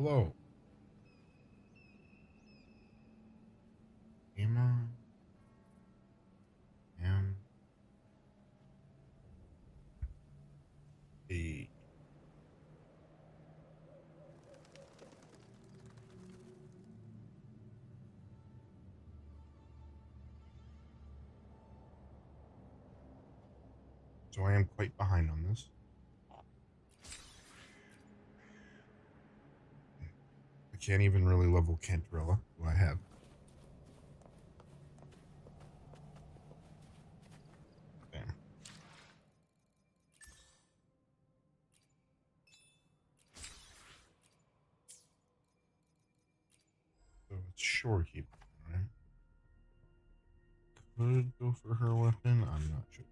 Hello. Emma and the so I am quite behind on this. I can't even really level Cantarella, who I have. Damn. So it's Shorekeeper, right? Could go for her weapon. I'm not sure.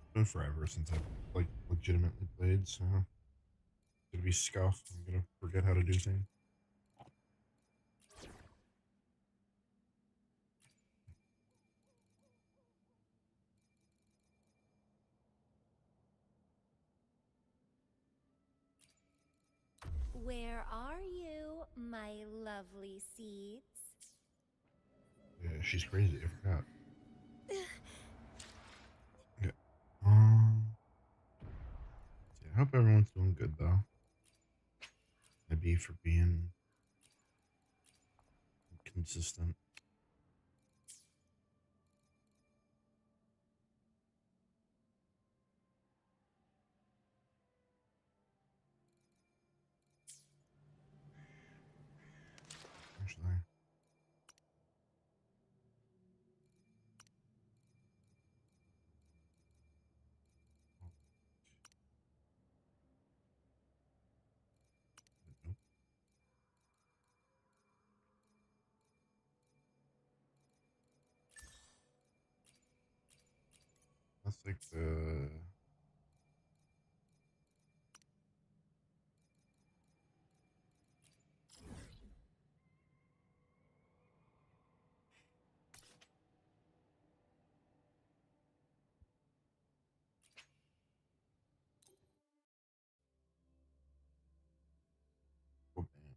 It's been forever since I've like legitimately played, so it's gonna be scuffed. I'm gonna forget how to do things. Where are you, my lovely seeds? Yeah, she's crazy. I forgot. Okay. Yeah, I hope everyone's doing good though. Maybe for being consistent. Actually. Nope. That's like the oh, man.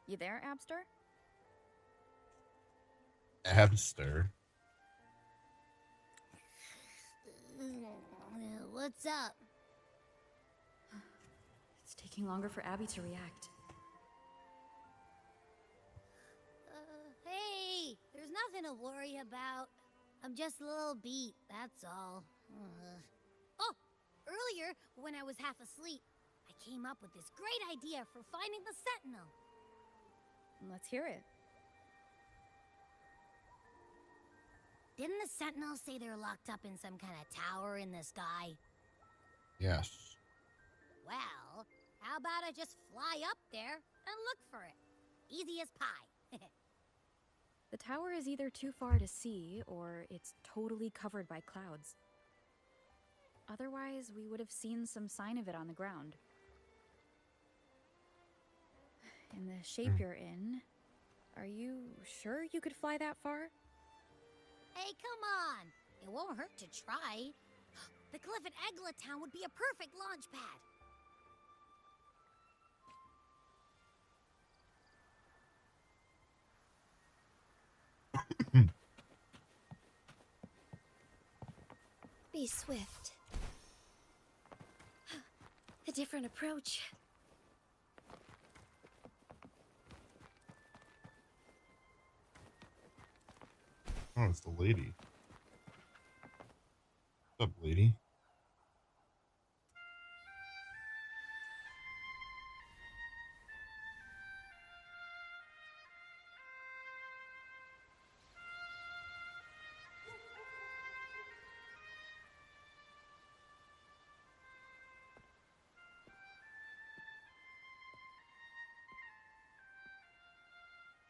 You there, Abster? Abster. What's up? It's taking longer for Abby to react. Hey, there's nothing to worry about. I'm just a little beat, that's all. Oh, earlier, when I was half asleep, I came up with this great idea for finding the Sentinel. Let's hear it. Didn't the Sentinel say they're locked up in some kind of tower in the sky? Yes. Well, how about I just fly up there and look for it? Easy as pie. The tower is either too far to see, or it's totally covered by clouds. Otherwise, we would have seen some sign of it on the ground. In the shape you're in, are you sure you could fly that far? Hey, come on! It won't hurt to try. The cliff at Egla Town would be a perfect launch pad. Be swift. A different approach. Oh, it's the lady. What's up, lady?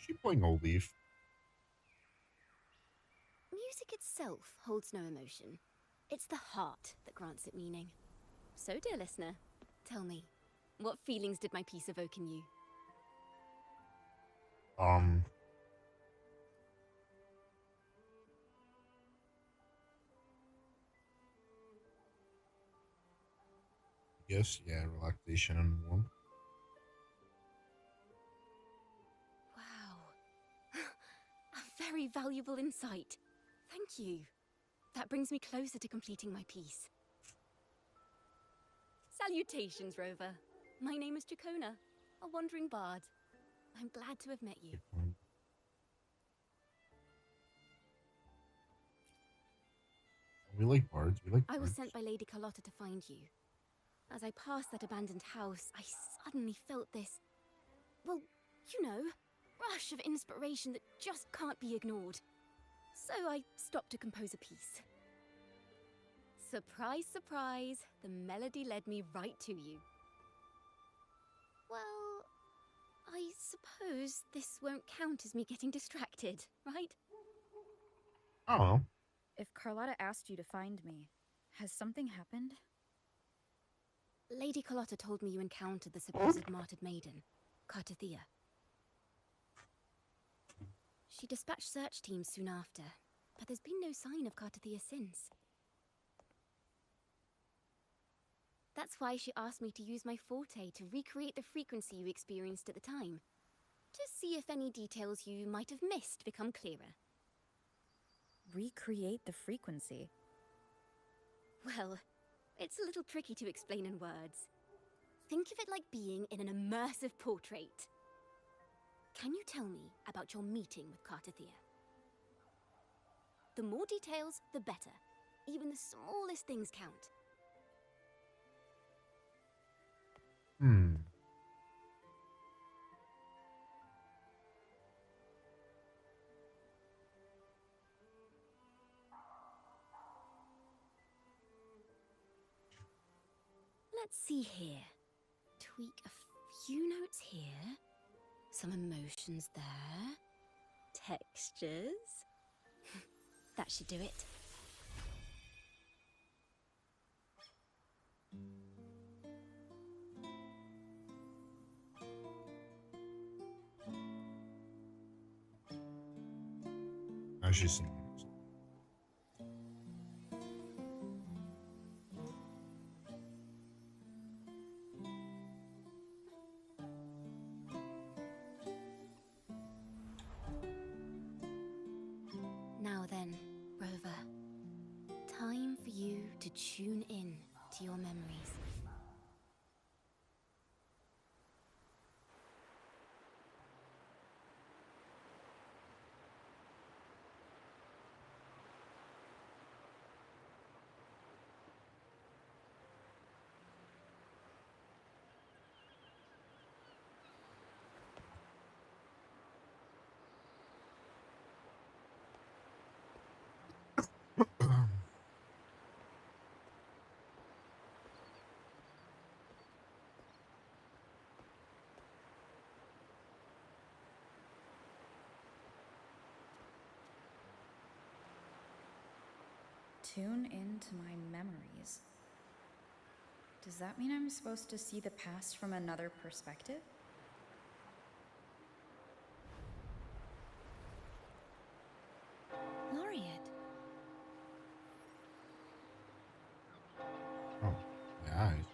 she playing a leaf? Music itself holds no emotion. It's the heart that grants it meaning. So, dear listener, tell me, what feelings did my piece evoke in you? Yes, yeah, relaxation and warmth. Wow. A very valuable insight. Thank you. That brings me closer to completing my piece. Salutations, Rover. My name is Jacona, a wandering bard. I'm glad to have met you. We like bards. We like I was bards. sent by Lady Carlotta to find you. As I passed that abandoned house, I suddenly felt this, well, you know, rush of inspiration that just can't be ignored. So I stopped to compose a piece. Surprise, surprise, the melody led me right to you. Well, I suppose this won't count as me getting distracted, right? I don't know. If Carlotta asked you to find me, has something happened? Lady Carlotta told me you encountered the supposed martyred maiden, Cartathea. She dispatched search teams soon after, but there's been no sign of Cartathea since. That's why she asked me to use my forte to recreate the frequency you experienced at the time, to see if any details you might have missed become clearer. Recreate the frequency? Well, it's a little tricky to explain in words. Think of it like being in an immersive portrait. Can you tell me about your meeting with Cartathea? The more details, the better. Even the smallest things count. Let's see here. Tweak a few notes here. Some emotions there. Textures. That should do it. Now she's singing. Now then, Rover. Time for you to tune in to your memories. Tune into my memories. Does that mean I'm supposed to see the past from another perspective? Laureate. Oh, my eyes.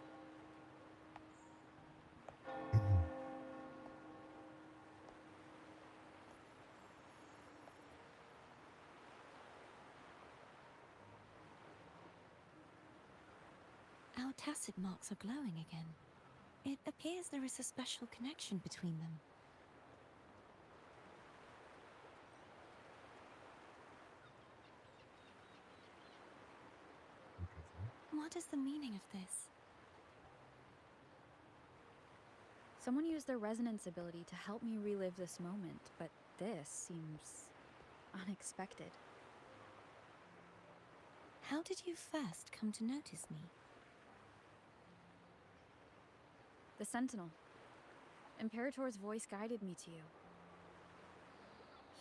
Our tacit marks are glowing again. It appears there is a special connection between them. What is the meaning of this? Someone used their resonance ability to help me relive this moment, but this seems unexpected. How did you first come to notice me? The Sentinel. Imperator's voice guided me to you.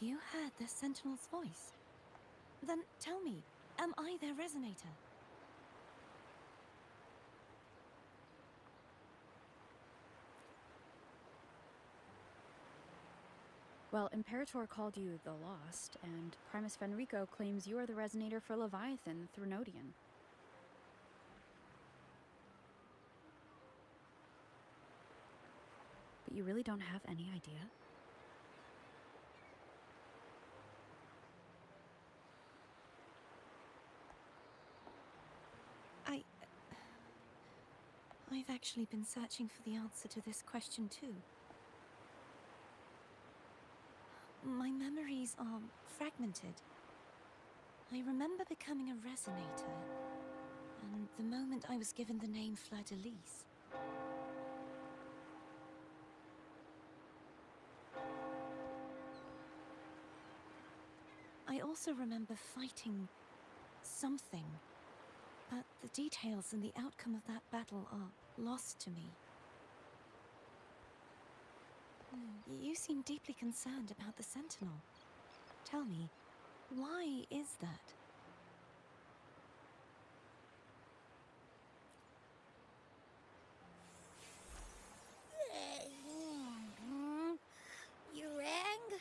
You heard the Sentinel's voice? Then tell me, am I their resonator? Well, Imperator called you the Lost, and Primus Fenrico claims you are the resonator for Leviathan, the Thrunodian. But you really don't have any idea? I've actually been searching for the answer to this question too. My memories are fragmented. I remember becoming a resonator, and the moment I was given the name Fleur-de-Lis. I also remember fighting something, but the details and the outcome of that battle are lost to me. You seem deeply concerned about the Sentinel. Tell me, why is that? You rang?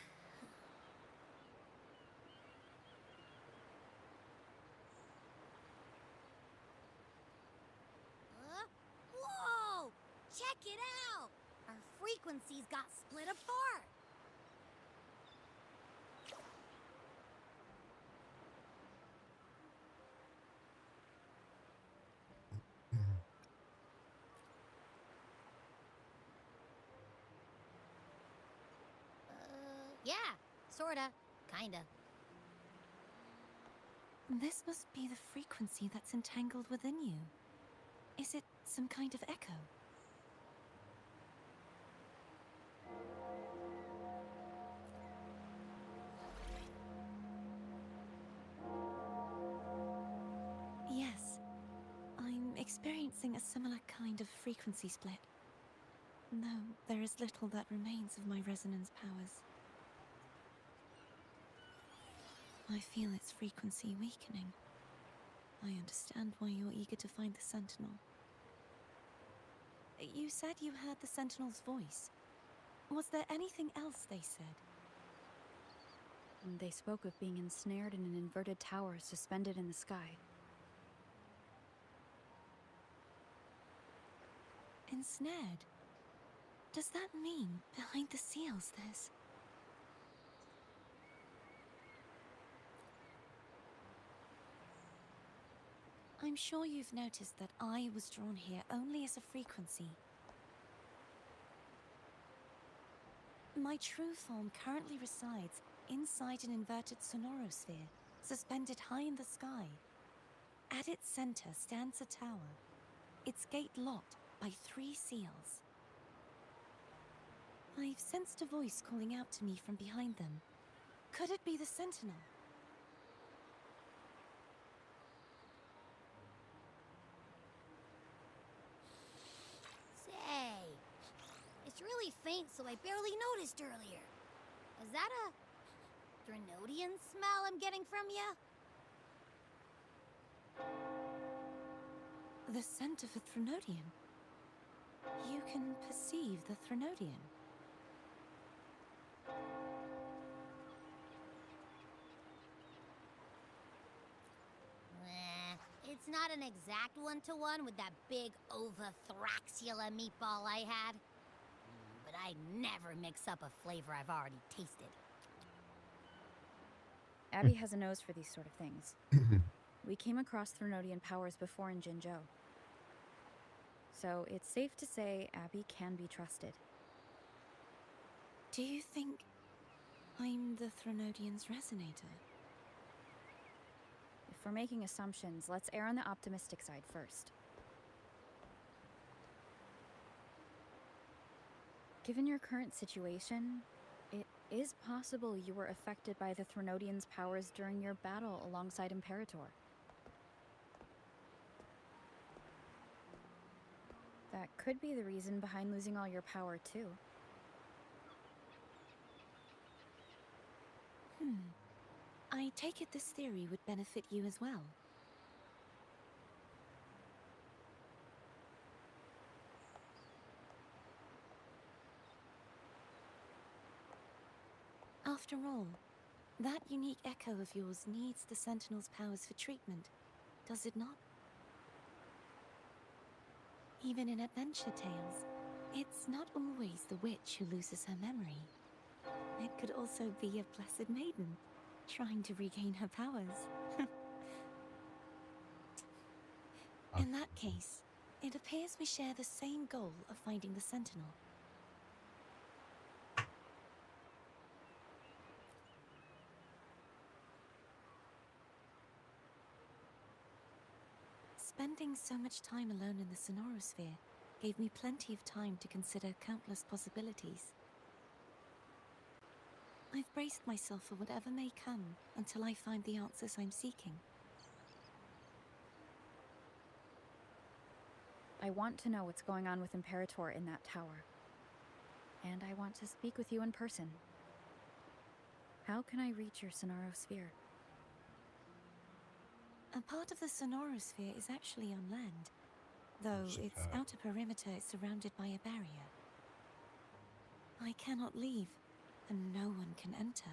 Whoa! Check it out! Our frequencies got split apart! Yeah, sorta. Kinda. This must be the frequency that's entangled within you. Is it some kind of echo? Yes, I'm experiencing a similar kind of frequency split. Though there is little that remains of my resonance powers. I feel its frequency weakening. I understand why you're eager to find the Sentinel. You said you heard the Sentinel's voice. Was there anything else they said? They spoke of being ensnared in an inverted tower suspended in the sky. Ensnared? Does that mean behind the seals there's... I'm sure you've noticed that I was drawn here only as a frequency. My true form currently resides inside an inverted sonorosphere, suspended high in the sky. At its center stands a tower, its gate locked by 3 seals. I've sensed a voice calling out to me from behind them. Could it be the Sentinel? Say, it's really faint, so I barely noticed earlier. Is that a Thrunodian smell I'm getting from you? The scent of a Thrunodian. You can perceive the Thrunodian. It's not an exact one-to-one with that big Ovathraxula meatball I had. But I'd never mix up a flavor I've already tasted. Abby has a nose for these sort of things. We came across Thrunodian powers before in Jinzhou. So it's safe to say Abby can be trusted. Do you think I'm the Thrunodian's resonator? If we're making assumptions, let's err on the optimistic side first. Given your current situation, it is possible you were affected by the Thrunodian's powers during your battle alongside Imperator. That could be the reason behind losing all your power, too. I take it this theory would benefit you as well. After all, that unique echo of yours needs the Sentinel's powers for treatment, does it not? Even in adventure tales, it's not always the witch who loses her memory. It could also be a blessed maiden, trying to regain her powers. In that case, it appears we share the same goal of finding the Sentinel. Spending so much time alone in the Sonorosphere gave me plenty of time to consider countless possibilities. I've braced myself for whatever may come until I find the answers I'm seeking. I want to know what's going on with Imperator in that tower. And I want to speak with you in person. How can I reach your Sonorosphere? A part of the Sonorosphere is actually on land, though its outer perimeter is surrounded by a barrier. I cannot leave, and no one can enter.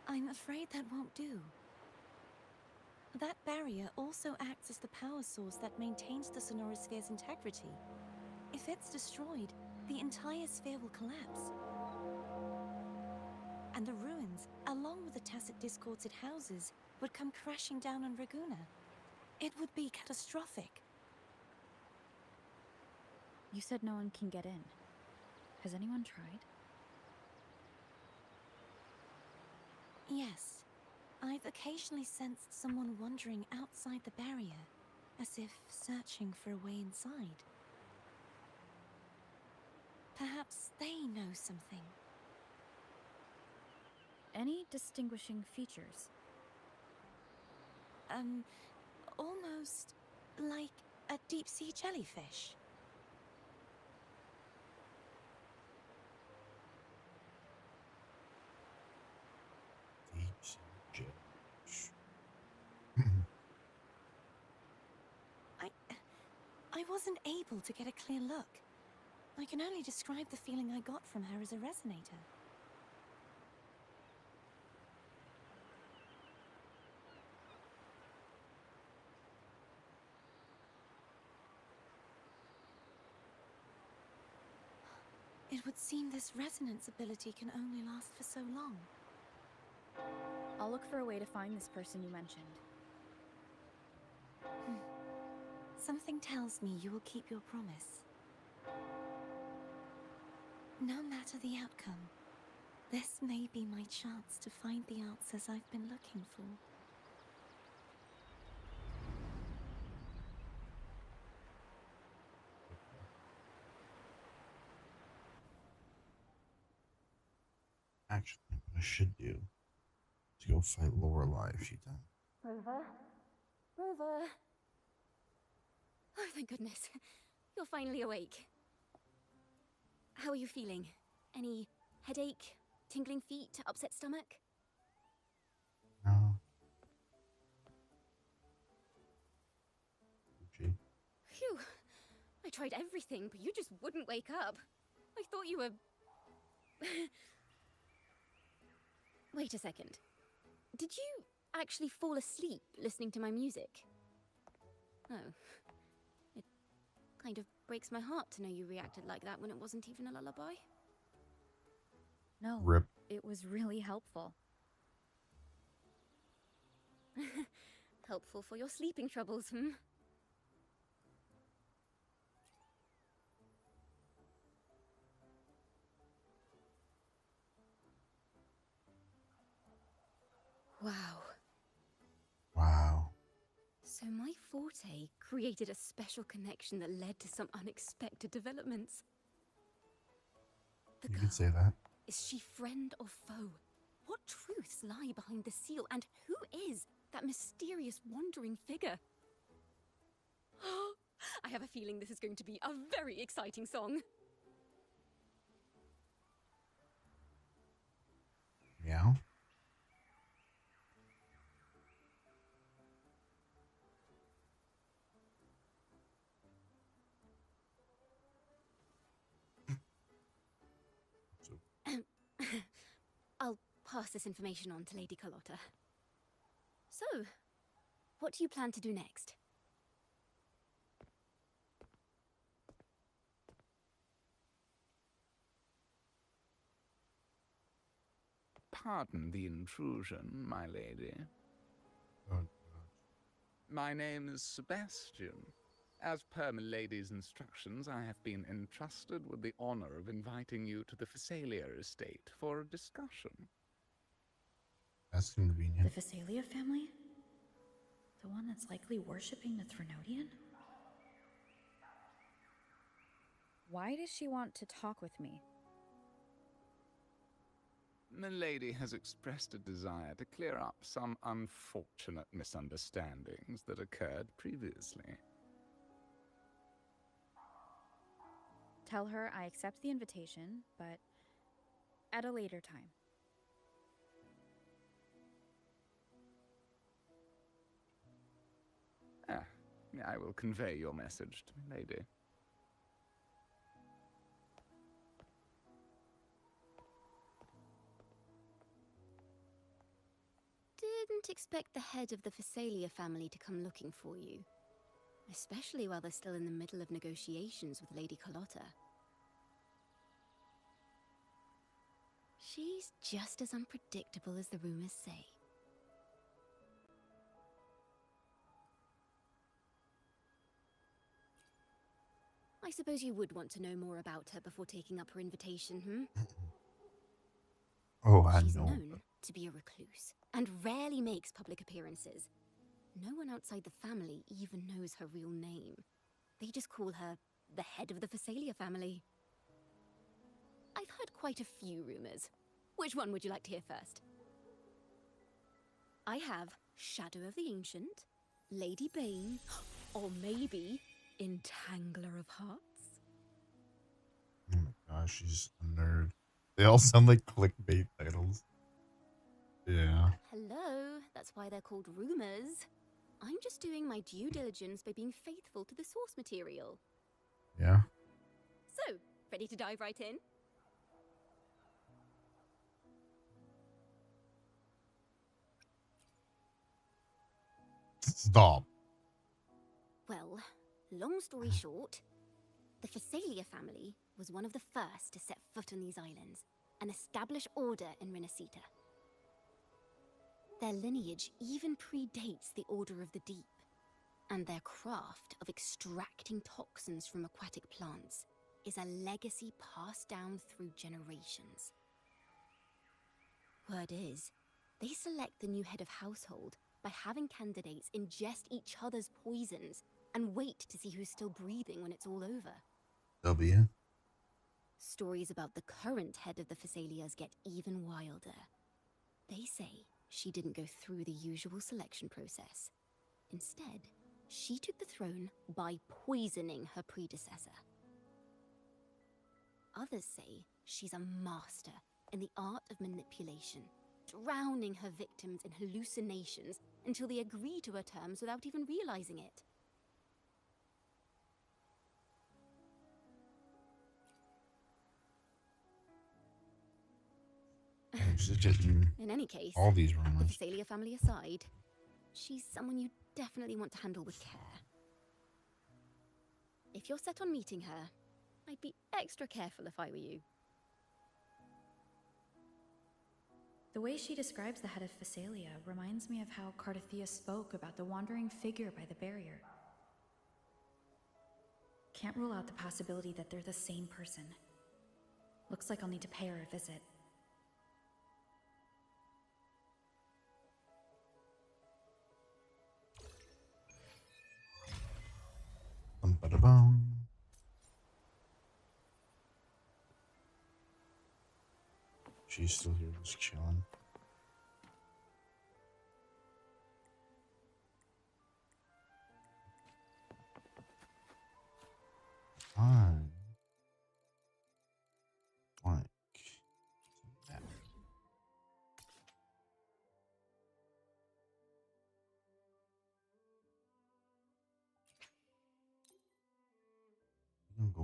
I'm afraid that won't do. That barrier also acts as the power source that maintains the Sonorosphere's integrity. If it's destroyed, the entire sphere will collapse. And the ruins, along with the tacit discords it houses, would come crashing down on Raguna. It would be catastrophic. You said no one can get in. Has anyone tried? Yes. I've occasionally sensed someone wandering outside the barrier, as if searching for a way inside. Perhaps they know something. Any distinguishing features? Almost like a deep-sea jellyfish. I wasn't able to get a clear look. I can only describe the feeling I got from her as a resonator. It would seem this resonance ability can only last for so long. I'll look for a way to find this person you mentioned. Something tells me you will keep your promise. No matter the outcome, this may be my chance to find the answers I've been looking for. Actually, what I should do is go fight Lorelei if she's done. Rover? Rover? Oh, thank goodness. You're finally awake. How are you feeling? Any headache, tingling feet, upset stomach? No. Gee. Phew. I tried everything, but you just wouldn't wake up. I thought you were... Wait a second. Did you actually fall asleep listening to my music? Oh. It kind of breaks my heart to know you reacted like that when it wasn't even a lullaby. No, Rip. It was really helpful. Helpful for your sleeping troubles, hmm? Wow. Wow. So my forte created a special connection that led to some unexpected developments. The You girl, could say that. is she friend or foe? What truths lie behind the seal, and who is that mysterious wandering figure? I have a feeling this is going to be a very exciting song. Yeah. So, I'll pass this information on to Lady Carlotta. So, what do you plan to do next? Pardon the intrusion, my lady. oh, God. My name is Sebastian. As per my lady's instructions, I have been entrusted with the honor of inviting you to the Phasalia estate for a discussion. That's The convenient. Phasalia family? The one that's likely worshipping the Threnodian? Why does she want to talk with me? Milady has expressed a desire to clear up some unfortunate misunderstandings that occurred previously. Tell her I accept the invitation, but at a later time. I will convey your message to Milady. Didn't expect the head of the Phasalia family to come looking for you. Especially while they're still in the middle of negotiations with Lady Carlotta. She's just as unpredictable as the rumors say. I suppose you would want to know more about her before taking up her invitation, hmm? Oh, I She's know. known to be a recluse, and rarely makes public appearances. No one outside the family even knows her real name. They just call her the head of the Phasalia family. I've heard quite a few rumors. Which one would you like to hear first? I have Shadow of the Ancient, Lady Bane, or maybe Entangler of Hearts. Oh my gosh, she's a nerd. They all sound like clickbait titles. Yeah. Hello, that's why they're called rumors. I'm just doing my due diligence by being faithful to the source material. Yeah. So, ready to dive right in? Stop. Well, long story short, the Phasalia family was one of the first to set foot on these islands and establish order in Renacita. Their lineage even predates the Order of the Deep, and their craft of extracting toxins from aquatic plants is a legacy passed down through generations. Word is, they select the new head of household by having candidates ingest each other's poisons and wait to see who's still breathing when it's all over. W. Stories about the current head of the Phasalias get even wilder. They say she didn't go through the usual selection process. Instead, she took the throne by poisoning her predecessor. Others say she's a master in the art of manipulation, drowning her victims in hallucinations until they agree to her terms without even realizing it. She's just In any case, all these the rumors. Phasalia family aside, she's someone you definitely want to handle with care. If you're set on meeting her, I'd be extra careful if I were you. The way she describes the head of Phasalia reminds me of how Cardothea spoke about the wandering figure by the barrier. Can't rule out the possibility that they're the same person. Looks like I'll need to pay her a visit. Bum-ba-da-bum. She's still here, just chilling.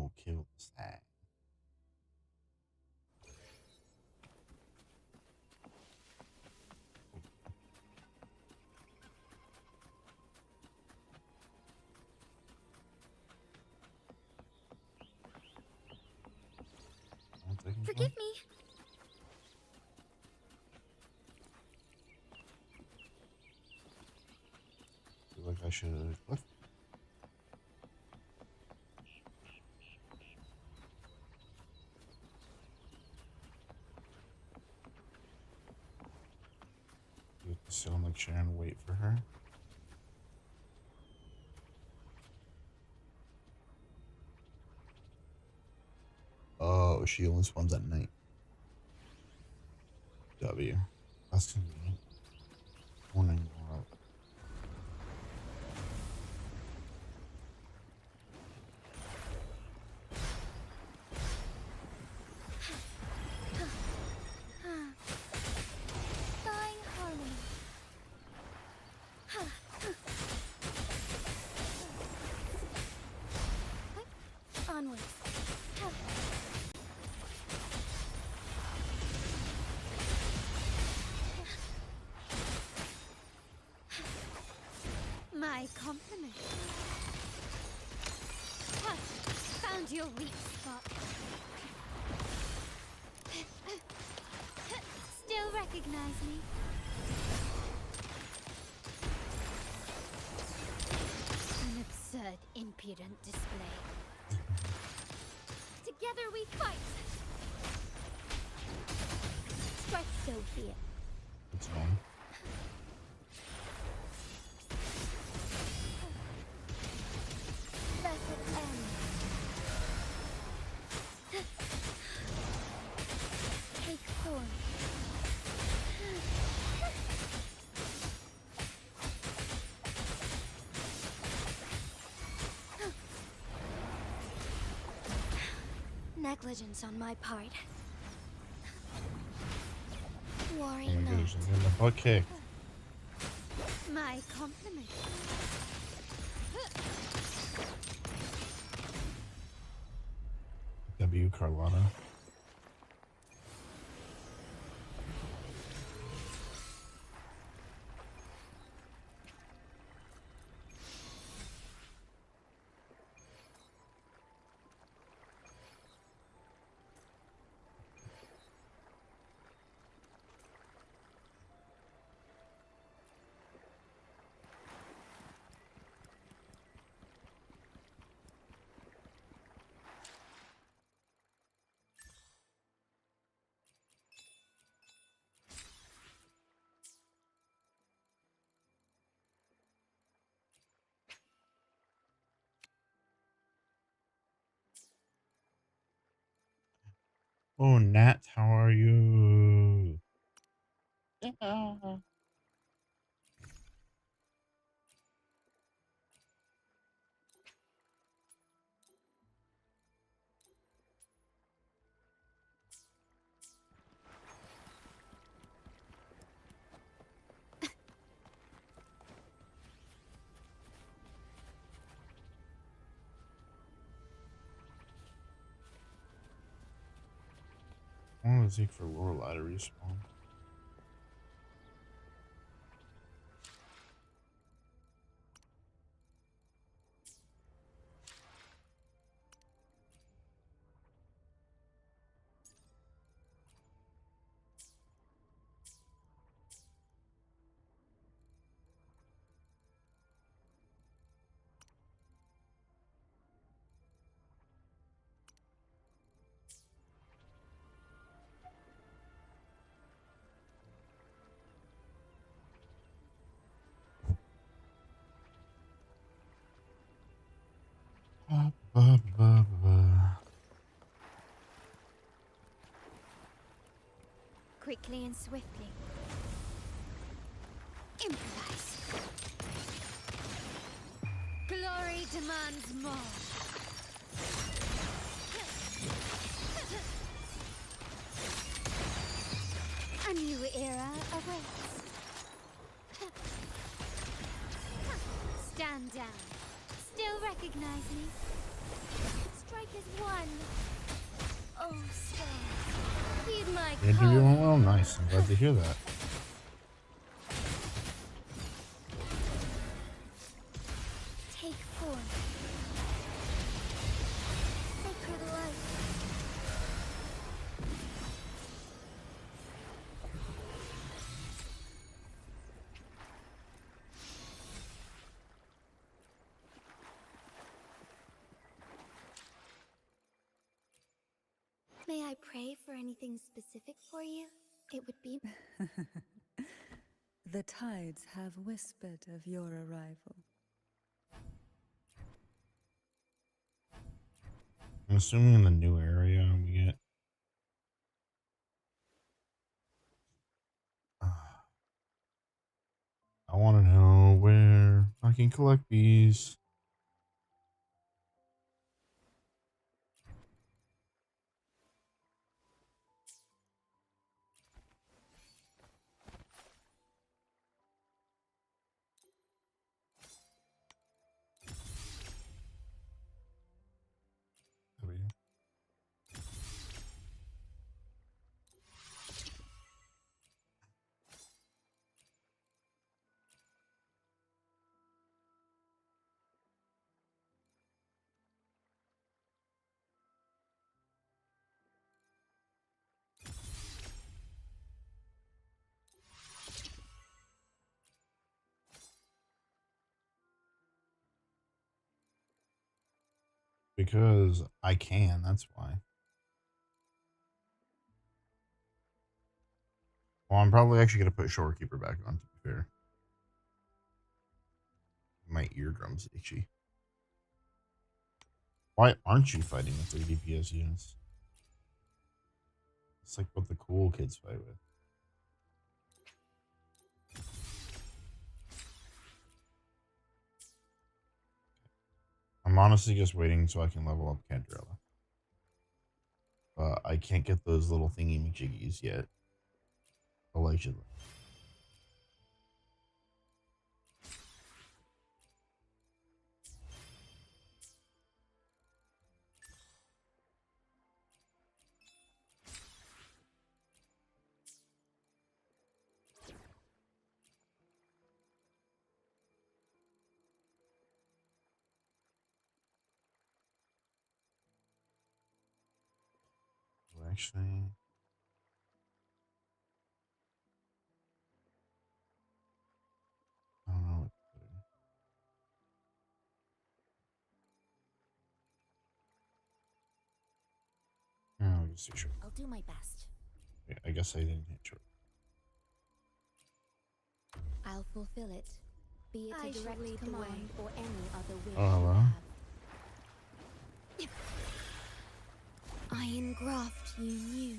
go kill this thing. Forgive me. Feel like I should have left. You have to sit on the chair and wait for her. Oh, she only spawns at night. W. That's convenient. Morning more up. Flying harmony. Onwards. My compliment. What? Found your weak spot. Still recognize me? An absurd, impudent display. Together we fight! Strike Sophia. It's fine. Let it end. Take form. Negligence on my part. Worry Oh my not. goodness, I'm getting the butt kicked. My compliment. W. Carlotta. Oh, Nat, how are you? Yeah. I want to take for Lorelei to respawn. Ba, ba, ba, ba. Quickly and swiftly. Improvise. Glory demands more. A new era awaits. Stand down. Still recognize me? strike as one. Oh, stars, heed my The interview went call. well. Nice. I'm glad to hear that. Take form. Sacred light. May I pray for anything specific for you? It would be The tides have whispered of your arrival. I'm assuming in the new area we get. I want to know where I can collect these. There we go. Because I can, that's why. Well, I'm probably actually going to put Shorekeeper back on, to be fair. My eardrum's itchy. Why aren't you fighting with 3 DPS units? It's like what the cool kids fight with. I'm honestly just waiting so I can level up Candrella. But I can't get those little thingy majiggies yet. Allegedly. Actually, I don't know what to do. Yeah, I'll just do short. I'll do my best. Yeah, I guess I didn't hit short. I'll fulfill it, be it I a shall direct lead the command way. or any other wish Oh, you hello. have. I engraft you new.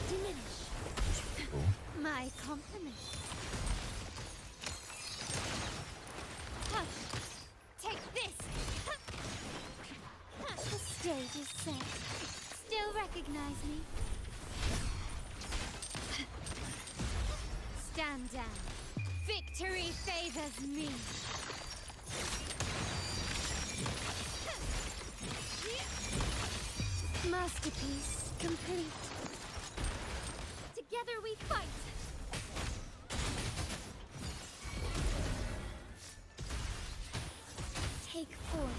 Diminish. Cool. My compliments. Hush. Take this. The stage is set. Still recognize me? Stand down. Victory favors me. Masterpiece complete. Together we fight. Take form.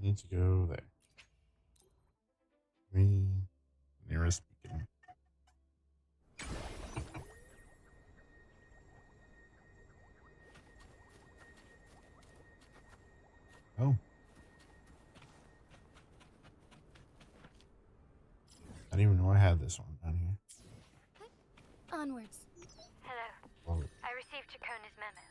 Need to go there. Me nearest beacon. Oh. I didn't even know I had this one down here. Onwards. Hello. Oh, I received Chacona's memo.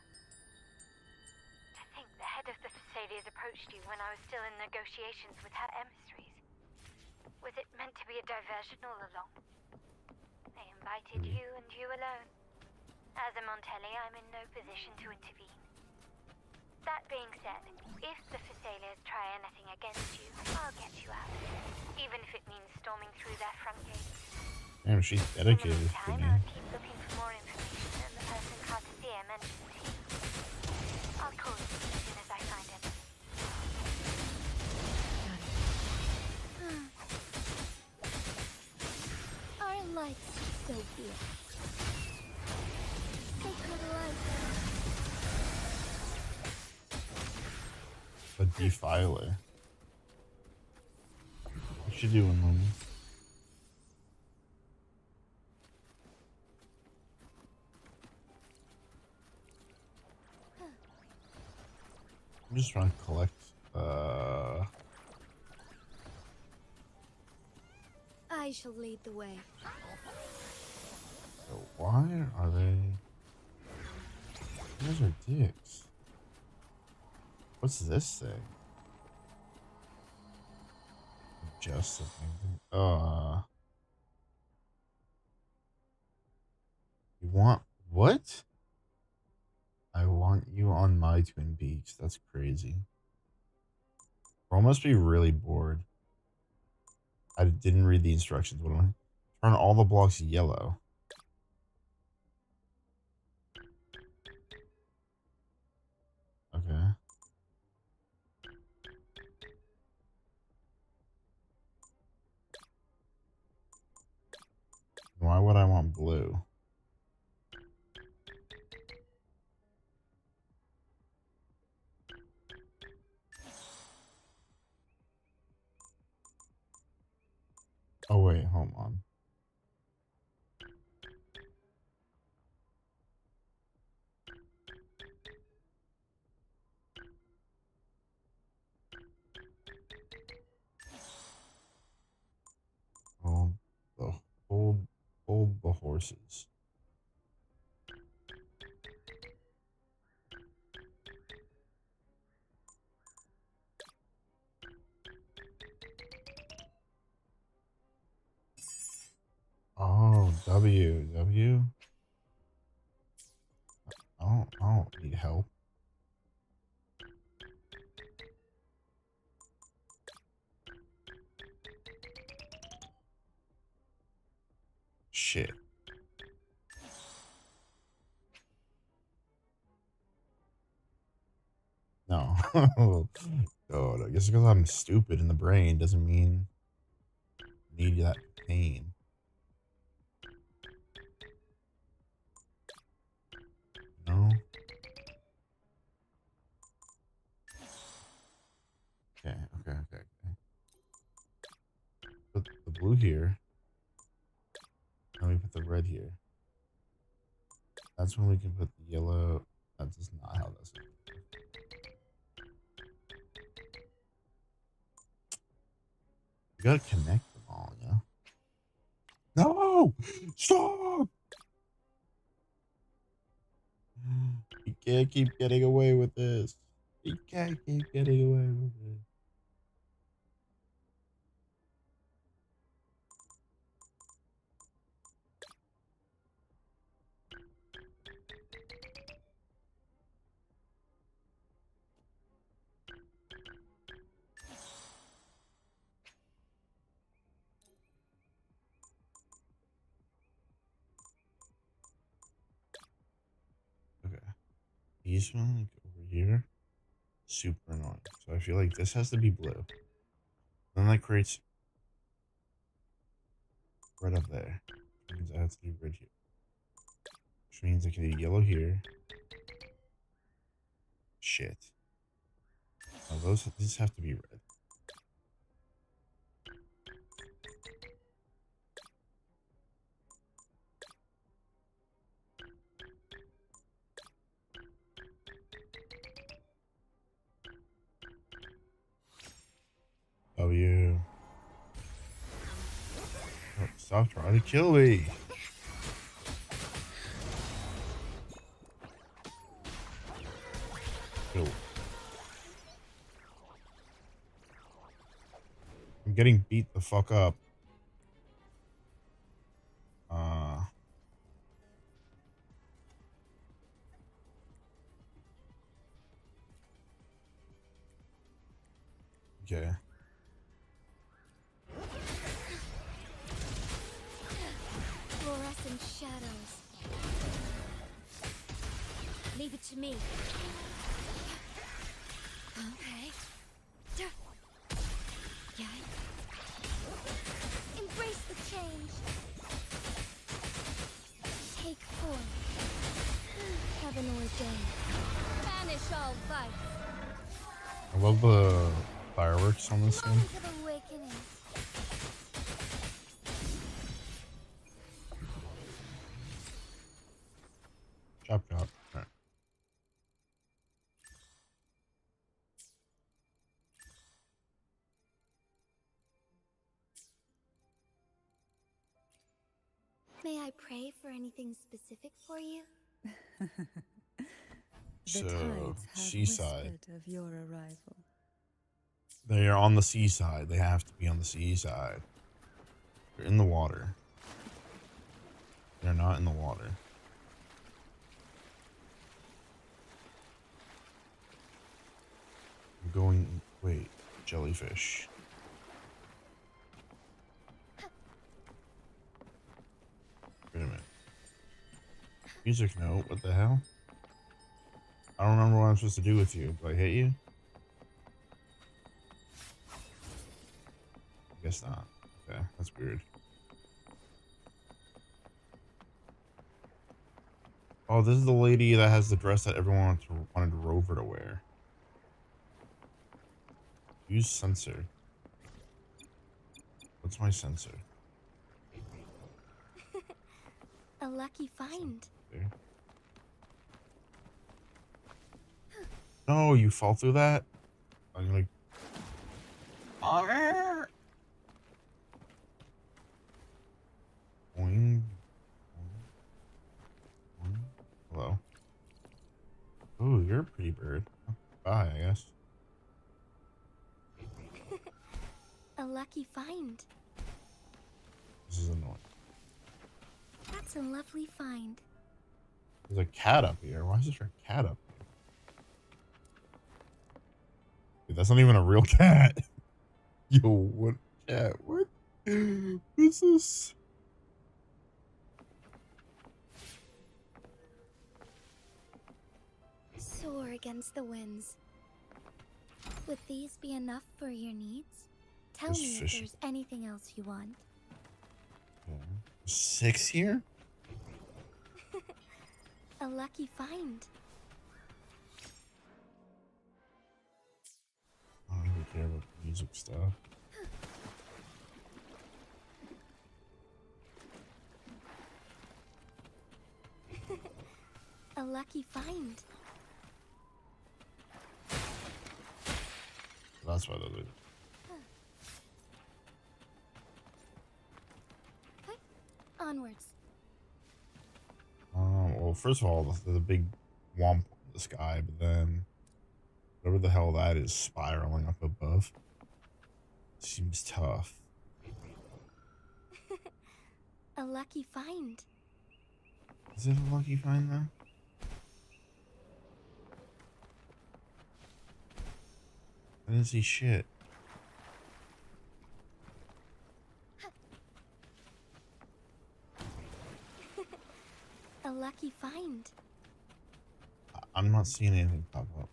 To think the head of the Thessalia's approaching approached you when I was still in negotiations with her emissaries. Was it meant to be a diversion all along? They invited you and you alone. As a Montelli, I'm in no position to intervene. That being said, if the Thessalians try anything against you, I'll get you out. Even if it means storming through their front gates. Damn, she's In the dedicated to meantime, me. I'll keep looking for more information than the person Cartier mentioned to you. I'll call you as soon as I find it. Our lights, Sophia. Sacred light. A defiler. What you doing, Lily? I'm just trying to collect. I shall lead the way. So why are they? Those are dicks. What's this thing? Just a thing. You want what? I want you on my Twin Peaks. That's crazy. Bro must be really bored. I didn't read the instructions. What am I? Turn all the blocks yellow. Okay. Why would I want blue? Oh wait, hold on. Hold the hold the horses. Oh, W. I don't need help. Shit. No. God, I guess because I'm stupid in the brain doesn't mean I need that pain. No. Okay. Put the blue here. Then we put the red here. That's when we can put the yellow. That's just not how that's. You gotta connect them all, yeah. No! Stop! You can't keep getting away with this. You can't keep getting away with it. Okay. These one like over here. Super annoying. So I feel like this has to be blue. Then that creates red up there. Which means I have to do red here. Which means I can do yellow here. Shit. Oh, these have to be red. W. Oh, stop trying to kill me. Kill. I'm getting beat the fuck up. Uh, okay. Fluorescent shadows. Leave it to me. Okay. Yeah. Embrace the change. Take form. Heaven ordained. Banish all vice. I love the fireworks on this thing. Moment of awakening. Chop chop. Alright. May I pray for anything specific for you? The So, tides have seaside. whispered of your arrival. They are on the seaside. They have to be on the seaside. They're in the water. They're not in the water. I'm going. Wait, jellyfish. Wait a minute. Music note. What the hell? I don't remember what I'm supposed to do with you. Do I hit you? I guess not. Okay, that's weird. Oh, this is the lady that has the dress that everyone wanted Rover to wear. Use sensor. What's my sensor? A lucky find. There. No, you fall through that? I'm like. Boing. Boing. Hello. Ooh, you're a pretty bird. Bye, I guess. A lucky find. This is annoying. That's a lovely find. There's a cat up here. Why is there a cat up here? Dude, that's not even a real cat. Yo, what cat? What? What's this? Soar against the winds. Would these be enough for your needs? Tell There's me fish. if there's anything else you want. Okay. 6 here? A lucky find. I don't really care about the music stuff. A lucky find. That's why those are. Onwards. Well, first of all, the big womp in the sky, but then whatever the hell that is spiraling up above seems tough. A lucky find. Is it a lucky find though? I didn't see shit. A lucky find. I'm not seeing anything pop up.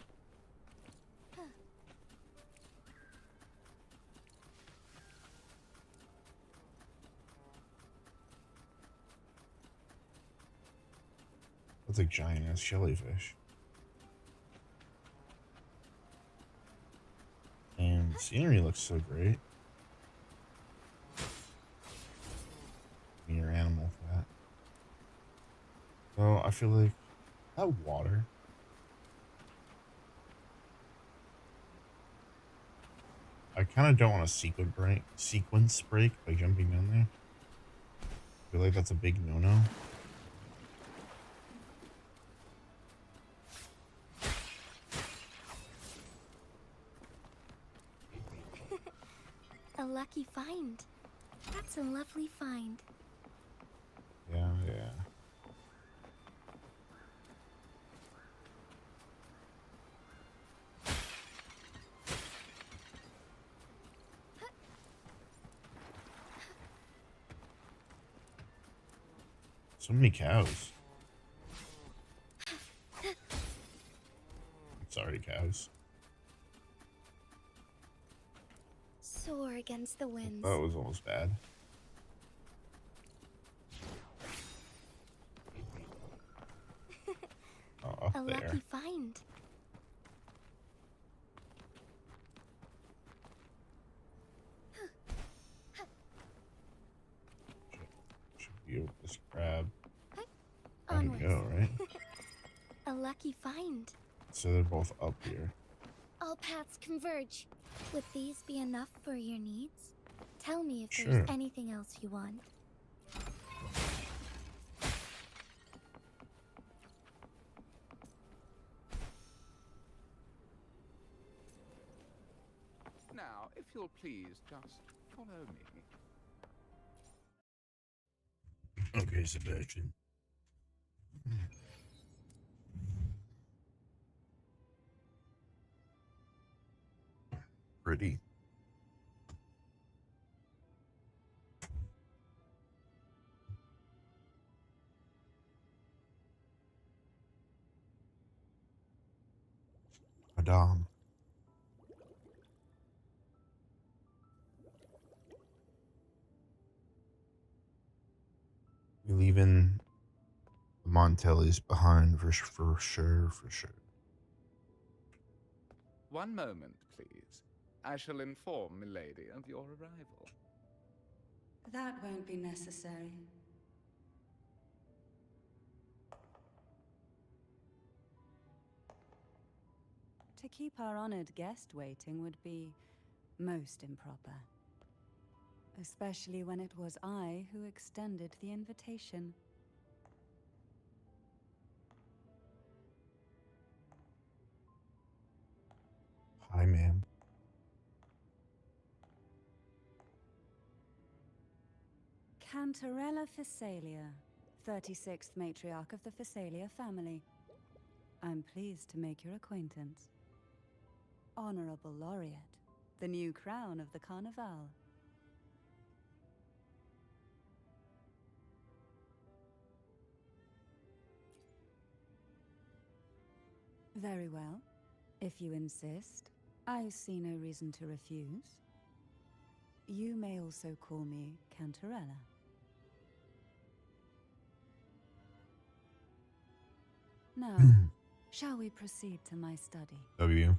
That's a giant ass jellyfish. And the scenery looks so great. Your animal fat. So I feel like that water. I kind of don't want a sequence break by jumping down there. I feel like that's a big no-no. A lucky find. That's a lovely find. Yeah, yeah. So many cows. Sorry, cows. Soar against the winds. That was almost bad. Oh, up A there. lucky find. Should be over this crab. There we Onwards. go, right? A lucky find. So they're both up here. All paths converge. Would these be enough for your needs? Tell me if Sure. there's anything else you want. Now, if you'll please just follow me. Okay, Sebastian. Pretty. Madame. We leaving the Montellis behind for sure. One moment, please. I shall inform Milady of your arrival. That won't be necessary. To keep our honored guest waiting would be most improper. Especially when it was I who extended the invitation. Hi, ma'am. Cantarella Phasalia, 36th matriarch of the Phasalia family. I'm pleased to make your acquaintance. Honorable Laureate, the new crown of the Carnival. Very well. If you insist, I see no reason to refuse. You may also call me Cantarella. Now, shall we proceed to my study? W.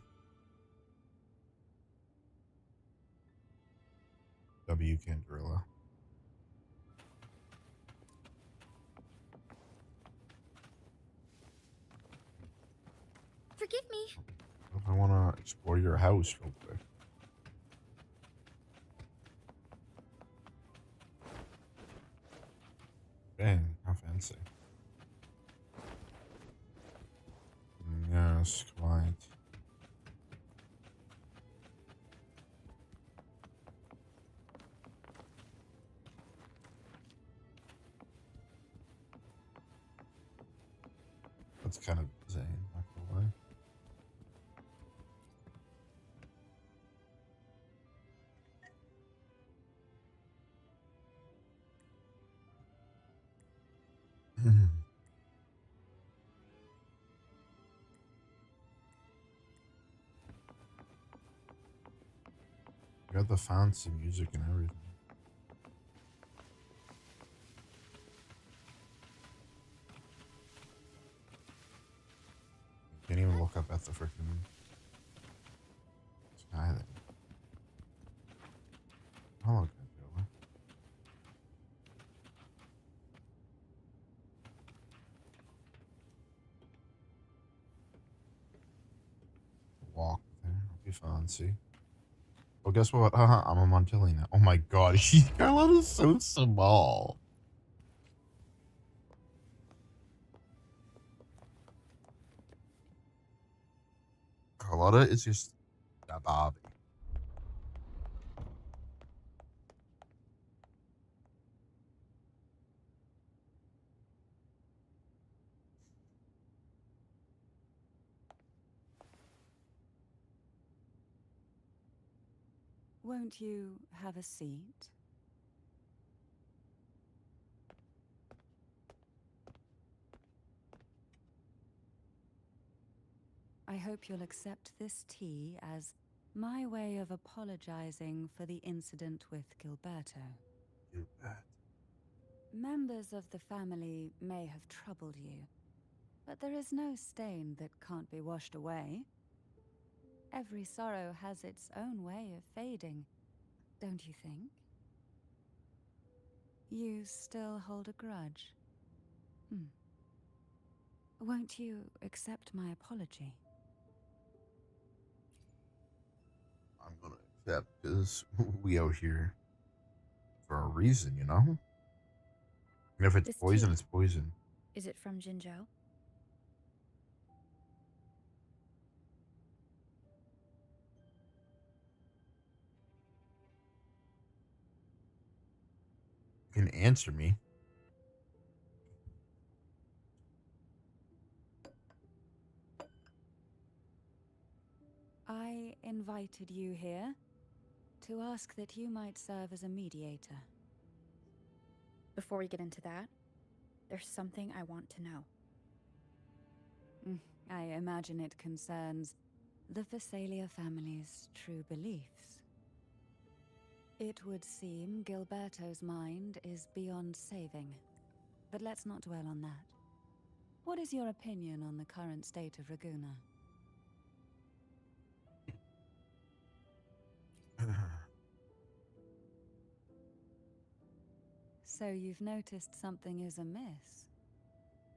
W. Cantarella. Forgive me. I want to explore your house real quick. Dang, how fancy. Yes, quite. That's kind of insane, not gonna lie. You got the fancy music and everything. You can't even look up at the freaking sky there. Oh, look at Joey. Walk there. It'll be fancy. Well, guess what? I'm a Montilli now. Oh my god, Carlotta's so small. Carlotta is just a Bobby. Won't you have a seat? I hope you'll accept this tea as my way of apologizing for the incident with Gilberto. Members of the family may have troubled you, but there is no stain that can't be washed away. Every sorrow has its own way of fading, don't you think? You still hold a grudge? Won't you accept my apology? I'm gonna accept because we out here for a reason, you know? And if it's This poison, tea, it's poison. is it from Jinzhou? You can answer me. I invited you here to ask that you might serve as a mediator. Before we get into that, there's something I want to know. I imagine it concerns the Phasalia family's true beliefs. It would seem Gilberto's mind is beyond saving, but let's not dwell on that. What is your opinion on the current state of Raguna? So you've noticed something is amiss.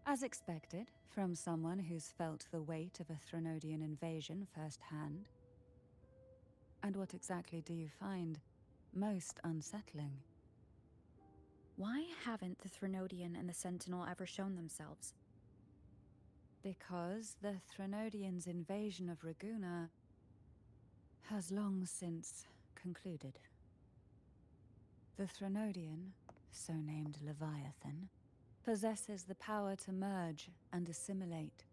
As expected, from someone who's felt the weight of a Threnodian invasion firsthand. And what exactly do you find most unsettling? Why haven't the Threnodian and the Sentinel ever shown themselves? Because the Threnodians' invasion of Raguna has long since concluded. The Threnodian, so named Leviathan, possesses the power to merge and assimilate.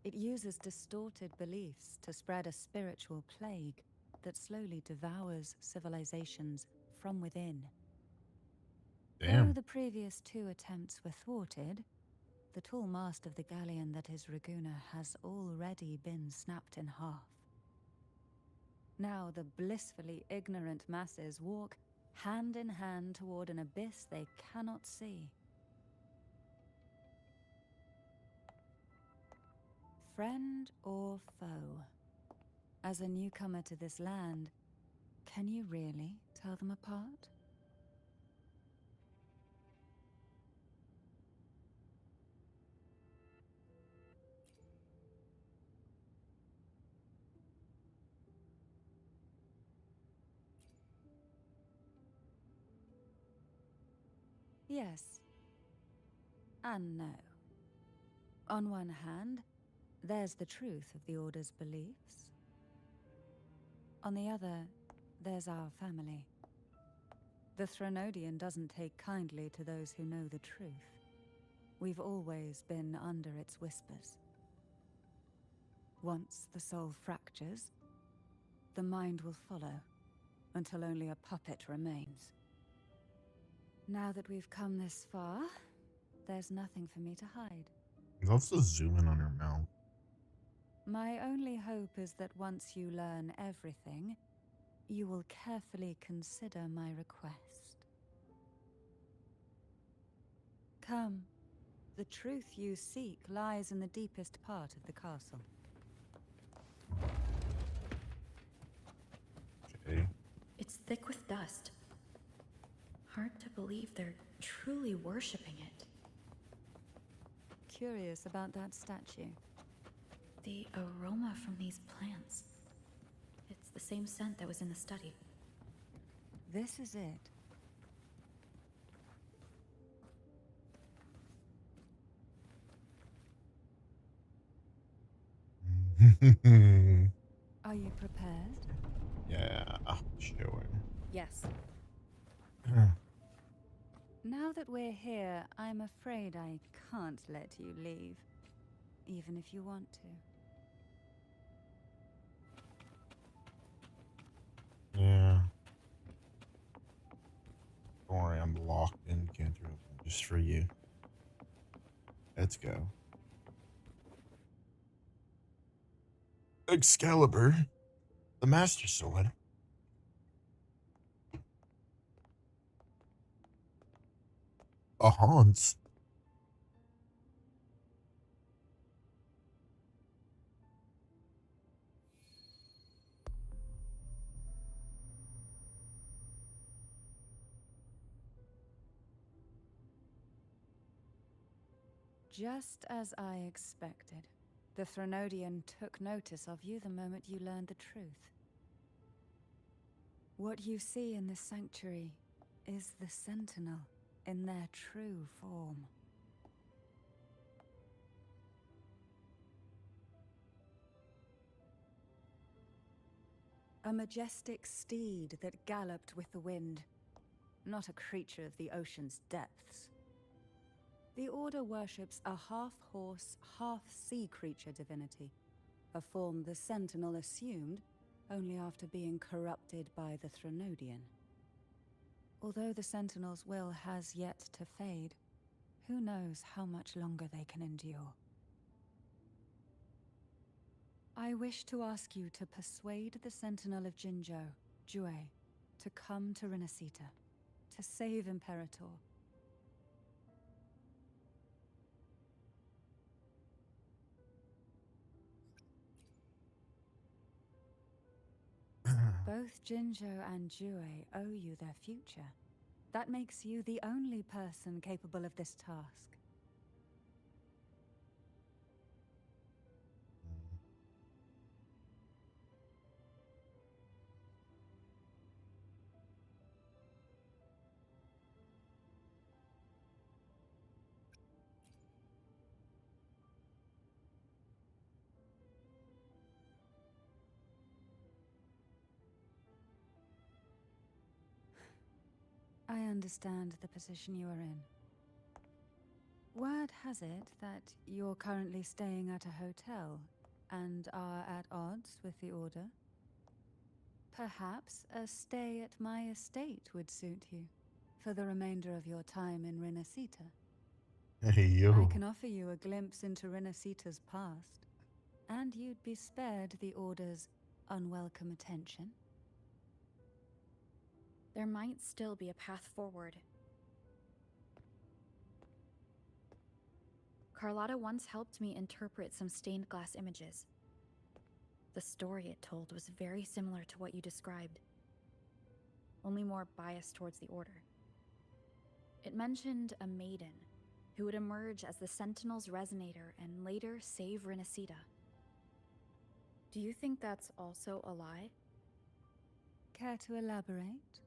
It uses distorted beliefs to spread a spiritual plague that slowly devours civilizations from within. Damn. Though the previous two attempts were thwarted, the tall mast of the galleon that is Raguna has already been snapped in half. Now the blissfully ignorant masses walk hand in hand toward an abyss they cannot see. Friend or foe? As a newcomer to this land, can you really tell them apart? Yes. And no. On one hand, there's the truth of the Order's beliefs. On the other, there's our family. The Threnodian doesn't take kindly to those who know the truth. We've always been under its whispers. Once the soul fractures, the mind will follow, until only a puppet remains. Now that we've come this far, there's nothing for me to hide. Let's just zoom in on her mouth. My only hope is that once you learn everything, you will carefully consider my request. Come. The truth you seek lies in the deepest part of the castle. Okay. It's thick with dust. Hard to believe they're truly worshipping it. Curious about that statue. The aroma from these plants. It's the same scent that was in the study. This is it. Are you prepared? Yeah, sure. Yes. Now that we're here, I'm afraid I can't let you leave, even if you want to. Yeah. I'm locked in, can't open just for you. Let's go. Excalibur, the Master Sword. A Hans. Just as I expected, the Threnodian took notice of you the moment you learned the truth. What you see in this sanctuary is the Sentinel in their true form. A majestic steed that galloped with the wind, not a creature of the ocean's depths. The Order worships a half-horse, half-sea creature divinity, a form the Sentinel assumed only after being corrupted by the Threnodian. Although the Sentinel's will has yet to fade, who knows how much longer they can endure. I wish to ask you to persuade the Sentinel of Jinzhou, Jue, to come to Renacita, to save Imperator. Both Jinzhou and Jue owe you their future. That makes you the only person capable of this task. I understand the position you are in. Word has it that you're currently staying at a hotel and are at odds with the Order. Perhaps a stay at my estate would suit you for the remainder of your time in Renacita. Hey, yo. I can offer you a glimpse into Renacita's past, and you'd be spared the Order's unwelcome attention. There might still be a path forward. Carlotta once helped me interpret some stained glass images. The story it told was very similar to what you described, only more biased towards the Order. It mentioned a maiden who would emerge as the Sentinel's resonator and later save Renacita. Do you think that's also a lie? Care to elaborate?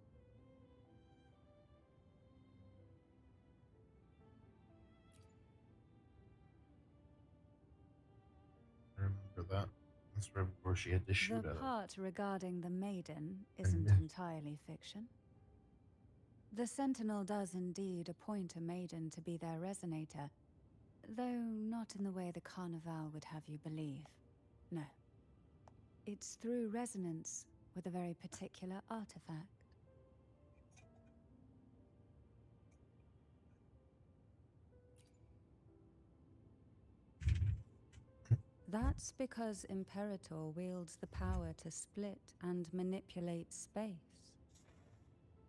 I remember that. That's right before she had to shoot The at it. part regarding the maiden isn't Yeah. entirely fiction. The Sentinel does indeed appoint a maiden to be their resonator, though not in the way the Carnival would have you believe. No. It's through resonance with a very particular artifact. That's because Imperator wields the power to split and manipulate space.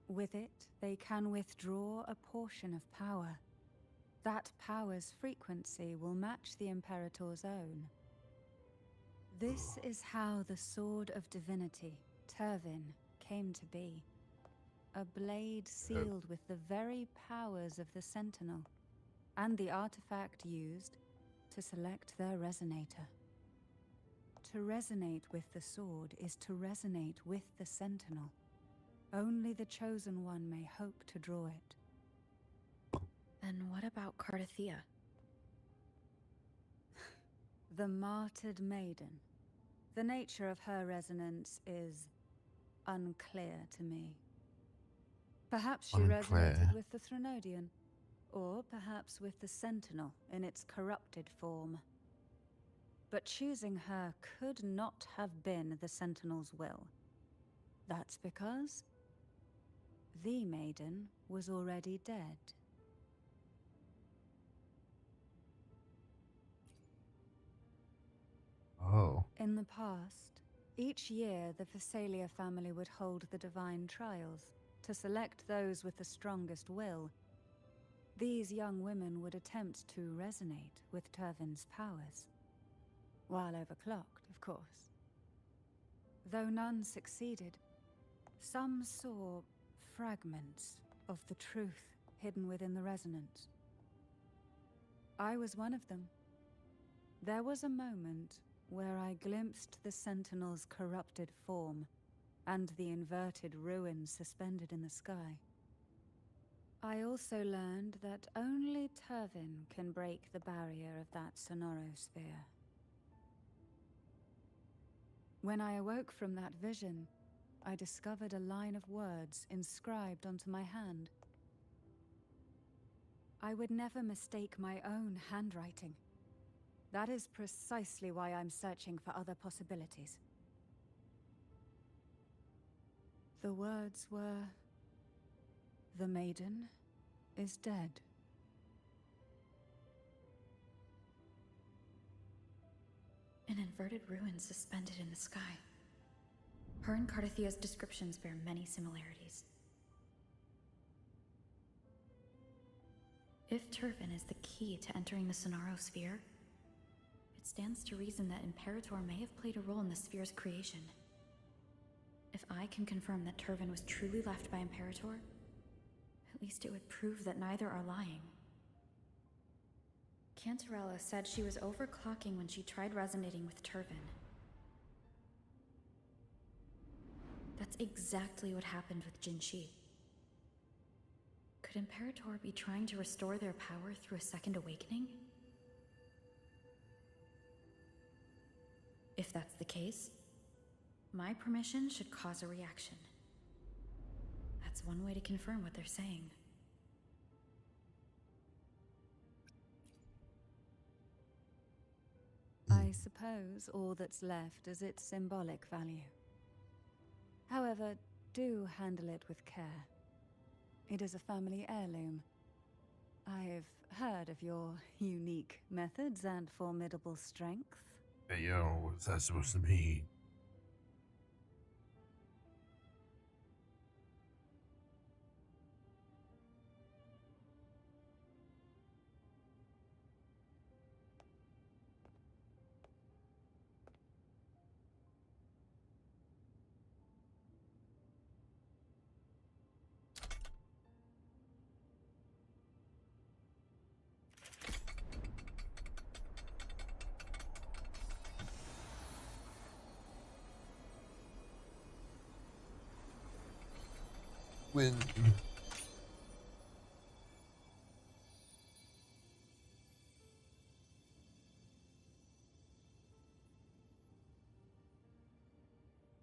With it, they can withdraw a portion of power. That power's frequency will match the Imperator's own. This is how the Sword of Divinity, Turvin, came to be. A blade sealed with the very powers of the Sentinel, and the artifact used to select their resonator. To resonate with the sword is to resonate with the Sentinel. Only the Chosen One may hope to draw it. Then what about Cardathea? The martyred maiden. The nature of her resonance is unclear to me. Perhaps she Unclear. resonated with the Threnodian, or perhaps with the Sentinel in its corrupted form. But choosing her could not have been the Sentinel's will. That's because The maiden was already dead. Oh. In the past, each year the Phasalia family would hold the divine trials to select those with the strongest will. These young women would attempt to resonate with Turvin's powers. While overclocked, of course. Though none succeeded, some saw fragments of the truth hidden within the resonance. I was one of them. There was a moment where I glimpsed the Sentinel's corrupted form and the inverted ruins suspended in the sky. I also learned that only Turvin can break the barrier of that sonorosphere. When I awoke from that vision, I discovered a line of words inscribed onto my hand. I would never mistake my own handwriting. That is precisely why I'm searching for other possibilities. The words were, "The maiden is dead." An inverted ruin suspended in the sky. Her and Cardathia's descriptions bear many similarities. If Turvin is the key to entering the Sonorosphere, it stands to reason that Imperator may have played a role in the sphere's creation. If I can confirm that Turvin was truly left by Imperator, at least it would prove that neither are lying. Cantarella said she was overclocking when she tried resonating with Turvin. That's exactly what happened with Jinshi. Could Imperator be trying to restore their power through a second awakening? If that's the case, my permission should cause a reaction. That's one way to confirm what they're saying. I suppose all that's left is its symbolic value. However, do handle it with care. It is a family heirloom. I've heard of your unique methods and formidable strength. Hey, yo, what's that supposed to mean? When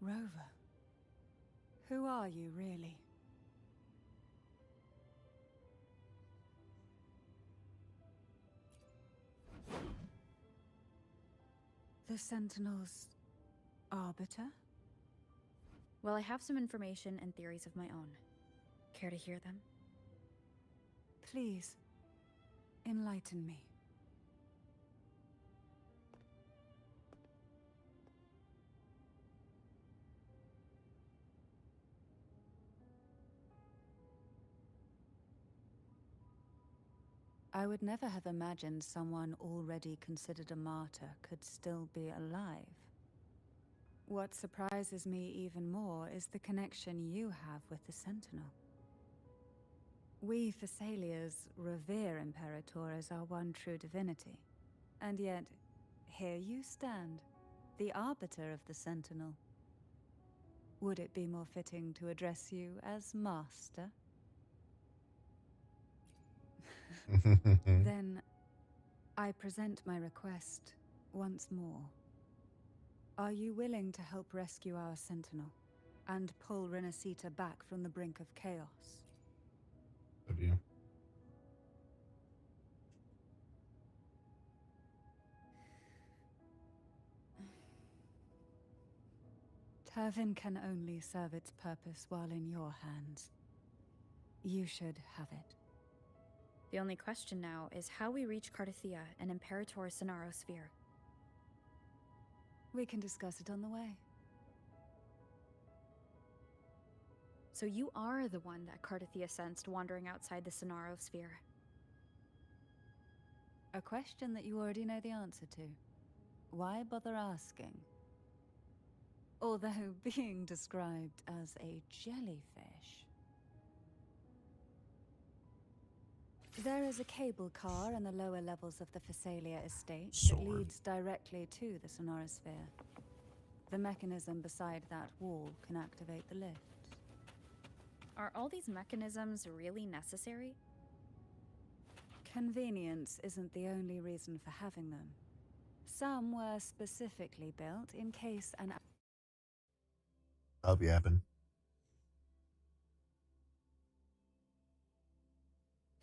Rover, who are you really? The Sentinel's arbiter? Well, I have some information and theories of my own. Care to hear them? Please, enlighten me. I would never have imagined someone already considered a martyr could still be alive. What surprises me even more is the connection you have with the Sentinel. We Thessalians revere Imperator as our one true divinity. And yet, here you stand, the arbiter of the Sentinel. Would it be more fitting to address you as Master? Then, I present my request once more. Are you willing to help rescue our Sentinel, and pull Renacita back from the brink of chaos? of you. Turvin can only serve its purpose while in your hands. You should have it. The only question now is how we reach Cardathia and Imperator Sonaro Sphere. We can discuss it on the way. So you are the one that Cardathia sensed wandering outside the Sonaro Sphere. A question that you already know the answer to. Why bother asking? Although being described as a jellyfish. There is a cable car in the lower levels of the Phasalia estate that leads directly to the Sonorosphere. The mechanism beside that wall can activate the lift. Are all these mechanisms really necessary? Convenience isn't the only reason for having them. Some were specifically built in case an... I'll be happen.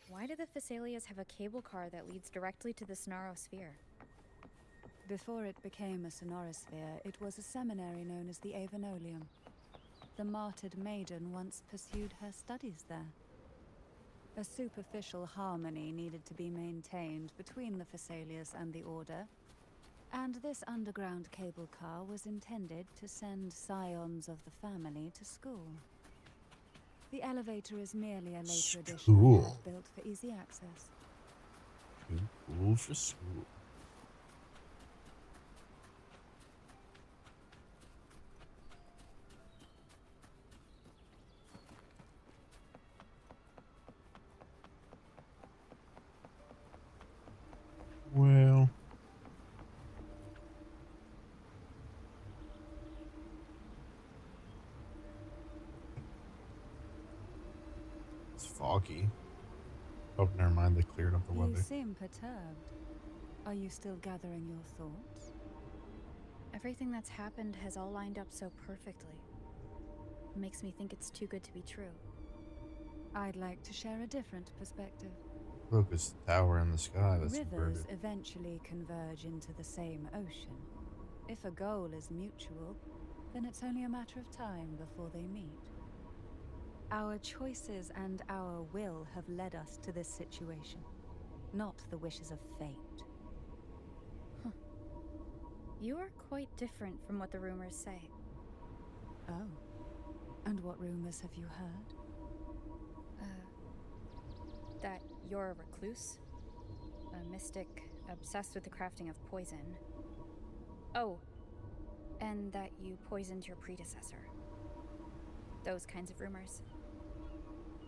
Why do the Phasalias have a cable car that leads directly to the Sonaro Sphere? Before it became a Sonorosphere, it was a seminary known as the Avenolium. The martyred maiden once pursued her studies there. A superficial harmony needed to be maintained between the Phasalias and the Order, and this underground cable car was intended to send scions of the family to school. The elevator is merely a later addition I had built for easy access. Too cool for school. Well, it's foggy. Oh, never mind. They cleared up the You weather. seem perturbed. Are you still gathering your thoughts? Everything that's happened has all lined up so perfectly. It makes me think it's too good to be true. I'd like to share a different perspective. Look, it's the tower in the sky that's Rivers inverted. eventually converge into the same ocean. If a goal is mutual, then it's only a matter of time before they meet. Our choices and our will have led us to this situation, not the wishes of fate. You are quite different from what the rumors say. Oh. And what rumors have you heard? That you're a recluse, a mystic obsessed with the crafting of poison. Oh, and that you poisoned your predecessor. Those kinds of rumors.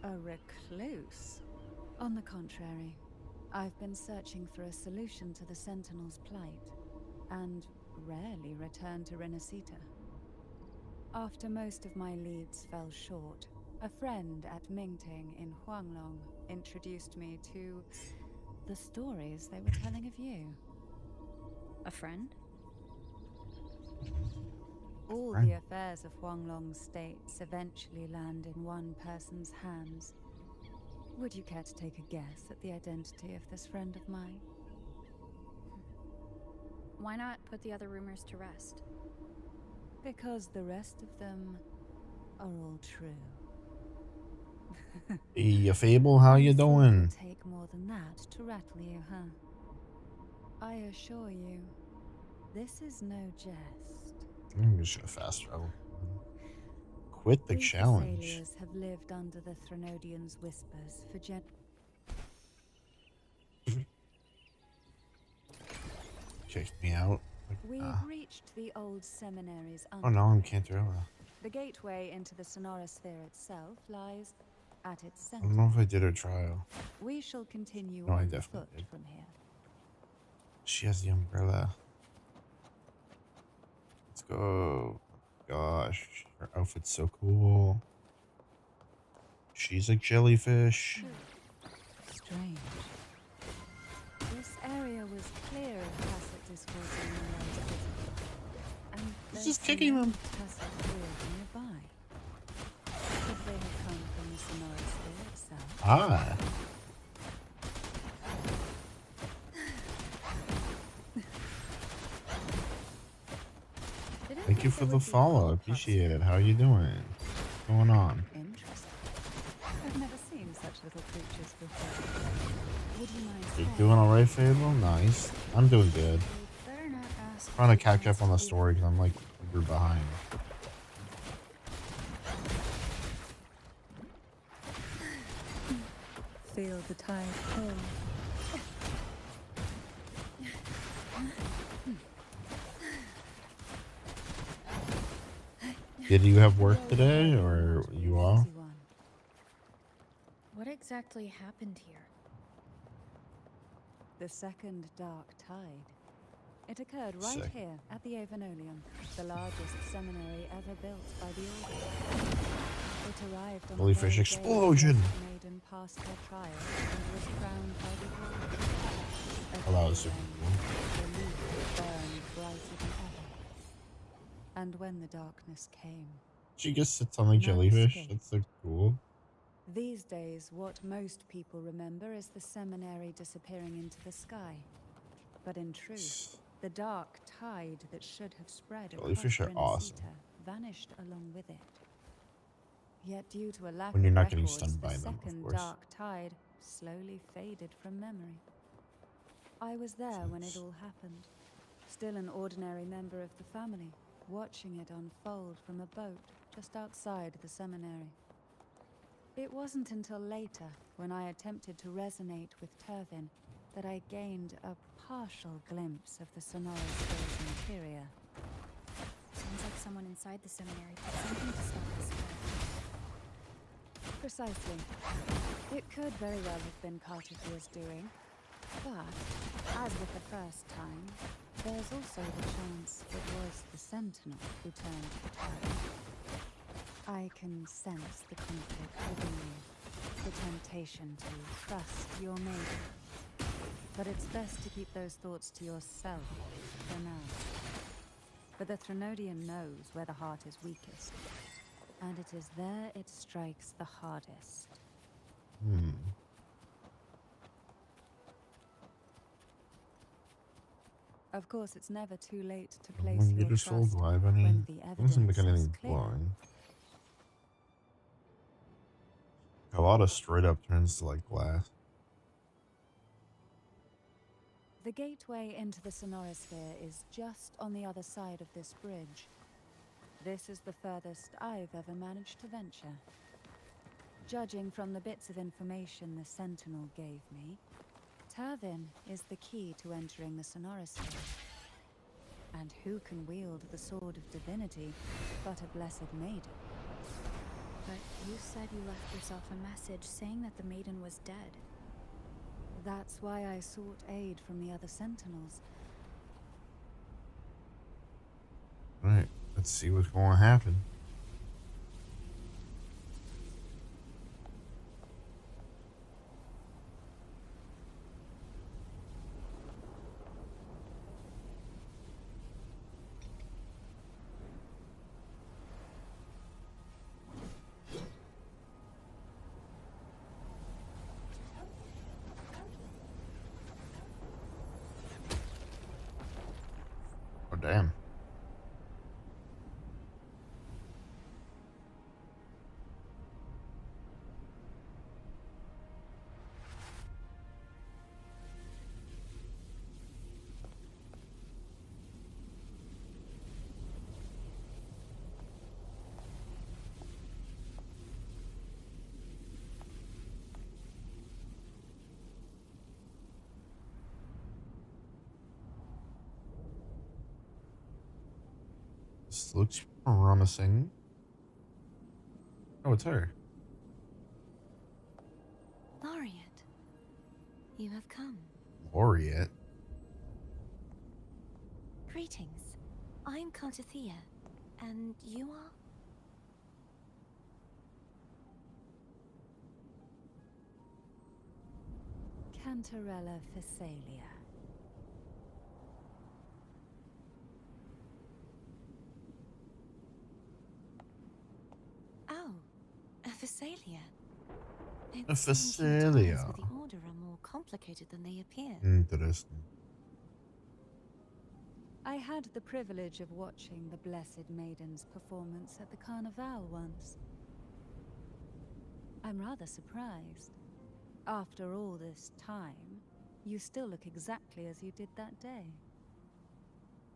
A recluse? On the contrary, I've been searching for a solution to the Sentinel's plight, and rarely return to Renacita. After most of my leads fell short, a friend at Mingting in Huanglong introduced me to the stories they were telling of you. A friend? All the affairs of Huanglong's states eventually land in one person's hands. Would you care to take a guess at the identity of this friend of mine? Why not put the other rumors to rest? Because the rest of them are all true. Hey, Fable, how you doing? It'll take more than that to rattle you, huh? I assure you, this is no jest. I'm just gonna fast travel. Quit the challenge. Thessalians have lived under the Threnodians' whispers for Kicked me out. Like, We've reached the old seminary's oh no, I'm Cantarella. The gateway into the Sonorosphere itself lies at its I center. don't know if I did her trial. We shall continue No, I on definitely foot did. from here. She has the umbrella. Let's go. Gosh, her outfit's so cool. She's a jellyfish. Strange. This area was clear of Tacit discourse in the last visit. And He's there's just kicking them. Tacit field nearby. Could they have come from the Sonorosphere itself? Ah. Thank you for the follow. Appreciate it. How are you doing? What's going on? Interesting. I've never seen little creatures before. Would you mind You're staying? doing alright, Fable? Nice. I'm doing good. You better not ask Trying to who catch plans up on the to do story because I'm like super behind. Feel the tide pull. Did you have work today, or you all? Easy one. What exactly happened here? The second dark tide. It occurred right Sick. here at the Avenolium, the largest seminary ever built by the Order. It arrived on Holy the fish very day explosion! the Blessed Maiden passed her trial and was crowned by the Order. A Oh, that day was super when cool. the moon burned brighter than ever. And when the darkness came, She just sits on the none jellyfish. escaped. That's so cool. These days, what most people remember is the seminary disappearing into the sky. But in truth, the dark tide that should have spread across Jellyfish are awesome. Rinascita vanished along with it. Yet due to a lack When you're of not getting records, stunned the by them, of second course. dark tide slowly faded from memory. I was there when it all happened, still an ordinary member of the family, watching it unfold from a boat just outside the seminary. It wasn't until later, when I attempted to resonate with Turvin, that I gained a partial glimpse of the Sonora's interior. Sounds like someone inside the seminary did something to stop the spread. Precisely. It could very well have been Cartifia's doing, but, as with the first time, there's also the chance it was the Sentinel who turned the tide. I can sense the conflict within you, the temptation to trust your maiden. But it's best to keep those thoughts to yourself for now. For the Threnodian knows where the heart is weakest, and it is there it strikes the hardest. Of course, it's never too late to place When you your get your soul, trust do I have any? when the Doesn't make evidence is anything clear. glowing. A lot of straight up turns to like glass. The gateway into the Sonorosphere is just on the other side of this bridge. This is the furthest I've ever managed to venture. Judging from the bits of information the Sentinel gave me, Turvin is the key to entering the Sonorosphere. And who can wield the Sword of Divinity but a Blessed Maiden? But you said you left yourself a message saying that the maiden was dead. That's why I sought aid from the other Sentinels. Right, let's see what's going to happen. Oh, damn. This looks promising. Oh, it's her. Laureate, you have come. Laureate. Greetings. I'm Cartithia, and you are? Cantarella Phasalia. Oh, a Phasalia. It A seems your ties Phasalia. with the Order are more complicated than they appear. Interesting. I had the privilege of watching the Blessed Maiden's performance at the Carnival once. I'm rather surprised, After all this time, you still look exactly as you did that day.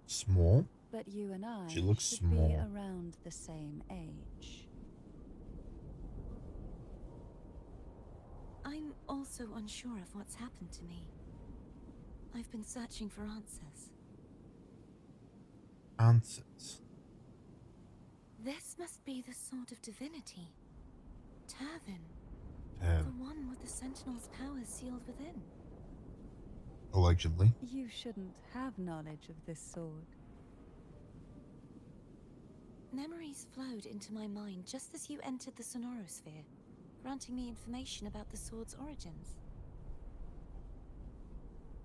Small? But you and I She looks should small. be around the same age. I'm also unsure of what's happened to me. I've been searching for answers. Answers. This must be the sort of divinity. Turvin. The one with the Sentinel's powers sealed within. Allegedly. You shouldn't have knowledge of this sword. Memories flowed into my mind just as you entered the Sonorosphere, granting me information about the sword's origins.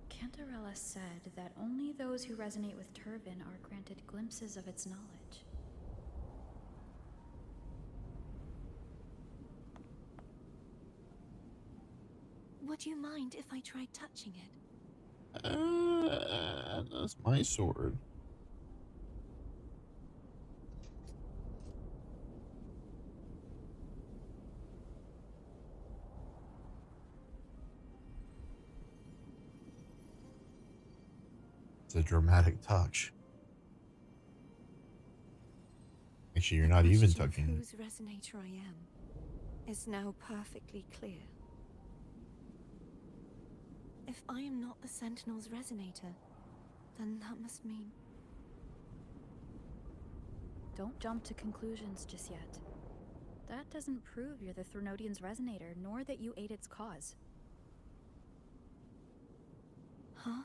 Cantarella said that only those who resonate with Turvin are granted glimpses of its knowledge. Would you mind if I tried touching it? That's my sword. It's a dramatic touch. Actually, you're not even touching it. Whose resonator I am is now perfectly clear. If I am not the Sentinel's resonator, then that must mean... Don't jump to conclusions just yet. That doesn't prove you're the Threnodian's resonator, nor that you ate its cause. Huh?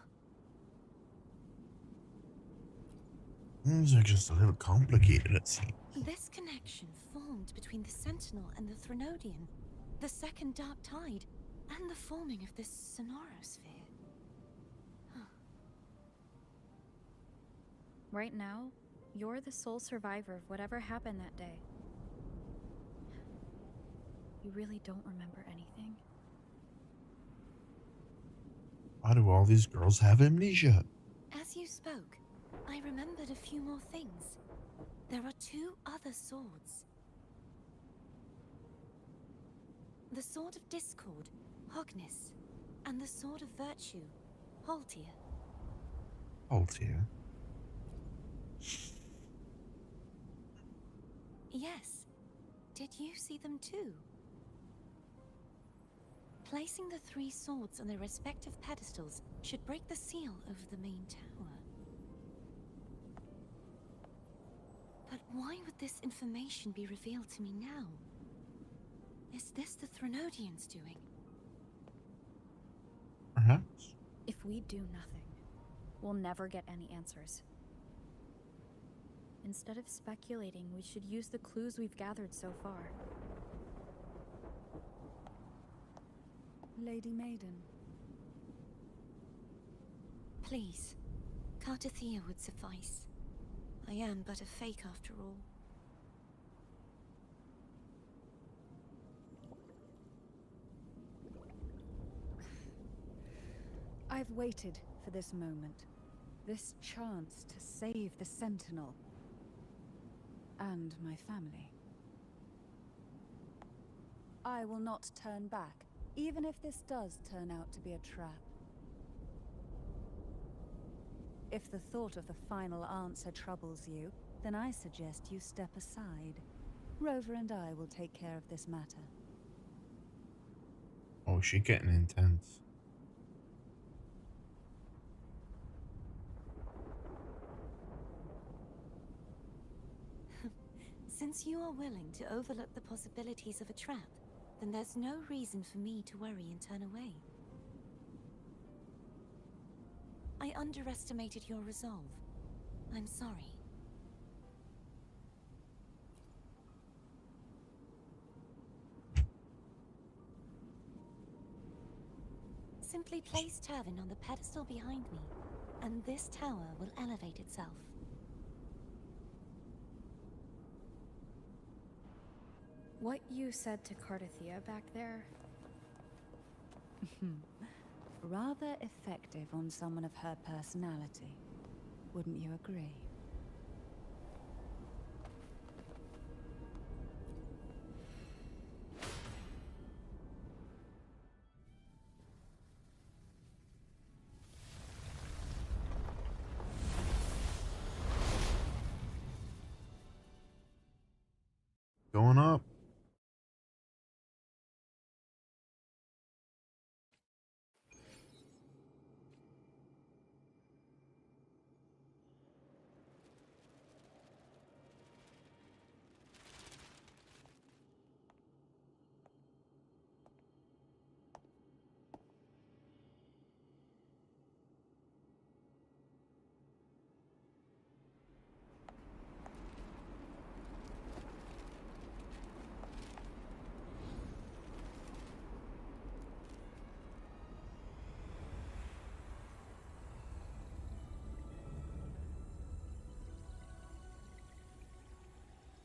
Things are just a little complicated, it seems. This connection formed between the Sentinel and the Threnodian, the second Dark Tide, and the forming of this Sonorosphere. Huh. Right now, you're the sole survivor of whatever happened that day. You really don't remember anything. Why do all these girls have amnesia? As you spoke, I remembered a few more things. There are two other swords. The Sword of Discord, Hognis, and the Sword of Virtue, Haltia. Haltia. Yes. Did you see them too? Placing the three swords on their respective pedestals should break the seal over the main tower. But why would this information be revealed to me now? Is this the Threnodians' doing? Perhaps. If we do nothing, we'll never get any answers. Instead of speculating, we should use the clues we've gathered so far. Lady Maiden. Please, Cartathea would suffice. I am but a fake after all. I've waited for this moment. This chance to save the Sentinel. And my family. I will not turn back, even if this does turn out to be a trap. If the thought of the final answer troubles you, then I suggest you step aside. Rover and I will take care of this matter. Oh, she getting intense. Since you are willing to overlook the possibilities of a trap, then there's no reason for me to worry and turn away. I underestimated your resolve. I'm sorry. Simply place Turvin on the pedestal behind me, and this tower will elevate itself. What you said to Cartathea back there? Rather effective on someone of her personality. Wouldn't you agree? Going up.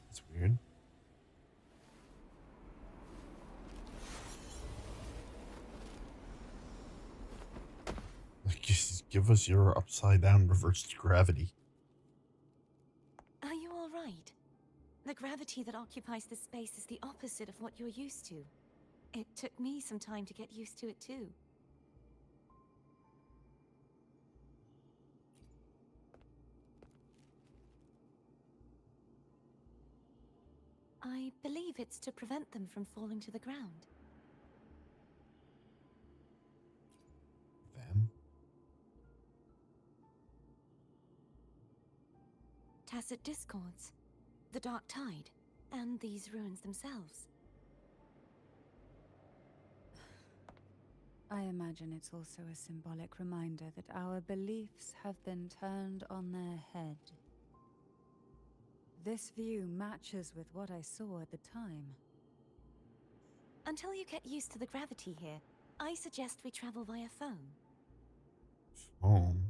That's weird. Like, just give us your upside down reversed gravity. Are you all right? The gravity that occupies this space is the opposite of what you're used to. It took me some time to get used to it too. I believe it's to prevent them from falling to the ground. Them? Tacit discords, the dark tide, and these ruins themselves. I imagine it's also a symbolic reminder that our beliefs have been turned on their head. This view matches with what I saw at the time. Until you get used to the gravity here, I suggest we travel via phone. Home.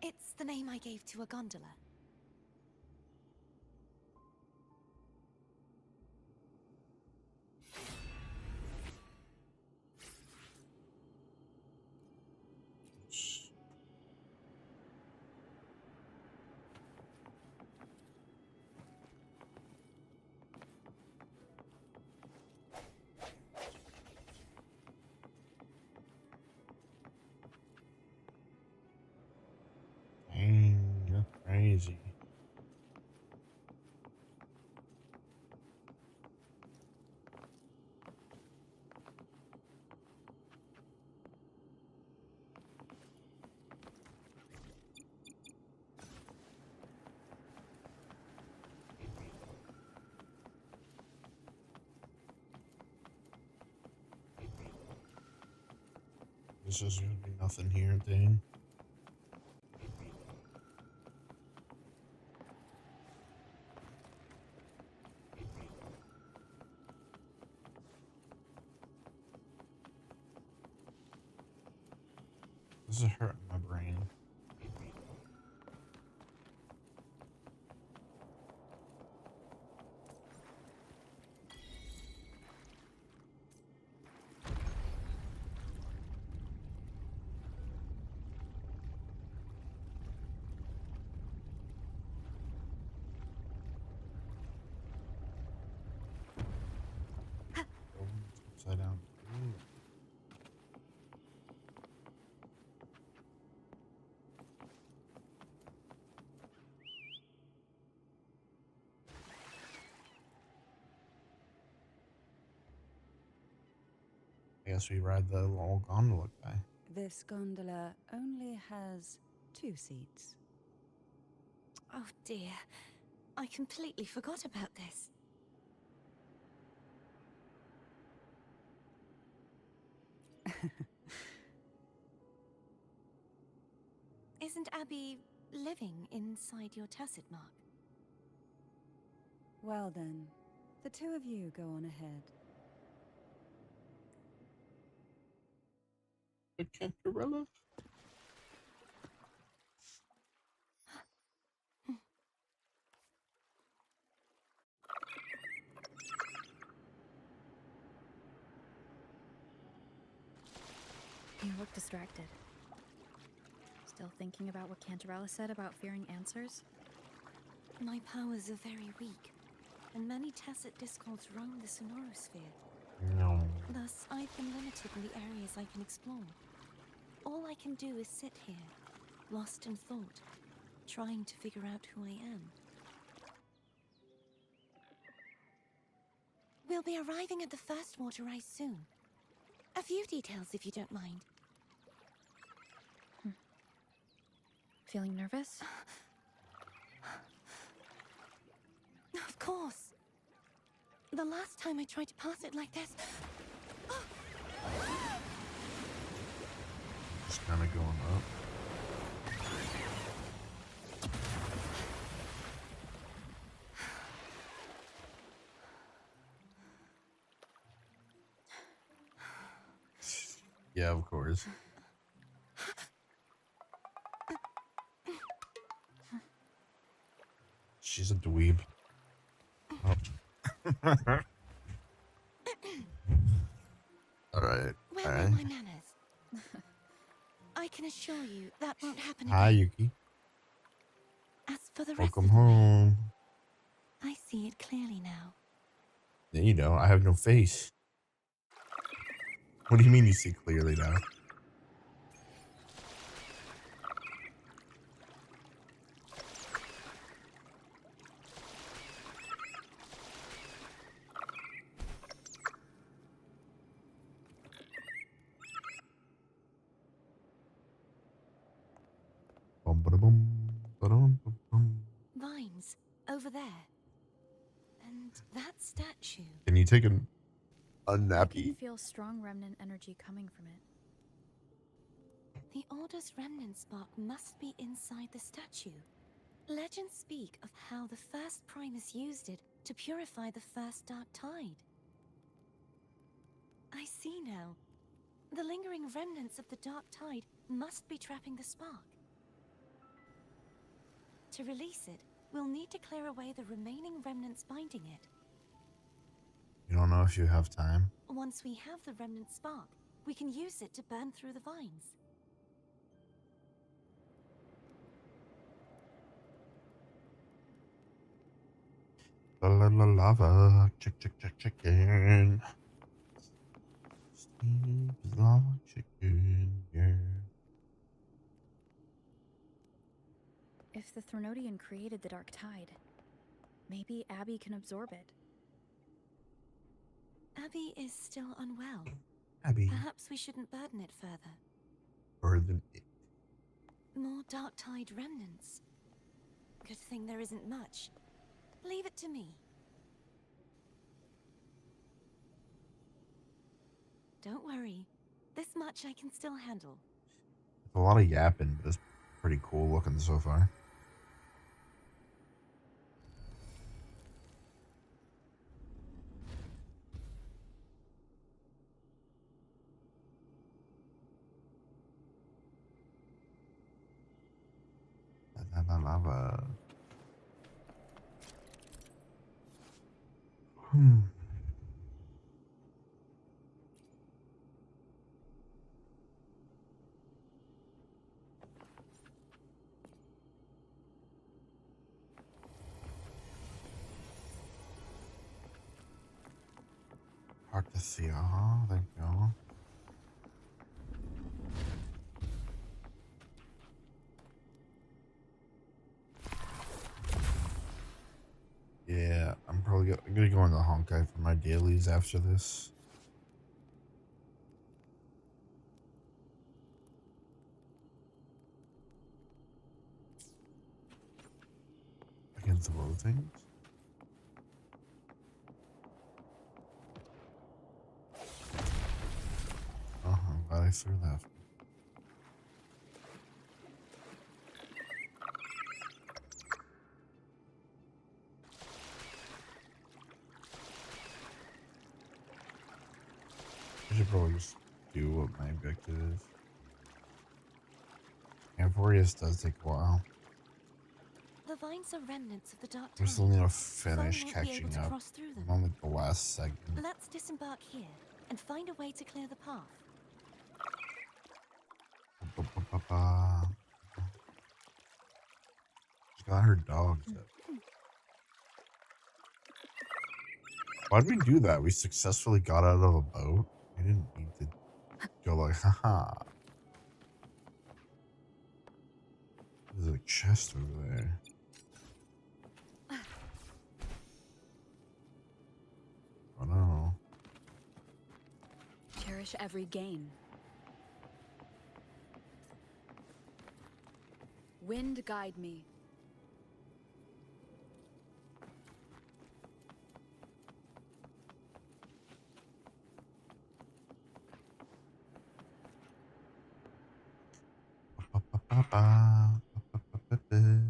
It's the name I gave to a gondola. Dang, that's crazy. This is gonna be nothing here, dang. This is hurting my brain. Upside down. Ooh. I guess we ride the little gondola guy. This gondola only has 2 seats. Oh dear, I completely forgot about this. Isn't Abby living inside your tacit mark? Well then, the 2 of you go on ahead. A Cantarella? You look distracted. Still thinking about what Cantarella said about fearing answers? My powers are very weak, and many tacit discords roam the sonorosphere. No. Thus, I've been limited in the areas I can explore. All I can do is sit here, lost in thought, trying to figure out who I am. We'll be arriving at the first water rise soon. A few details, if you don't mind. Feeling nervous? Of course. The last time I tried to pass it like this... Just kind of going up. Yeah, of course. She's a dweeb. Oh. All right. Where All are right. my manners? I can assure you that won't happen Hi, again. Yuki. As for the rest Welcome of the way, home. I see it clearly now. Yeah, you know, I have no face. What do you mean you see clearly now? Bum, ba-da-bum, ba-dum, bum. Vines, over there. And that statue. Can you take a I can nappy? feel strong remnant energy coming from it. The Order's remnant spark must be inside the statue. Legends speak of how the first Primus used it to purify the first Dark Tide. I see now. The lingering remnants of the Dark Tide must be trapping the spark. To release it, we'll need to clear away the remaining remnants binding it. You don't know if you have time? Once we have the remnant spark, we can use it to burn through the vines. Lava, chicken. Steve is lava chicken, yeah. If the Threnodian created the Dark Tide, maybe Abby can absorb it. Abby is still unwell. Abby. Perhaps we shouldn't burden it further. Burden it. More Dark Tide remnants. Good thing there isn't much. Leave it to me. Don't worry. This much I can still handle. It's a lot of yapping, but it's pretty cool looking so far. Lava. Hard to see. Thank you. Yeah, I'm probably gonna go on the Honkai for my dailies after this. Against the other things. I'm glad I threw that. I should probably just do what my objective is. Amphorius does take a while. The vines are remnants of the Dark We Tide. still need to Fern finish won't be able catching to up. cross through them. I'm on like the last segment. Let's disembark here and find a way to clear the path. She got her dogs up. Why'd we do that? We successfully got out of a boat. I didn't mean to go like, haha. There's a chest over there. Oh no. Cherish every gain. Wind guide me.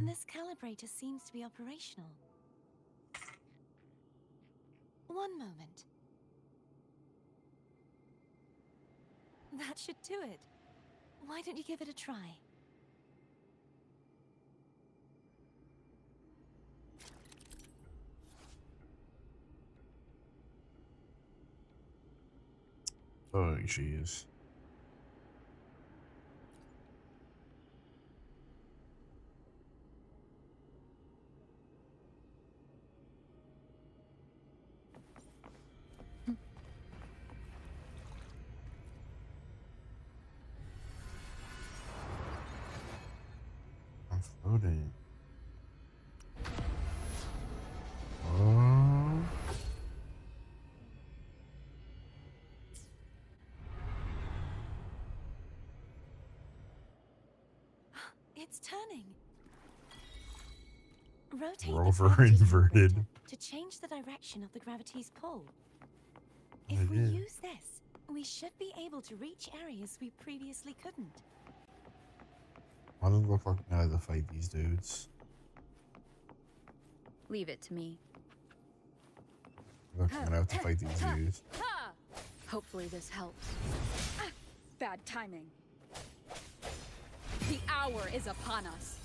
This calibrator seems to be operational. One moment. That should do it. Why don't you give it a try? Oh, jeez. I'm floating. Oh. It's turning. Rotate Rover the gravity inverted. calibrator to change the direction of the gravity's pull. I If we did. use this, we should be able to reach areas we previously couldn't. Why does it look like I have to fight these dudes? Leave it to me. Look, I'm gonna have to fight these dudes. Hopefully this helps. Bad timing. The hour is upon us.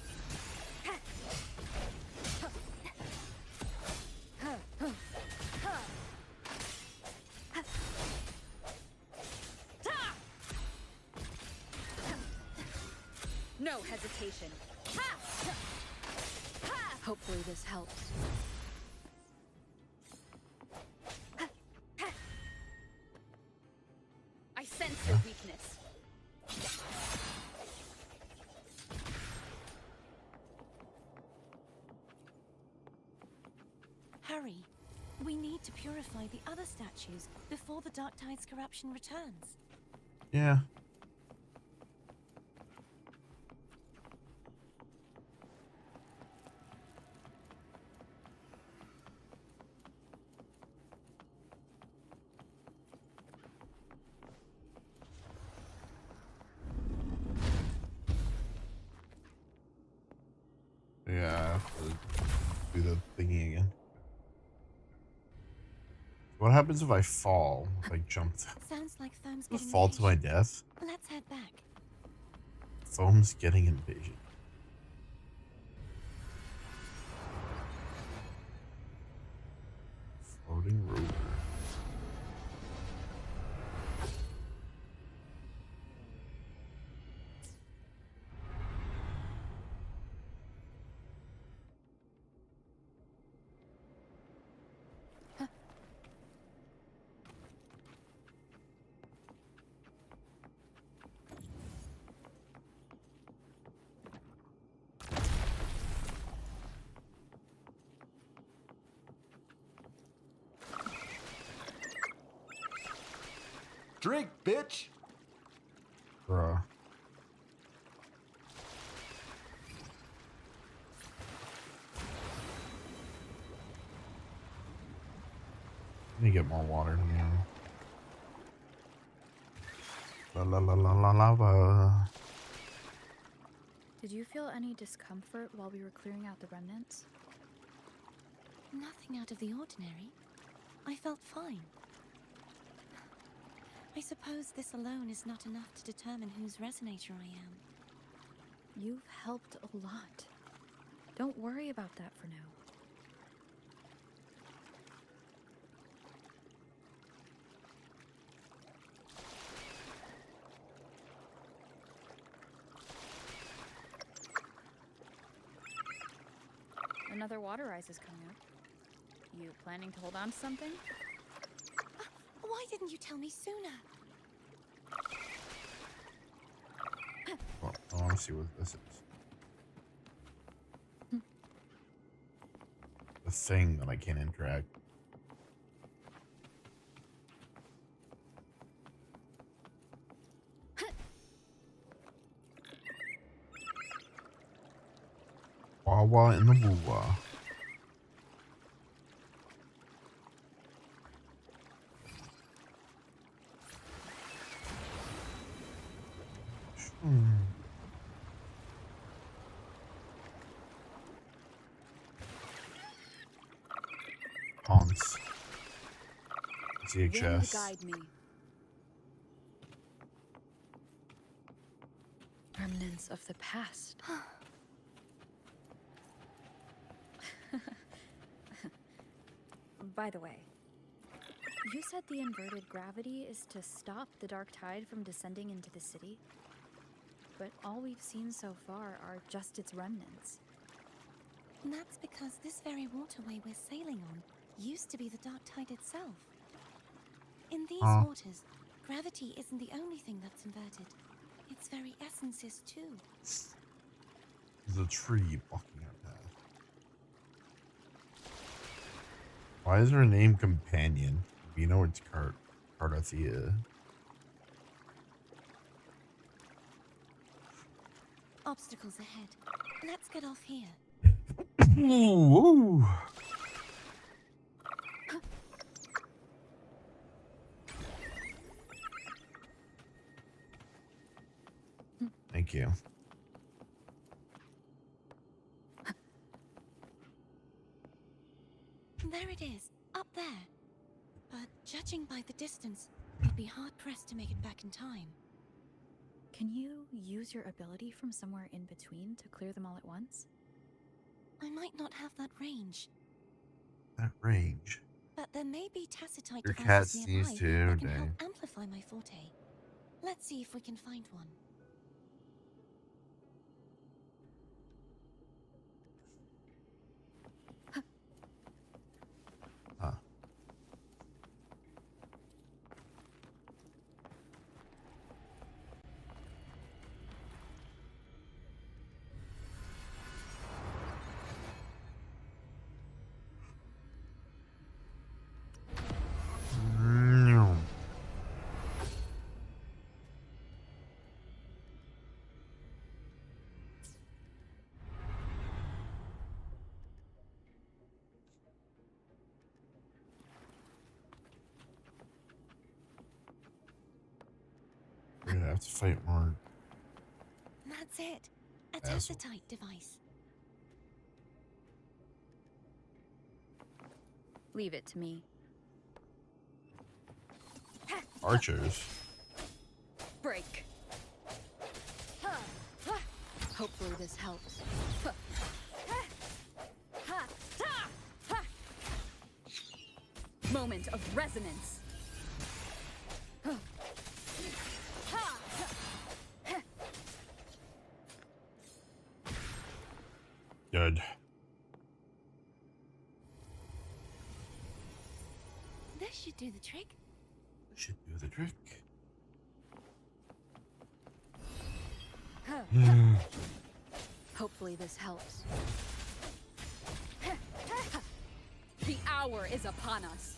No hesitation. Hopefully this helps. I sense your weakness. Hurry. We need to purify the other statues before the Dark Tide's corruption returns. Yeah. Yeah, I have to do the thingy again. What happens if I fall? If I jump? Sounds like foam's Will I getting fall to my impatient. death? Let's head back. Foam's getting impatient. Floating rover. Drink, bitch! Bruh. Let me get more water to me. La la la la la lava. Did you feel any discomfort while we were clearing out the remnants? Nothing out of the ordinary. I felt fine. I suppose this alone is not enough to determine whose resonator I am. You've helped a lot. Don't worry about that for now. Another water rise is coming up. You planning to hold on to something? Why Why didn't you tell me sooner? Well, I want to see what this is. The thing that I can't interact. WuWa and the WuWa. Haunts. See a Wind chest. guide me. Remnants of the past. By the way, you said the inverted gravity is to stop the dark tide from descending into the city? But all we've seen so far are just its remnants. And that's because this very waterway we're sailing on used to be the dark tide itself. In these waters, gravity isn't the only thing that's inverted. Its very essence is too. There's a tree blocking our path. Why is her name Companion? You know it's Cardathea. Obstacles ahead. Let's get off here. Ooh. Thank you. There it is, up there. But judging by the distance, we'd be hard-pressed to make it back in time. Can you use your ability from somewhere in between to clear them all at once? I might not have that range, That range. but there may be tacitite Your cat devices sneezed nearby too, that can help dang. amplify my forte. Let's see if we can find one. Huh. We're gonna have to fight more. That's it. A Asshole. tacitite device. Leave it to me. Archers. Break. Hopefully this helps. Moment of resonance. Good. This should do the trick. Should do the trick. Hopefully this helps. The hour is upon us.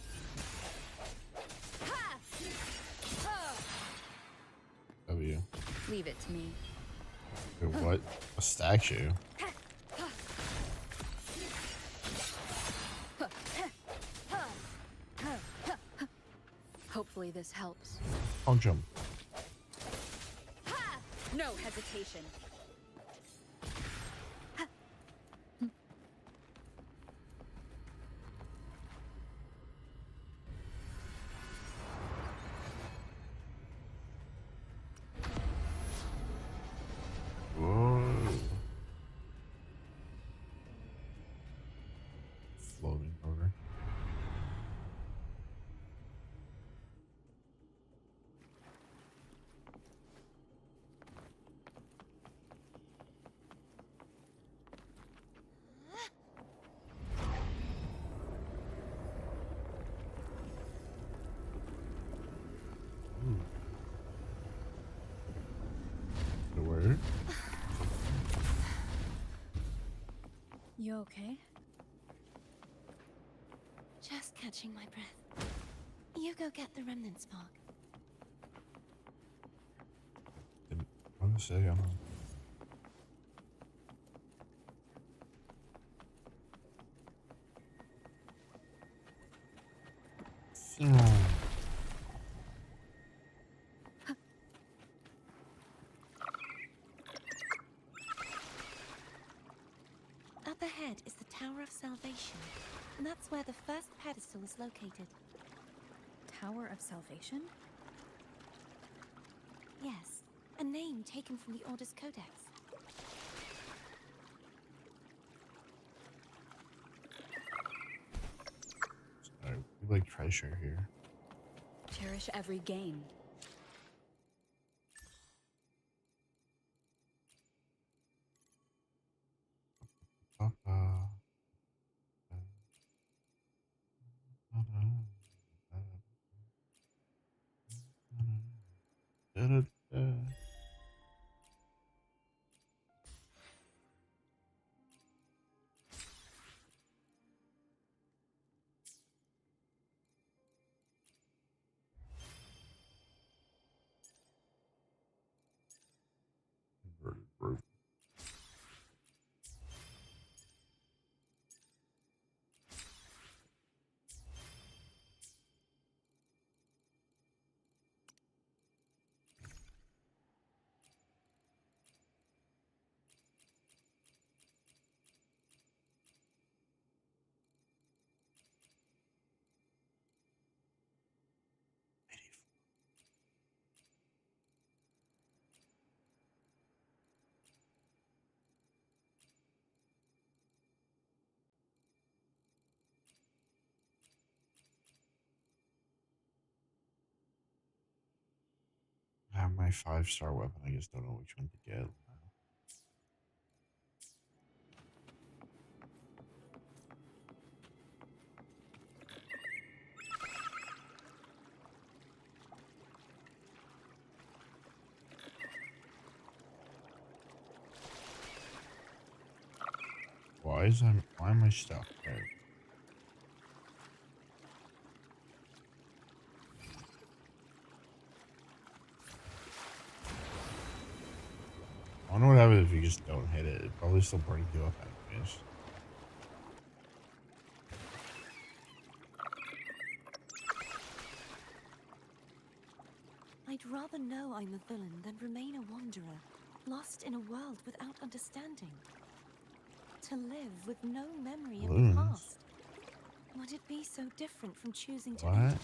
W. Leave it to me. Wait, what? A statue? Hopefully this helps. Punch him. No hesitation. Whoa. Floating over. You okay? Just catching my breath. You go get the remnant spark. Didn't want to say I'm Up ahead is the Tower of Salvation, and that's where the first pedestal is located. Tower of Salvation? Yes, a name taken from the Order's Codex. sorry. We like treasure here. Cherish every gain. I have my 5-star weapon. I just don't know which one to get. Why am I stuck there? I wonder what happens if you just don't hit it. It probably still brings you up anyways. I'd rather know I'm a villain than remain a wanderer, lost in a world without understanding. To live with no memory of the Balloons? past. Would it be so different from choosing to What? enter them?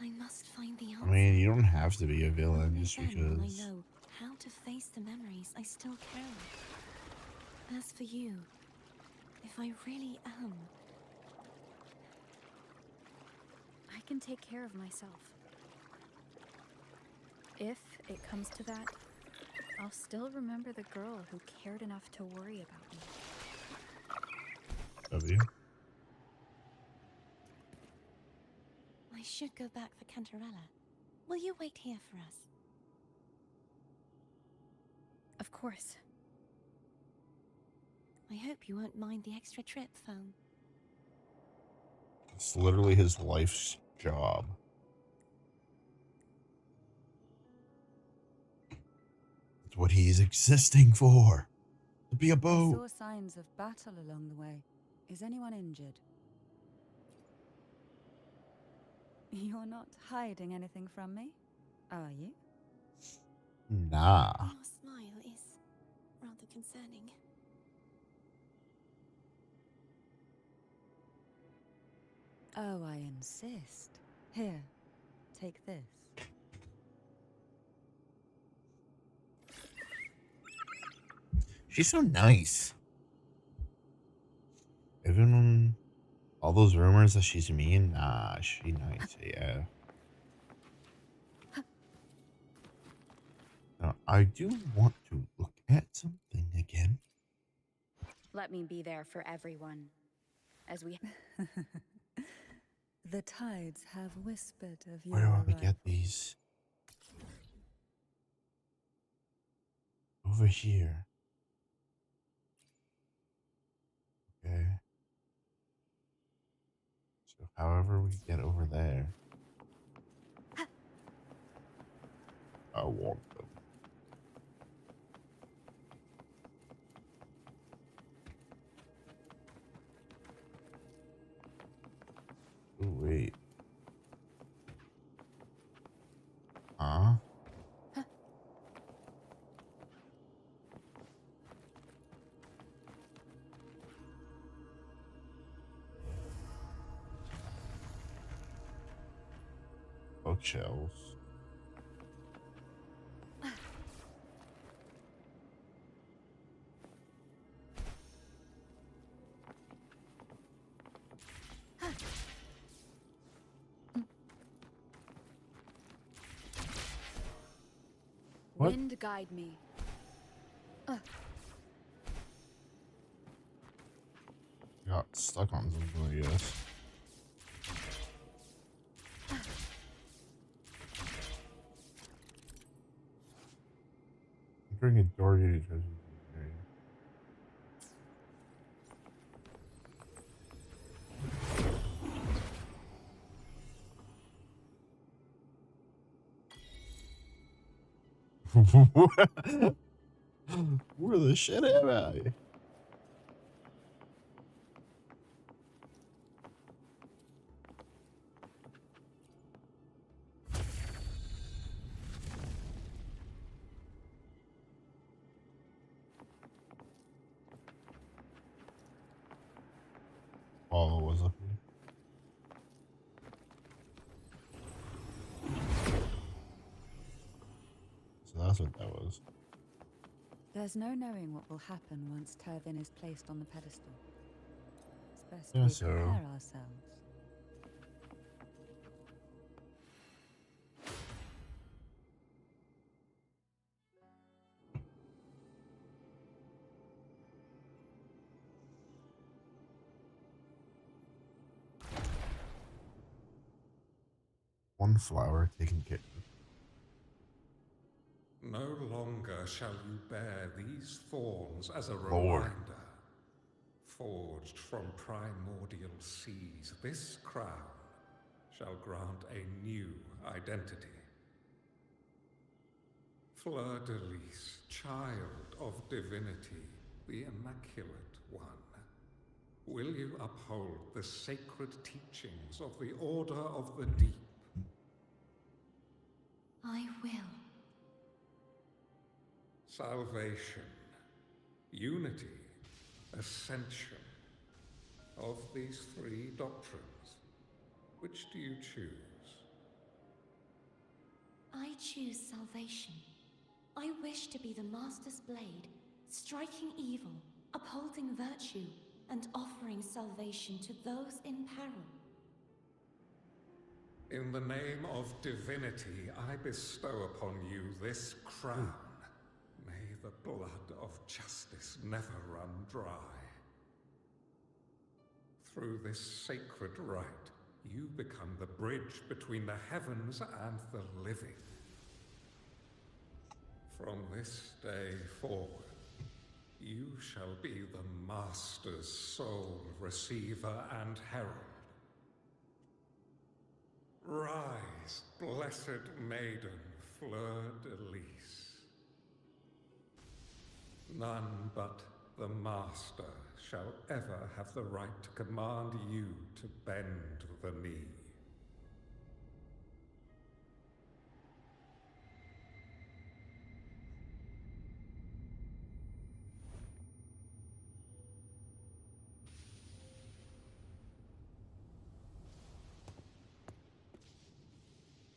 I must find the answer. I mean, you don't have to be a villain Only just then will I because. know how to face the memories I still carry. As for you, if I really am... I can take care of myself. If it comes to that, I'll still remember the girl who cared enough to worry about me. W. I should go back for Cantarella. Will you wait here for us? Of course. I hope you won't mind the extra trip, Foam. It's literally his life's job. It's what he's existing for. To be a I boat. saw signs of battle along the way. Is anyone injured? You're not hiding anything from me, are you? Nah. Your smile is rather concerning. Oh, I insist. Here, take this. She's so nice. Even all those rumors that she's mean, nah, she nice, yeah. Now, I do want to look at something again. Let me be there for everyone. As we... The tides have whispered of your Where do we arrival. get these? Over here. However, we get over there. I want them. Oh, wait. Huh? Bookshelves. What? Wind guide me. Got stuck on something, I guess. Bring a door to treasure area. Where the shit am I? Follow was up here. So that's what that was. There's no knowing what will happen once Turvin is placed on the pedestal. It's best Yeah, we so- prepare ourselves. One flower taken care of. No longer shall you bear these thorns as a Lord. reminder. Forged from primordial seas, this crown shall grant a new identity. Fleur-de-Lis, child of divinity, the Immaculate One, will you uphold the sacred teachings of the Order of the Deep? I will. Salvation, unity, ascension. Of these three doctrines, which do you choose? I choose salvation. I wish to be the Master's blade, striking evil, upholding virtue, and offering salvation to those in peril. In the name of divinity, I bestow upon you this crown. May the blood of justice never run dry. Through this sacred rite, you become the bridge between the heavens and the living. From this day forward, you shall be the Master's sole receiver and herald. Rise, blessed maiden Fleur-de-Lis. None but the Master shall ever have the right to command you to bend the knee.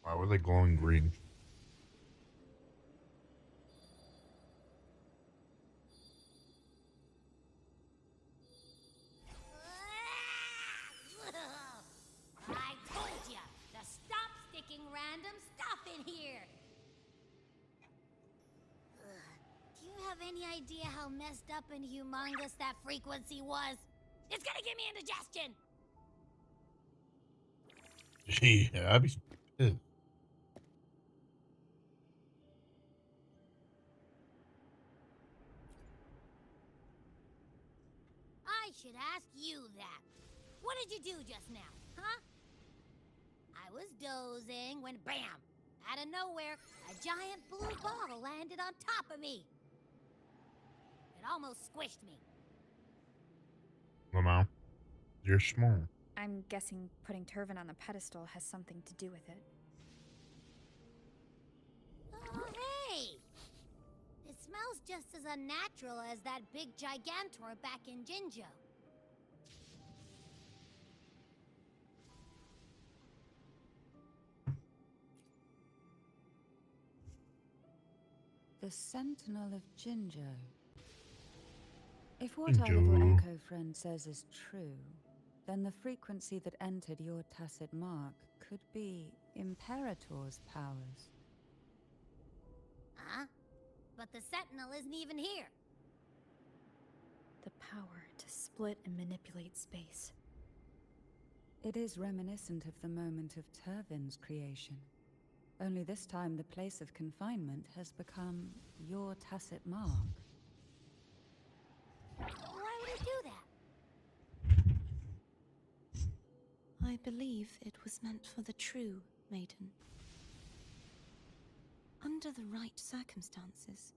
Why were they glowing green? I told ya to stop sticking random stuff in here. Do you have any idea how messed up and humongous that frequency was? It's gonna give me indigestion. Yeah, I'd be pissed. I should ask you that. What did you do just now, huh? was dozing when bam! Out of nowhere, a giant blue ball landed on top of me. It almost squished me. Lamau, you're small. I'm guessing putting Turvin on the pedestal has something to do with it. Oh, hey! It smells just as unnatural as that big gigantor back in Jinjo. The Sentinel of Jinjo. If what our little Jinjo. echo friend says is true, then the frequency that entered your tacit mark could be Imperator's powers. Huh? But the Sentinel isn't even here. The power to split and manipulate space. It is reminiscent of the moment of Turvin's creation. Only this time the place of confinement has become your tacit mark. Why would he do that? I believe it was meant for the true maiden. Under the right circumstances,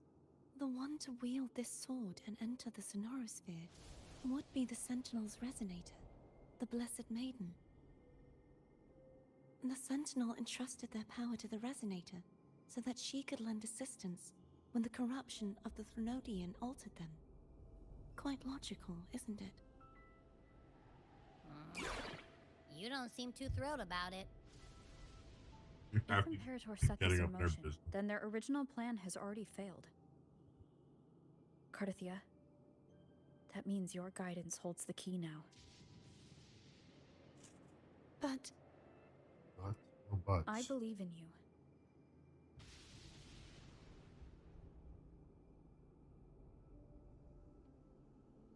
the one to wield this sword and enter the Sonorosphere would be the Sentinel's resonator, the Blessed Maiden. The Sentinel entrusted their power to the Resonator so that she could lend assistance when the corruption of the Threnodian altered them. Quite logical, isn't it? You don't seem too thrilled about it. If Imperator set this Getting in up their motion, business. then their original plan has already failed. Cardathia, that means your guidance holds the key now. But But, no buts. I believe in you.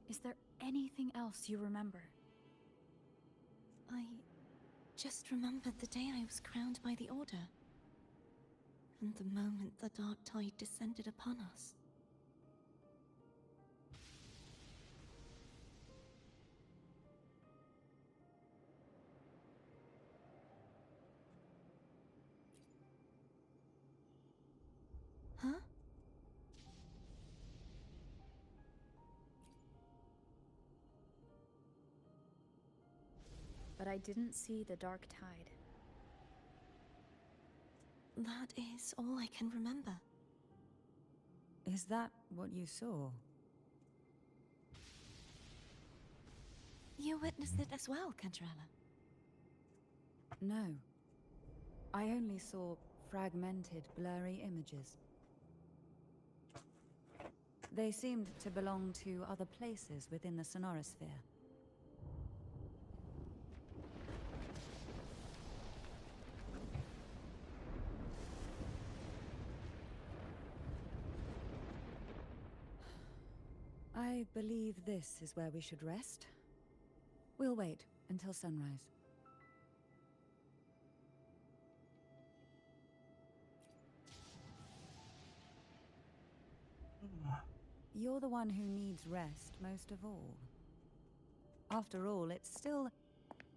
Is there anything else you remember? I just remembered the day I was crowned by the Order. And the moment the dark tide descended upon us. Huh? But I didn't see the dark tide. That is all I can remember. Is that what you saw? You witnessed it as well, Cantarella. No. I only saw fragmented, blurry images. They seemed to belong to other places within the Sonorosphere. I believe this is where we should rest. We'll wait until sunrise. You're the one who needs rest most of all. After all, it's still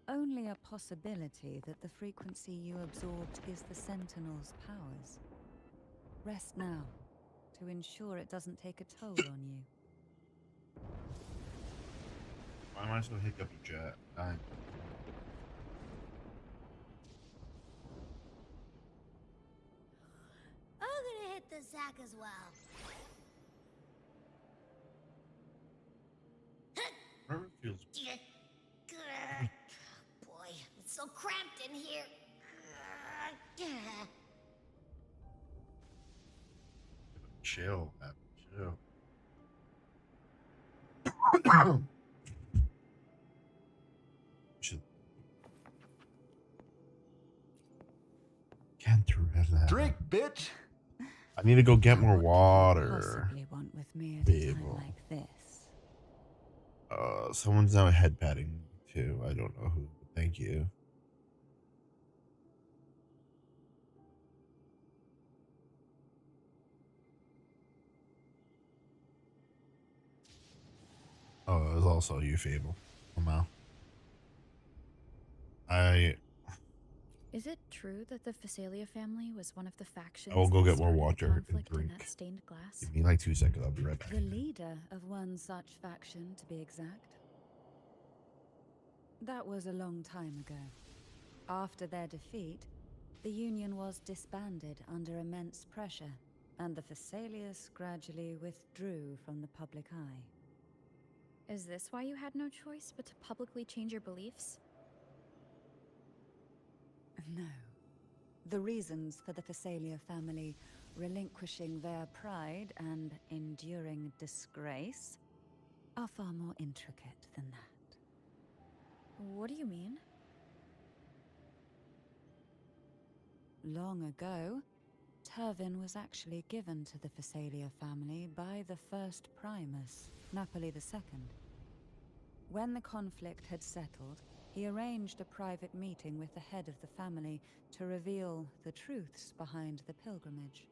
only a possibility that the frequency you absorbed is the Sentinel's powers. Rest now, to ensure it doesn't take a toll on you. Why am I so hiccupy, chat? I'm gonna hit the sack as well. Whatever feels. Boy, it's so cramped in here. Chill, man. Chill. Should. Cantarella. Drink, bitch! I need to go get more What could you water. possibly want with me at a time Babel. like this? Someone's now head patting too. I don't know who. Thank you. Oh, it was also you, Fable. Somehow. Is it true that the Phasalia family was one of the factions I will go that get more started the water and conflict in drink. that stained glass? Give me like 2 seconds. I'll be right back. The leader of one such faction, to be exact. That was a long time ago. After their defeat, the Union was disbanded under immense pressure, and the Phasalias gradually withdrew from the public eye. Is this why you had no choice but to publicly change your beliefs? No. The reasons for the Phasalia family relinquishing their pride and enduring disgrace are far more intricate than that. What do you mean? Long ago, Turvin was actually given to the Phasalia family by the first Primus, Napoli II. When the conflict had settled, he arranged a private meeting with the head of the family to reveal the truths behind the pilgrimage.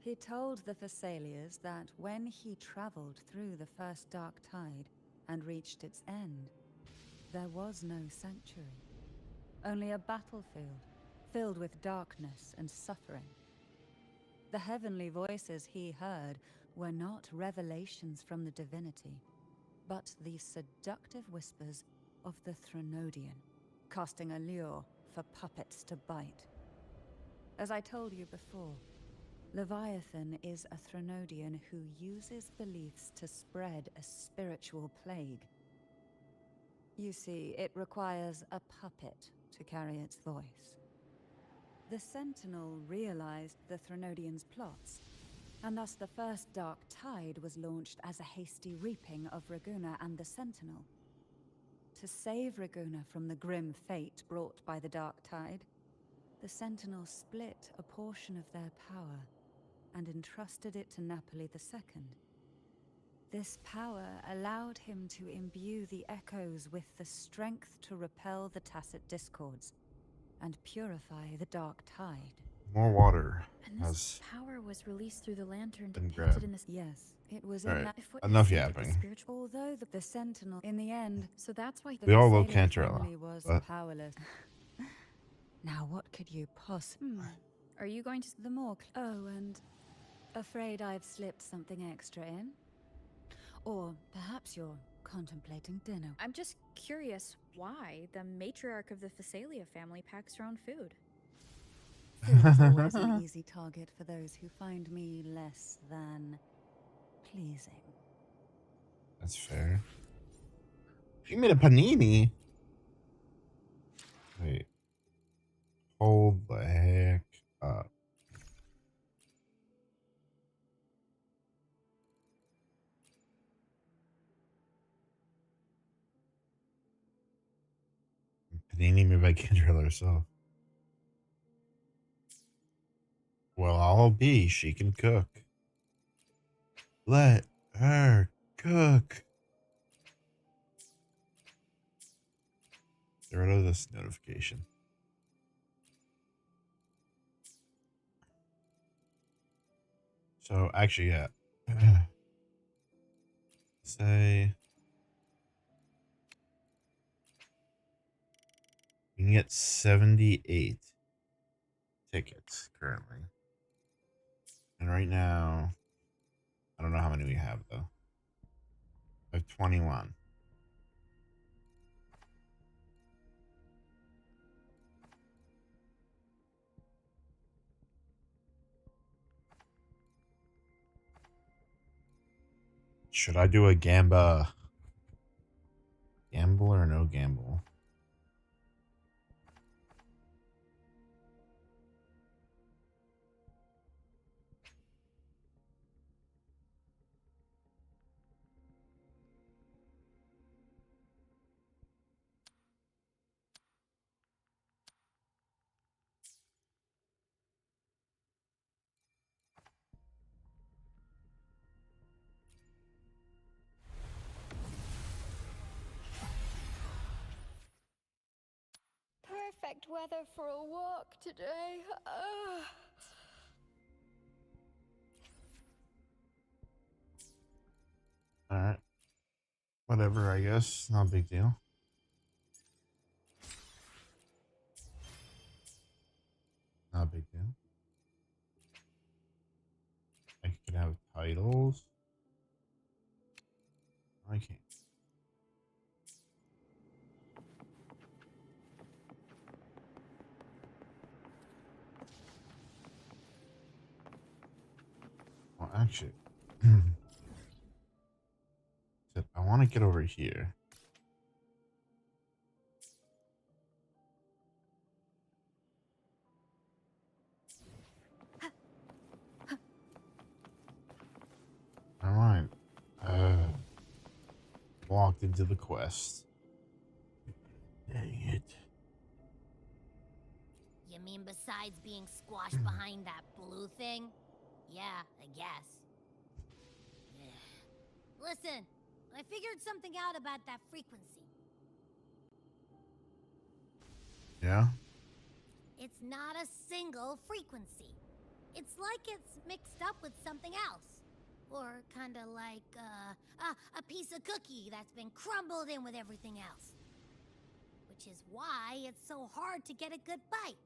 He told the Phasalias that when he traveled through the first dark tide and reached its end, there was no sanctuary, only a battlefield filled with darkness and suffering. The heavenly voices he heard were not revelations from the divinity, but the seductive whispers of the Threnodian, casting a lure for puppets to bite. As I told you before, Leviathan is a Threnodian who uses beliefs to spread a spiritual plague. You see, it requires a puppet to carry its voice. The Sentinel realized the Threnodian's plots, and thus the first Dark Tide was launched as a hasty reaping of Raguna and the Sentinel. To save Raguna from the grim fate brought by the Dark Tide, the Sentinel split a portion of their power and entrusted it to Napoli II. This power allowed him to imbue the echoes with the strength to repel the Tacit Discords and purify the Dark Tide. More water. And this power was released through the lantern been depicted grabbed. in this. Yes, it was All in right, that. If what enough you said was yapping. spiritual, Although the Sentinel, in the end, so that's why the We all love Phasalia Cantarella, family was but- powerless. Now, what could you possibly? Are you going to? The more. Oh, and afraid I've slipped something extra in, or perhaps you're contemplating dinner. I'm just curious why the matriarch of the Phasalia family packs her own food. Food is always an easy target for those who find me less than pleasing. That's fair. She made a panini. Wait. Hold the heck up. Panini made by Kendra herself. Well, I'll be. She can cook. Let her cook. Get rid of this notification. So, actually, yeah. Say. You can get 78 tickets currently. And right now, I don't know how many we have, though. I have 21. Should I do a gamble or no gamble? Perfect weather for a walk today. Alright. Whatever, I guess. Not a big deal. titles. I can't. Well, actually, I want to get over here. Never mind. Walked into the quest. Dang it. You mean besides being squashed behind that blue thing? Yeah, I guess. Listen, I figured something out about that frequency. Yeah? It's not a single frequency. It's like it's mixed up with something else. Or kinda like, a piece of cookie that's been crumbled in with everything else. Which is why it's so hard to get a good bite.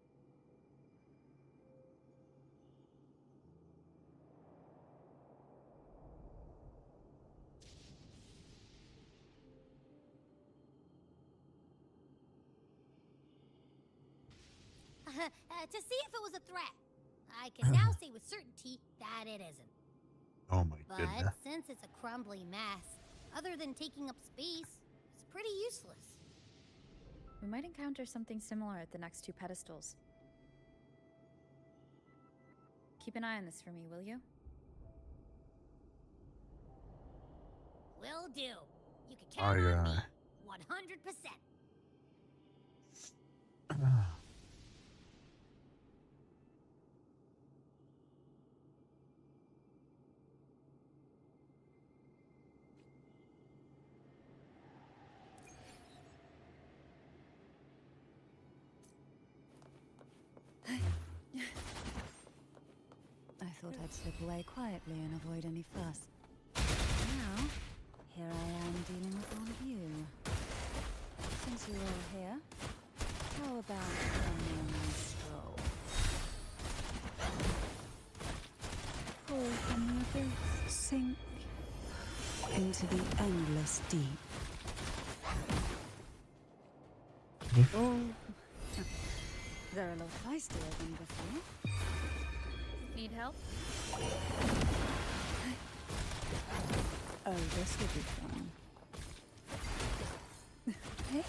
To see if it was a threat. I can now say with certainty that it isn't. Oh my But goodness. since it's a crumbly mess, other than taking up space, it's pretty useless. We might encounter something similar at the next two pedestals. Keep an eye on this for me, will you? Will do. You can count on me. 100%. I thought I'd slip away quietly and avoid any fuss. Now, here I am dealing with all of you. Since you're all here, how about a morning stroll? Pull from the abyss, sink into the endless deep. Oh, they're a lot feistier than before. Need help? Oh, this will be fun. Hey.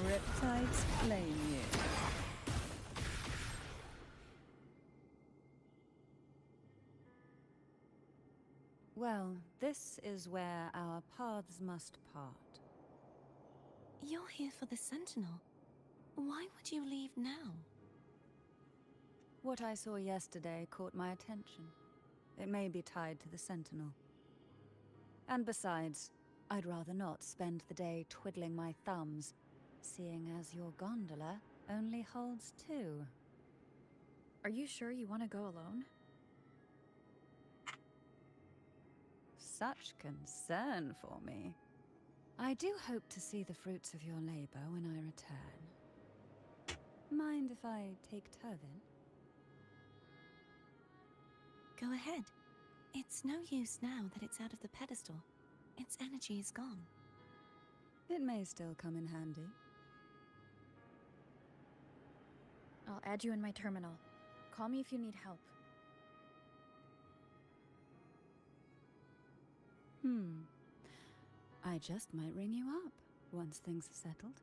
Riptides flame you. Well, this is where our paths must part. You're here for the Sentinel. Why would you leave now? What I saw yesterday caught my attention. It may be tied to the Sentinel. And besides, I'd rather not spend the day twiddling my thumbs, seeing as your gondola only holds 2. Are you sure you want to go alone? Such concern for me. I do hope to see the fruits of your labor when I return. Mind if I take Turvin? Go ahead. It's no use now that it's out of the pedestal. Its energy is gone. It may still come in handy. I'll add you in my terminal. Call me if you need help. I just might ring you up once things are settled.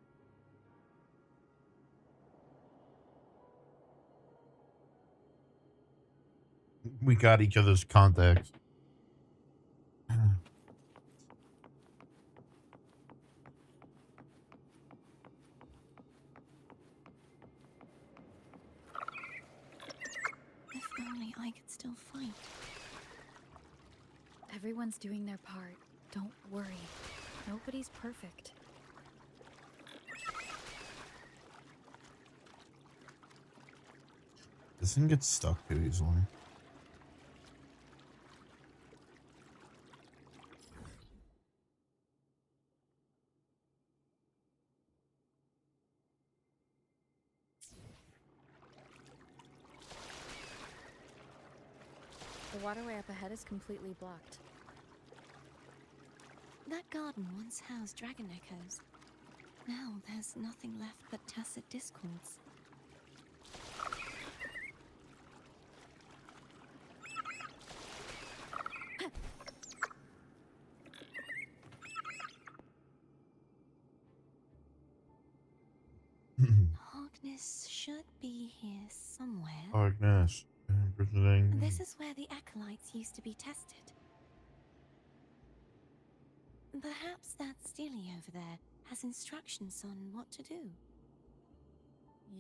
We got each other's contacts. If only I could still fight. Everyone's doing their part. Don't worry. Nobody's perfect. This thing gets stuck too easily. waterway up ahead is completely blocked. That garden once housed dragon echoes. Now there's nothing left but tacit discords. Harkness should be here somewhere. Agnes. This is where the acolytes used to be tested. Perhaps that Steely over there has instructions on what to do.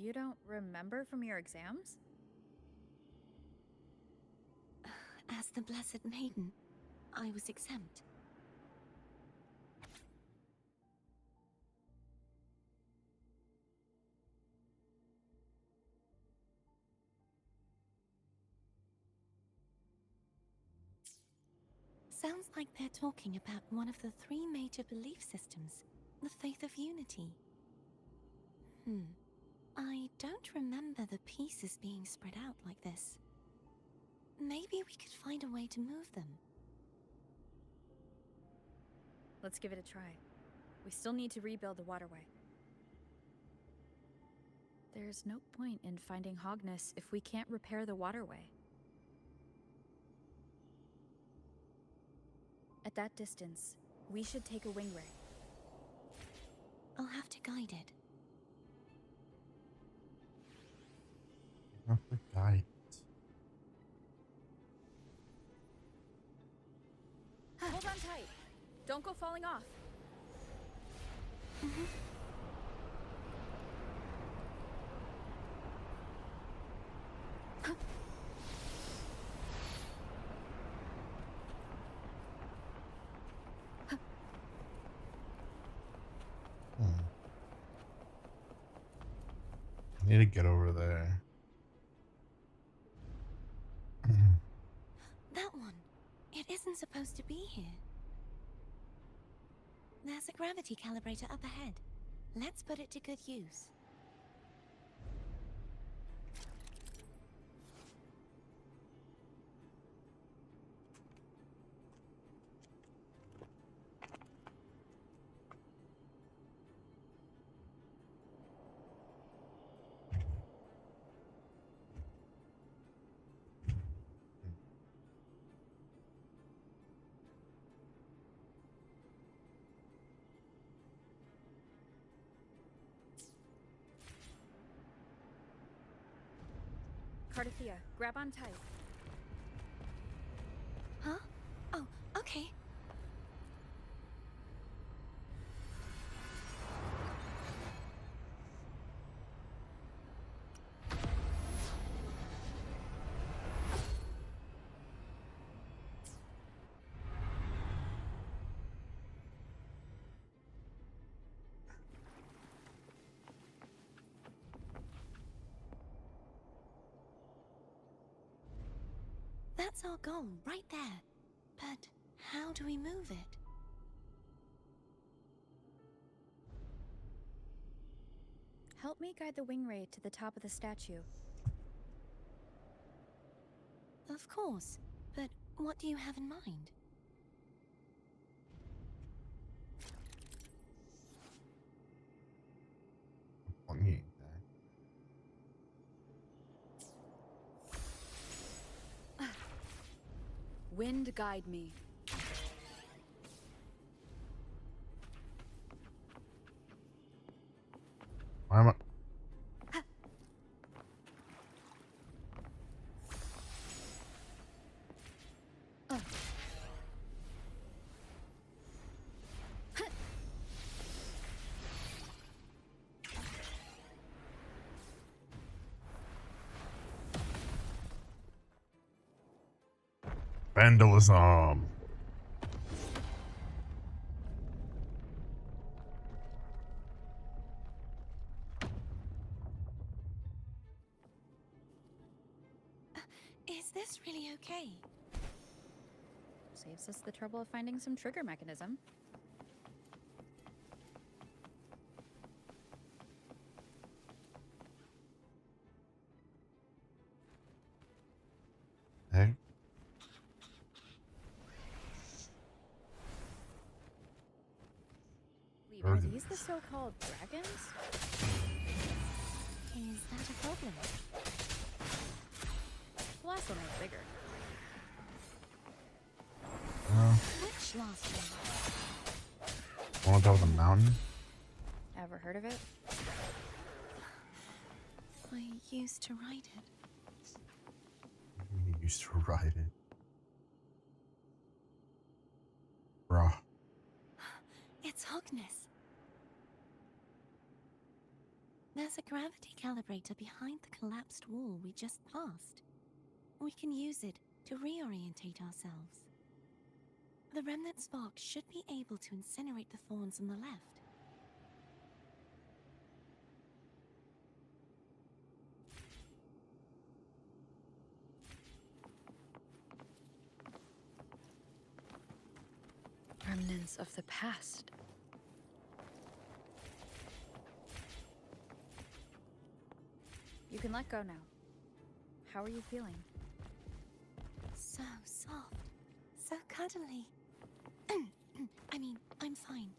You don't remember from your exams? As the Blessed Maiden, I was exempt. Sounds like they're talking about one of the three major belief systems, the faith of unity. I don't remember the pieces being spread out like this. Maybe we could find a way to move them. Let's give it a try. We still need to rebuild the waterway. There's no point in finding Hogness if we can't repair the waterway. At that distance, we should take a wing ray. I'll have to guide it. Not the guide. Hold on tight. Don't go falling off. I need to get over there. That one. It isn't supposed to be here. There's a gravity calibrator up ahead. Let's put it to good use. Cardathea, grab on tight. Huh? Oh, okay. That's our goal, right there. But how do we move it? Help me guide the wing ray to the top of the statue. Of course, but what do you have in mind? Wind guide me. Why am I? Vandalism. Is this really okay? Saves us the trouble of finding some trigger mechanism. Hey. Are these the so-called dragons? Is that a problem? The last one was bigger. Which last one? One on top of the mountain? Ever heard of it? I used to ride it. You used to ride it. Bruh. It's Hogness. There's a gravity calibrator behind the collapsed wall we just passed. We can use it to reorientate ourselves. The remnant spark should be able to incinerate the thorns on the left. Remnants of the past. You can let go now. How are you feeling? So soft. So cuddly. I mean, I'm fine.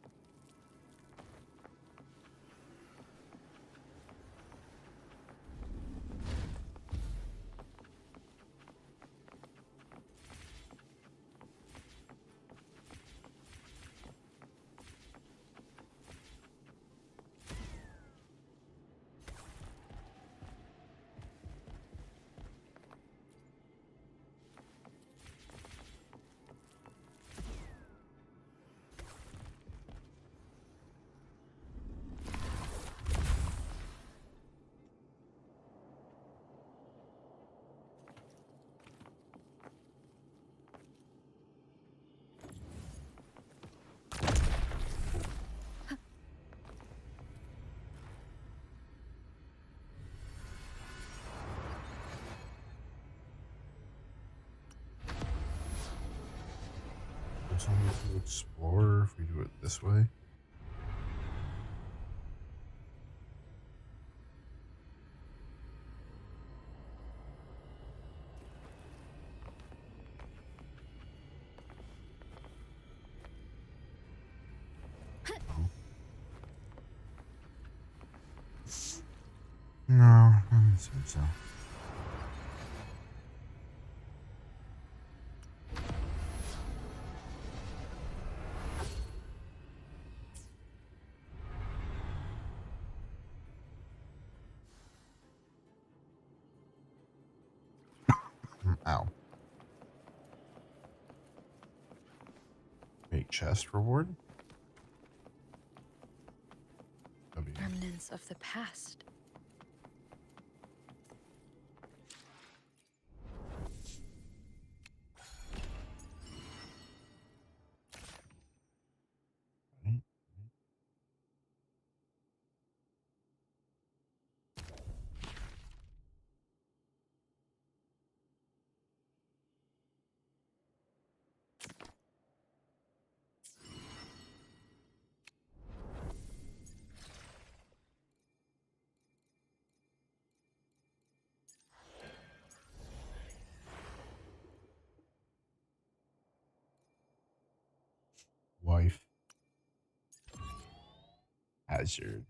There's something to explore if we do it this way. No, I don't think so. Ow. Wait, chest reward? W. Remnants of the past. Right. Wife. Hazard.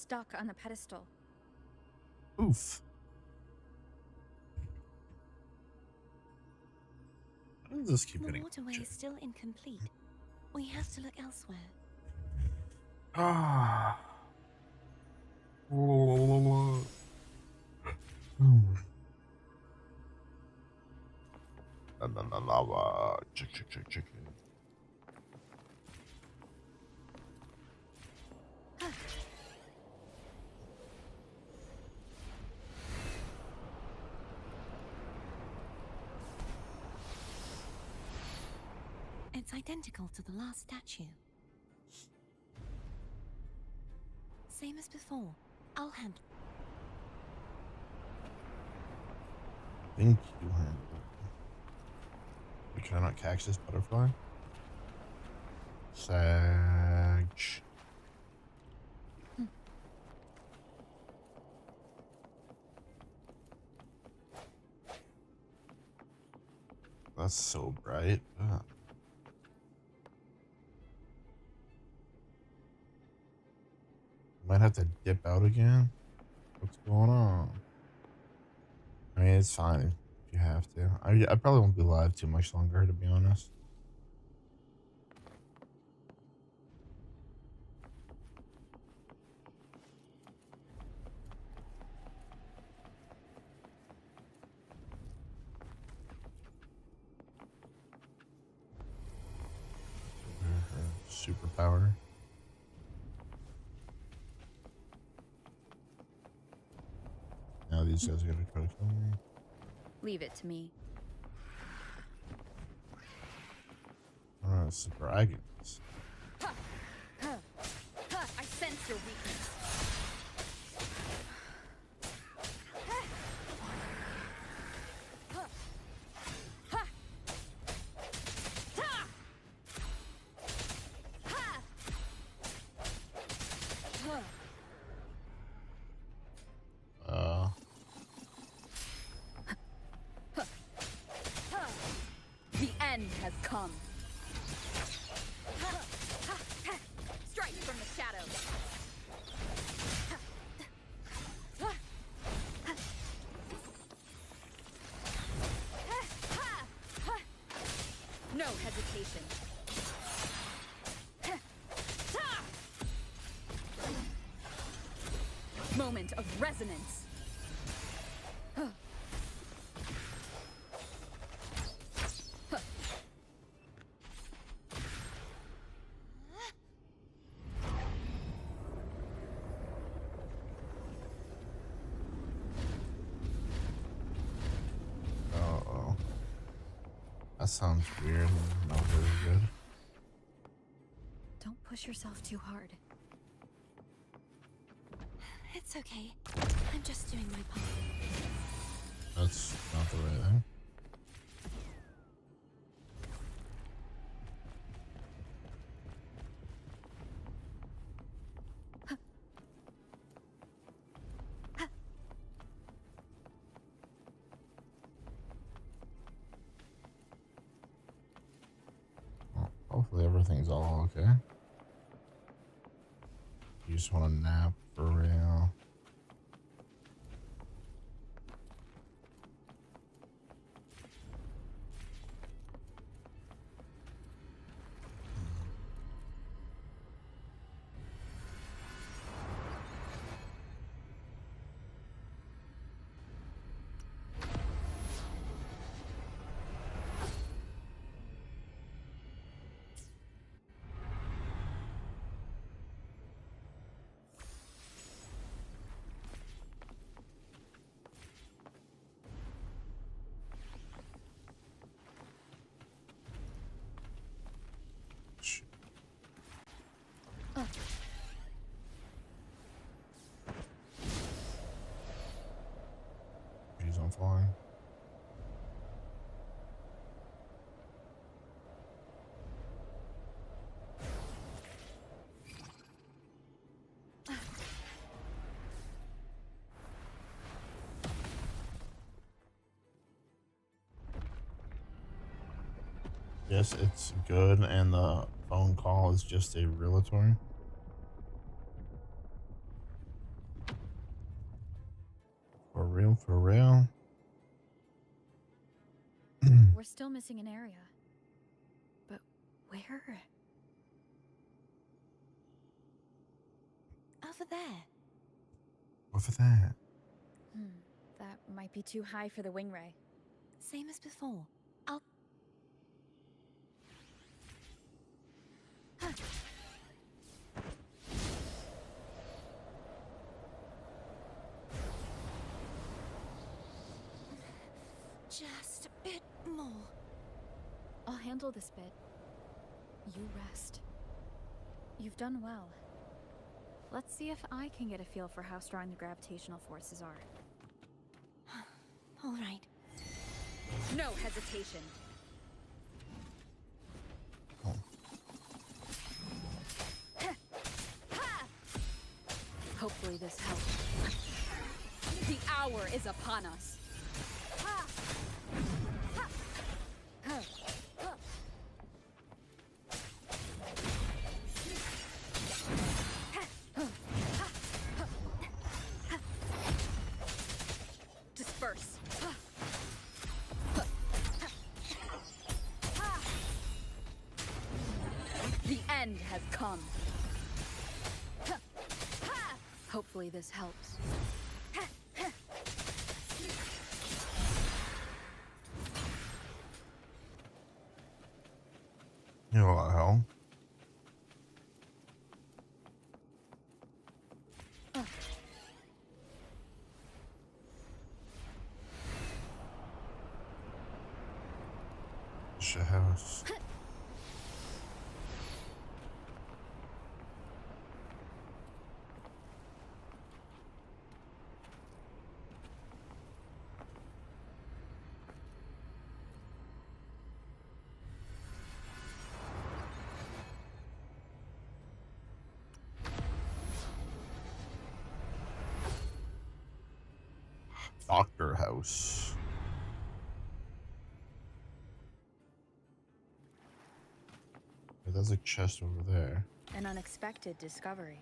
stuck on the pedestal. Oof. How does this keep The getting waterway is still incomplete. We have to look elsewhere. Ah. Lava. Check. It's identical to the last statue. Same as before. I'll handle. Thank you, handle. Can I not catch this butterfly? Sag. That's so bright. Ugh. Might have to dip out again. What's going on? I mean, it's fine if you have to. I probably won't be live too much longer, to be honest. Superpower. Now these guys are gonna try to kill me. Leave it to me. Oh, it's the dragons. I sense your weakness. The end has come. Strike from the shadows. No hesitation. Moment of resonance. Uh-oh. That sounds weird. Not very good. Don't push yourself too hard. It's okay. I'm just doing my part. That's not the right thing. Well, hopefully everything's all okay. You just want to nap for real. She's on fire. Yes, it's good, and the phone call is just a realtor. real, for real. We're still missing an area. But where? Over there. Over that. That might be too high for the wing ray. Same as before. I'll... Just a bit more. I'll handle this bit. You rest. You've done well. Let's see if I can get a feel for how strong the gravitational forces are. All right. No hesitation. Oh. Hopefully this helps. The hour is upon us. Disperse. The end has come. Hopefully this helps. You know what the hell? Shit house. Doctor house. There's a chest over there. An unexpected discovery.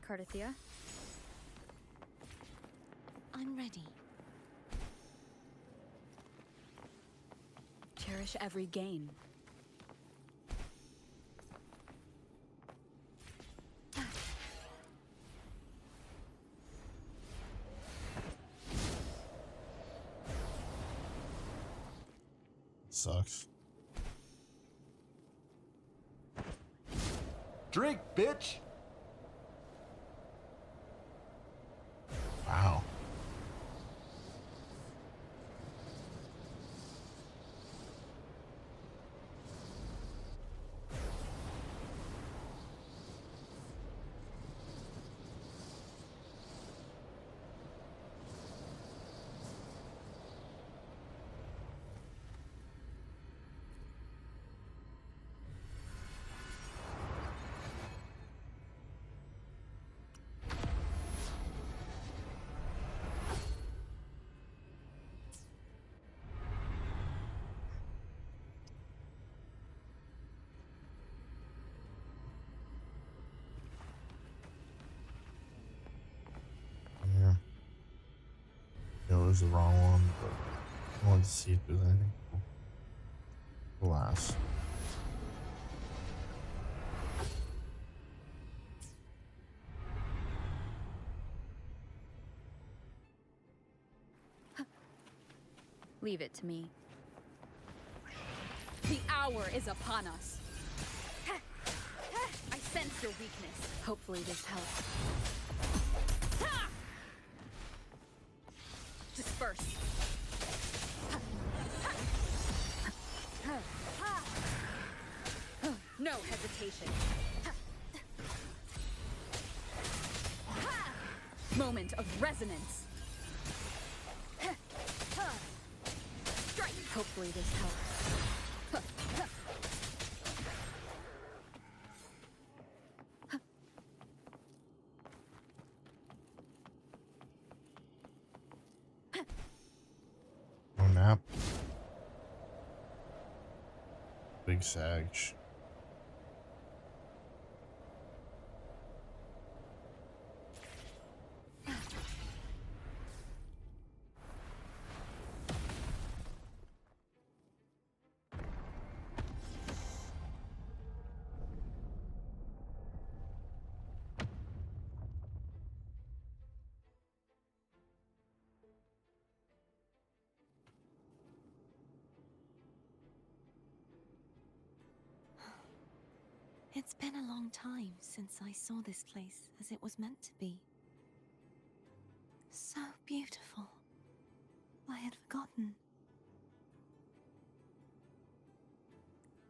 Cardathia? I'm ready. Cherish every gain. Sucks. Drink, bitch! Wow. Yeah. It was the wrong one, but I wanted to see if there's anything cool. Alas. Leave it to me. The hour is upon us. I sense your weakness. Hopefully this helps. Disperse. No hesitation. Moment of resonance. Hopefully this helps. No nap. Big sag. It's been a long time since I saw this place as it was meant to be. So beautiful. I had forgotten.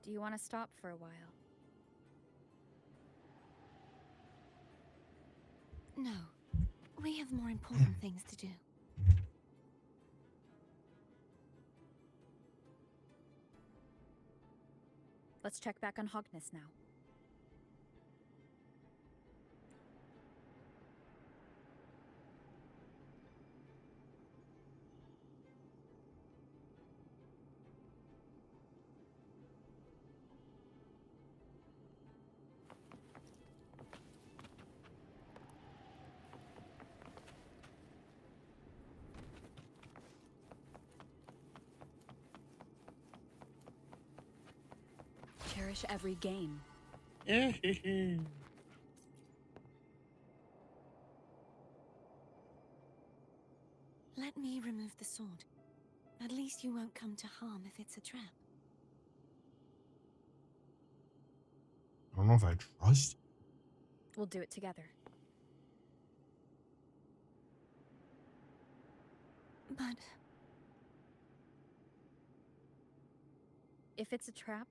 Do you want to stop for a while? No. We have more important things to do. Let's check back on Hogness now. Cherish every gain. Let me remove the sword. At least you won't come to harm if it's a trap. I don't know if I trust. We'll do it together. But If it's a trap,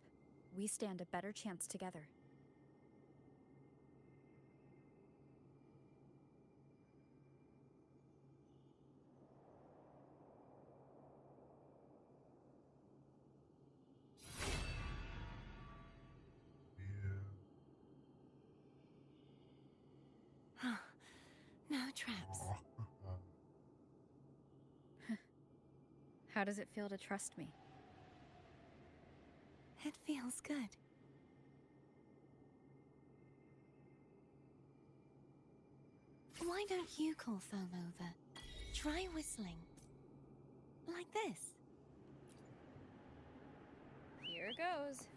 we stand a better chance together. no traps. How does it feel to trust me? It feels good. Why don't you call Foam over? Try whistling. Like this. Here goes.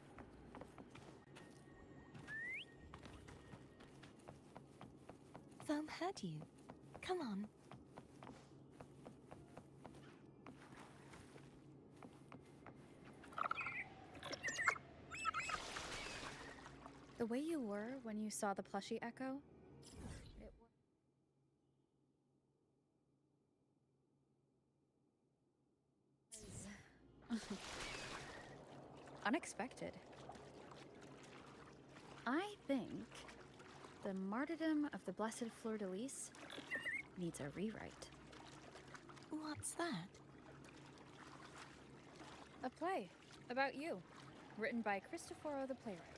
Foam heard you. Come on. The way you were when you saw the plushie echo, it was unexpected. I think the martyrdom of the Blessed Fleur-de-Lis needs a rewrite. What's that? A play about you, written by Cristoforo the playwright.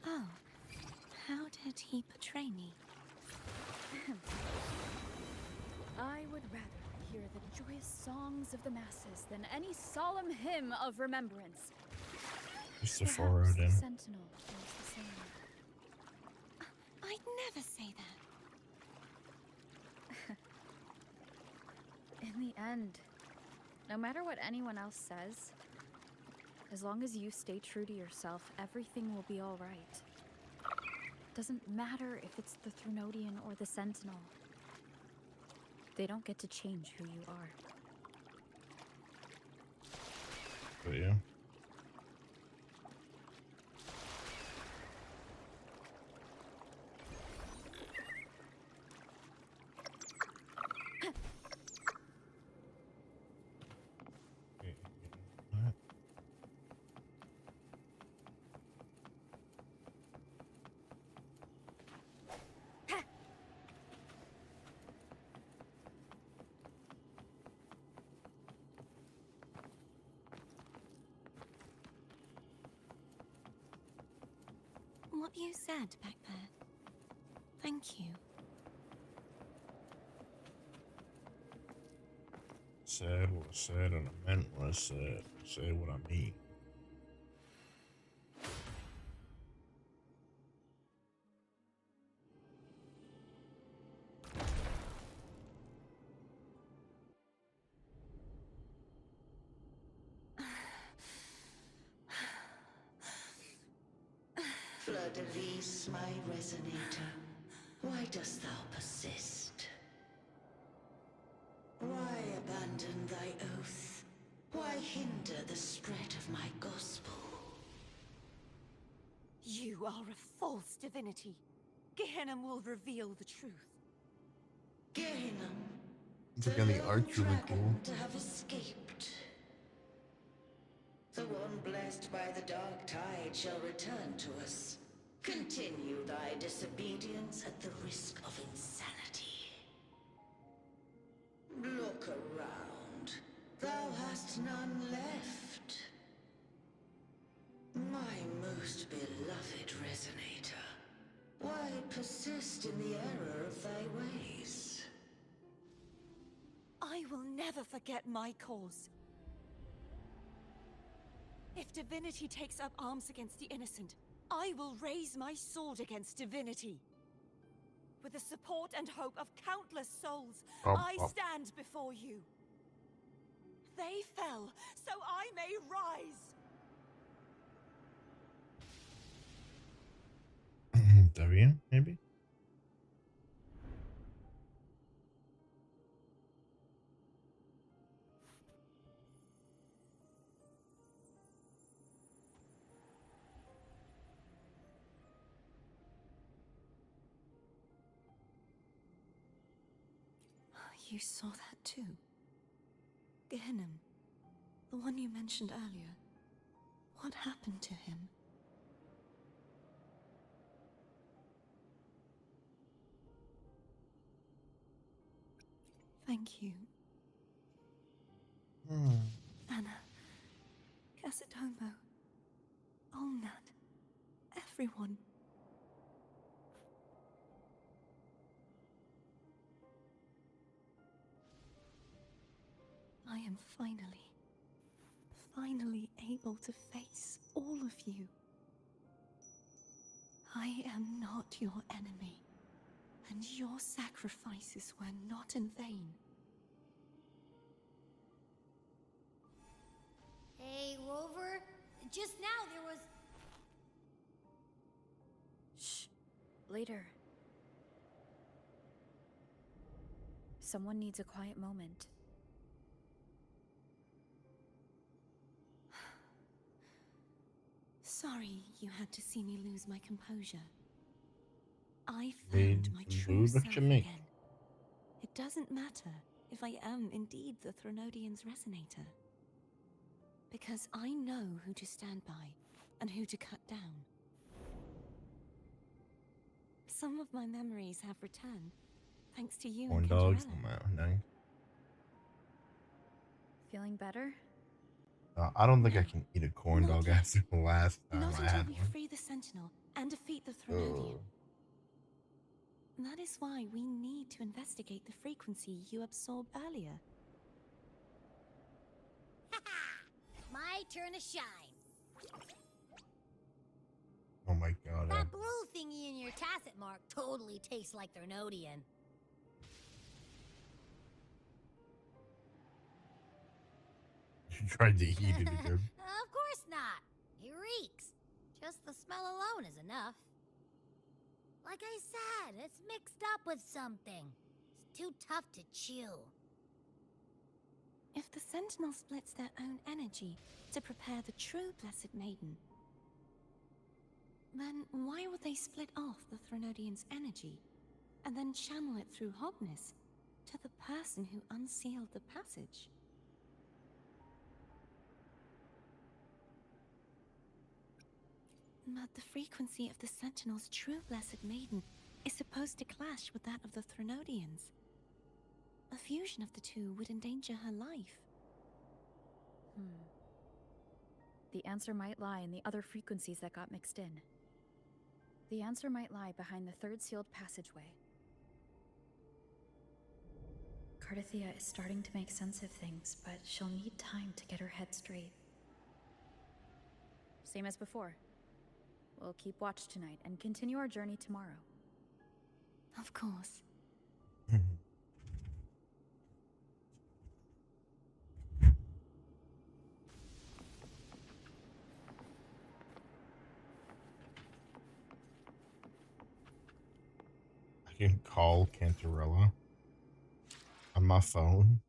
Oh, how did he portray me? I would rather hear the joyous songs of the masses than any solemn hymn of remembrance. Cristoforo Perhaps the then. Sentinel feels the same. I'd never say that. In the end, no matter what anyone else says, as long as you stay true to yourself, everything will be all right. Doesn't matter if it's the Thrunodian or the Sentinel. They don't get to change who you are. But yeah. what you said back there. Thank you. Said what I said, and I meant what I said. Say what I mean. Fleur-de-Lis, my resonator, why dost thou persist? Why abandon thy oath? Why hinder the spread of my gospel? You are a false divinity. Gehenna will reveal the truth. Gehenna, It's like on the lone art's really cool. dragon to have escaped. The one blessed by the dark tide shall return to us. Continue thy disobedience at the risk of insanity. Look around. Thou hast none left. My most beloved resonator, why persist in the error of thy ways? I will never forget my cause. If divinity takes up arms against the innocent, I will raise my sword against divinity. With the support and hope of countless souls, I stand before you. They fell, so I may rise. W, maybe? You saw that too? Gehenna, the one you mentioned earlier. What happened to him? Thank you. Anna, Casatomo, Olnat, everyone. I am finally able to face all of you. I am not your enemy, and your sacrifices were not in vain. Hey, Rover, just now there was... Shh. Later. Someone needs a quiet moment. Sorry you had to see me lose my composure. I Made found my some true food. What self you make? again. It doesn't matter if I am indeed the Threnodian's resonator. Because I know who to stand by and who to cut down. Some of my memories have returned, thanks to you Corn and dogs. Cantarella. Nice. Feeling better? I don't think I can eat a corn Not dog yet. after the last time Not I until had we one. free the Sentinel and defeat the Threnodian. Ugh. That is why we need to investigate the frequency you absorbed earlier. My turn to shine. Oh my god. That blue thingy in your tacit mark totally tastes like Threnodian. You tried to eat it again. Of course not. It reeks. Just the smell alone is enough. Like I said, it's mixed up with something. It's too tough to chew. If the Sentinel splits their own energy to prepare the true Blessed Maiden, then why would they split off the Threnodian's energy and then channel it through Hobness to the person who unsealed the passage? But the frequency of the Sentinel's true Blessed Maiden is supposed to clash with that of the Threnodian's. A fusion of the two would endanger her life. The answer might lie in the other frequencies that got mixed in. The answer might lie behind the third sealed passageway. Cardathia is starting to make sense of things, but she'll need time to get her head straight. Same as before. We'll keep watch tonight and continue our journey tomorrow. Of course. I can call Cantarella on my phone.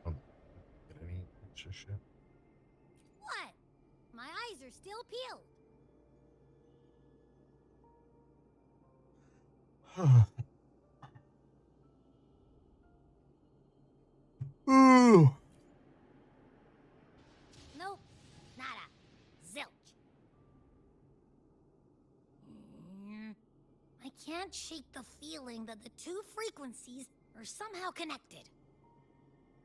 Don't get any extra shit. What? My eyes are still peeled. Ooh. Nope. Nada. Zilch. I can't shake the feeling that the two frequencies are somehow connected.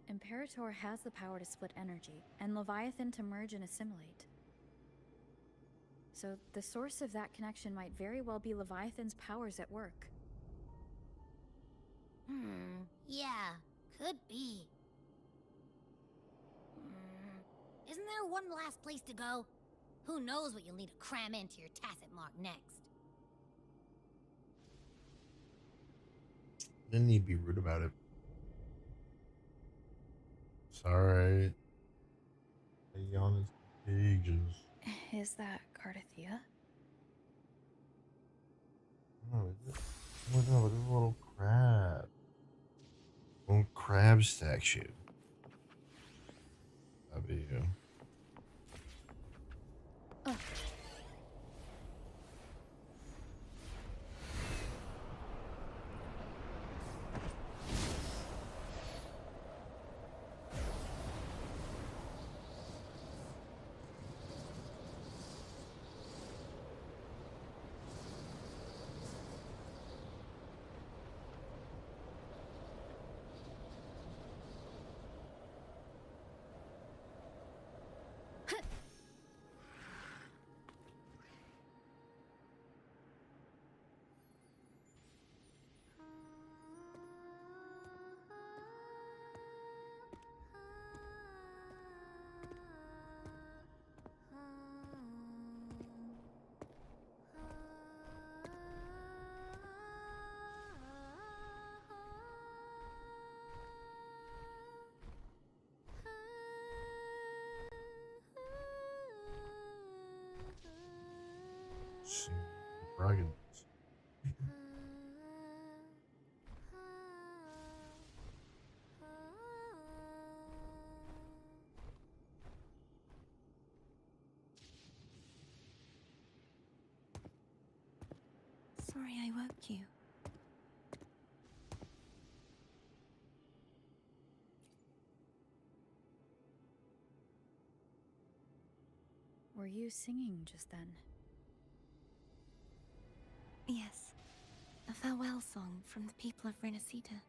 Imperator has the power to split energy, and Leviathan to merge and assimilate. So the source of that connection might very well be Leviathan's powers at work. Yeah, could be. Isn't there one last place to go? Who knows what you'll need to cram into your tacit mark next? Didn't need to be rude about it. It's alright. Stay on his pages. Is that Cardathia? Oh, is it? Oh no, there's a little crab. Little crab statue. That'd be you. Dragons. Sorry I woke you. Were you singing just then? Yes. A farewell song from the people of Renacita.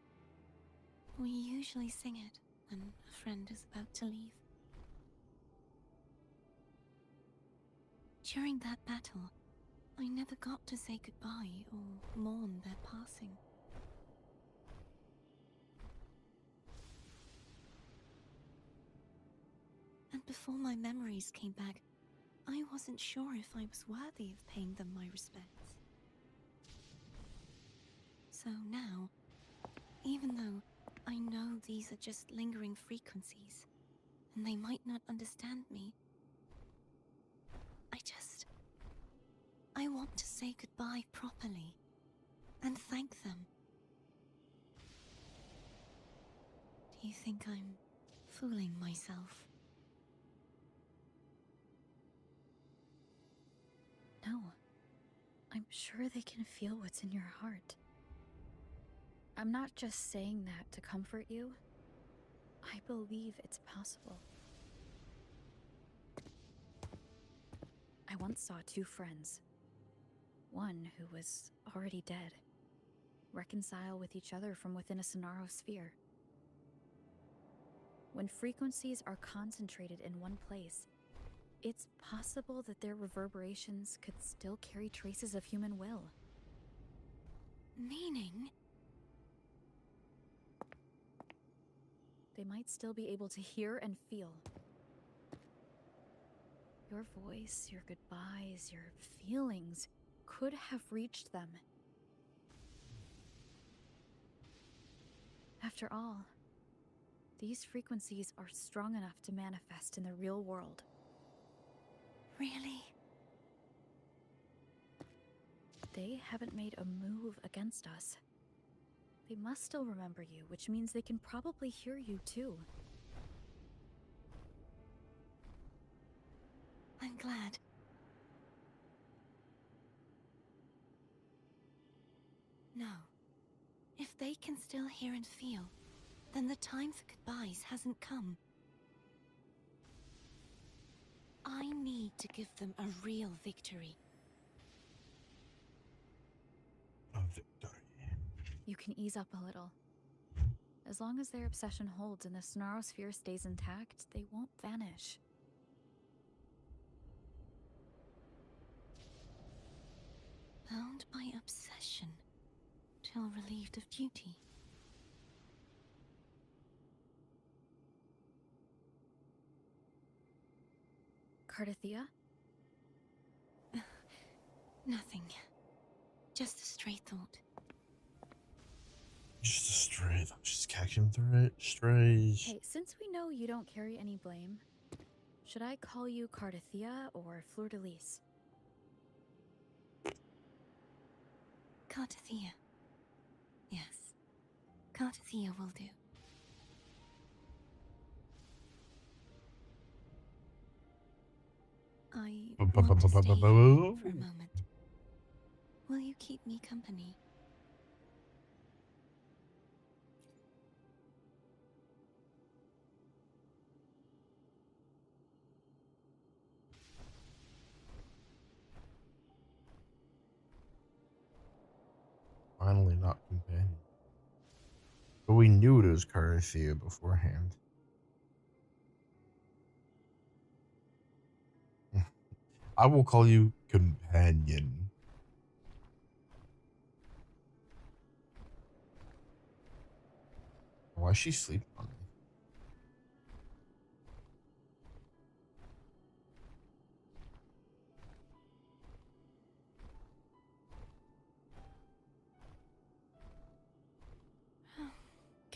We usually sing it when a friend is about to leave. During that battle, I never got to say goodbye or mourn their passing. And before my memories came back, I wasn't sure if I was worthy of paying them my respects. So now, even though I know these are just lingering frequencies, and they might not understand me, I want to say goodbye properly, and thank them. Do you think I'm fooling myself? No. I'm sure they can feel what's in your heart. I'm not just saying that to comfort you. I believe it's possible. I once saw two friends. One who was already dead. Reconcile with each other from within a Sonaro sphere. When frequencies are concentrated in one place, it's possible that their reverberations could still carry traces of human will. Meaning? They might still be able to hear and feel. Your voice, your goodbyes, your feelings could have reached them. After all, these frequencies are strong enough to manifest in the real world. Really? They haven't made a move against us. They must still remember you, which means they can probably hear you too. I'm glad. No. If they can still hear and feel, then the time for goodbyes hasn't come. I need to give them a real victory. A victory. You can ease up a little. As long as their obsession holds and the Sonaro sphere stays intact, they won't vanish. Bound by obsession, till relieved of duty. Cardathia? Nothing. Just a stray thought. Just a stray. Just catching through it. Strays. Hey, since we know you don't carry any blame, should I call you Cardathia or Fleur de Lis? Cardathia. Yes. Cardathia will do. I want to stay here for a moment. Will you keep me company? Finally not companion. But we knew it was Cardathia beforehand. I will call you companion. Why is she sleeping on me?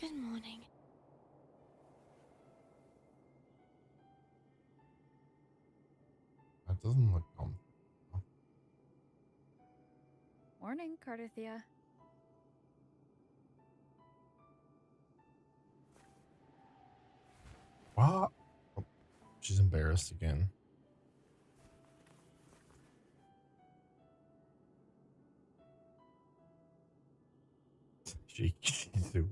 Good morning. That doesn't look comfortable. Morning, Cardathia. What? Oh, she's embarrassed again. She too.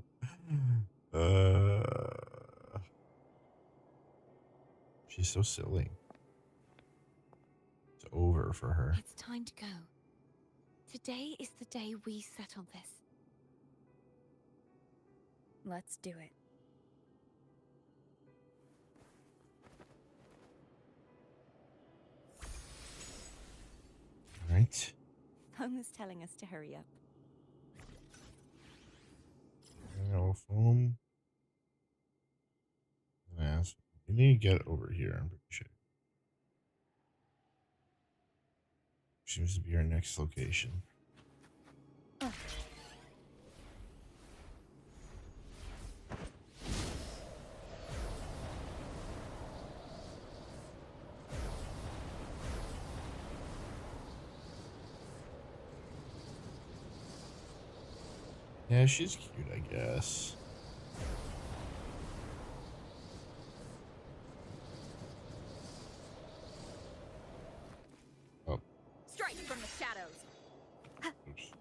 She's so silly. It's over for her. It's time to go. Today is the day we settle this. Let's do it. All right. Home is telling us to hurry up. No foam. Yes. You need to get over here, I'm pretty sure. Seems to be our next location. Yeah, she's cute, I guess. Oh. Strike from the shadows. Oops.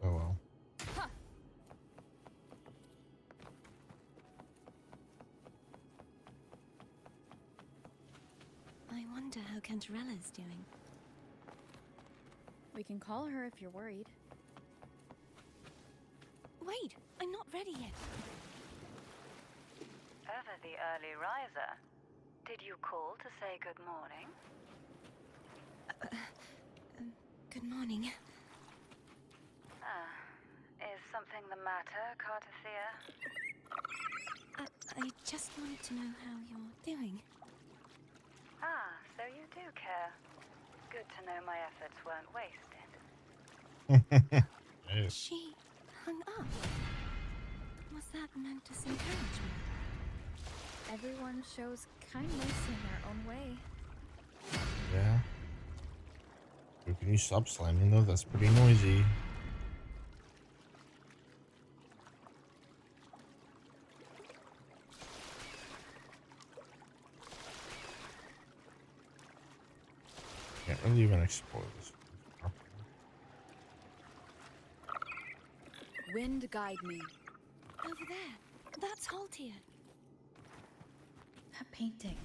Oh well. Cantarella's doing. We can call her if you're worried. Wait, I'm not ready yet. Ever the early riser. Did you call to say good morning? Good morning. Is something the matter, Cartathea? I just wanted to know how you're doing. So you do care. Good to know my efforts weren't wasted. Hey. She hung up. Was that meant as encouragement? Everyone shows kindness in their own way. Yeah. Dude, can you stop slamming though? That's pretty noisy. Can't really even explore this. Wind guide me. Over there. That's Haltia. That painting.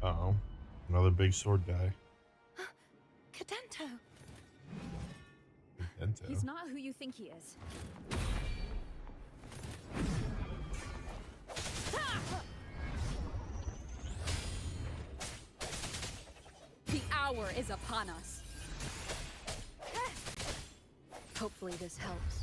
Uh-oh. Another big sword guy. Cadento. Dento. He's not who you think he is. The hour is upon us. Hopefully this helps.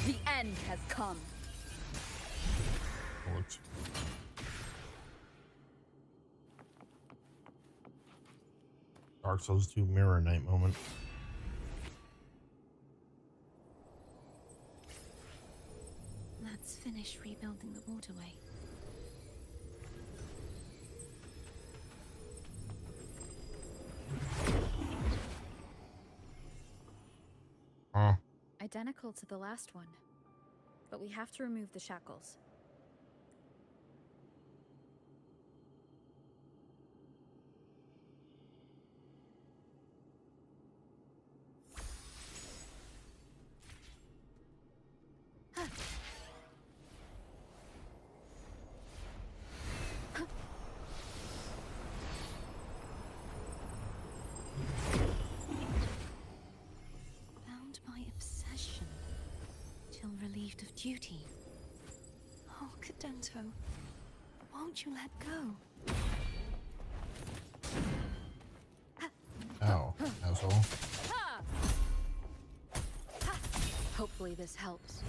The end has come. Looks- Dark Souls 2 Mirror Night moment. Let's finish rebuilding the waterway. Huh. Identical to the last one. But we have to remove the shackles. Bound by obsession. Till relieved of duty. Oh, Cadento. Won't you let go? Ow, asshole. Hopefully this helps.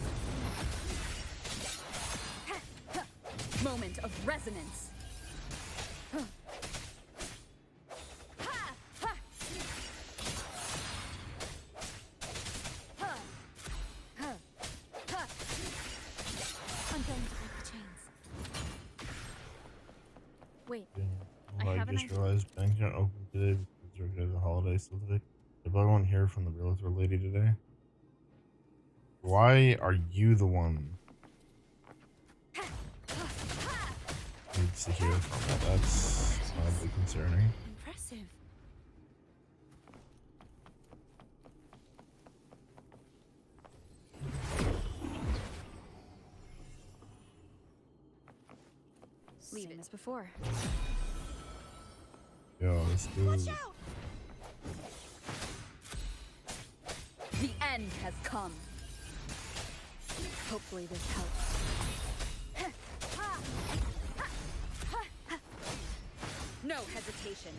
Moment of resonance. I'm going to break the chains. Wait, Well, I have an just idea. realized banks aren't open today because there's a holiday still today. Did I want to hear from the realtor lady today? Why are you the one who needs to hear from it? That's oddly concerning. Impressive. Same as before. Yo, this dude. The end has come. Hopefully this helps. No hesitation.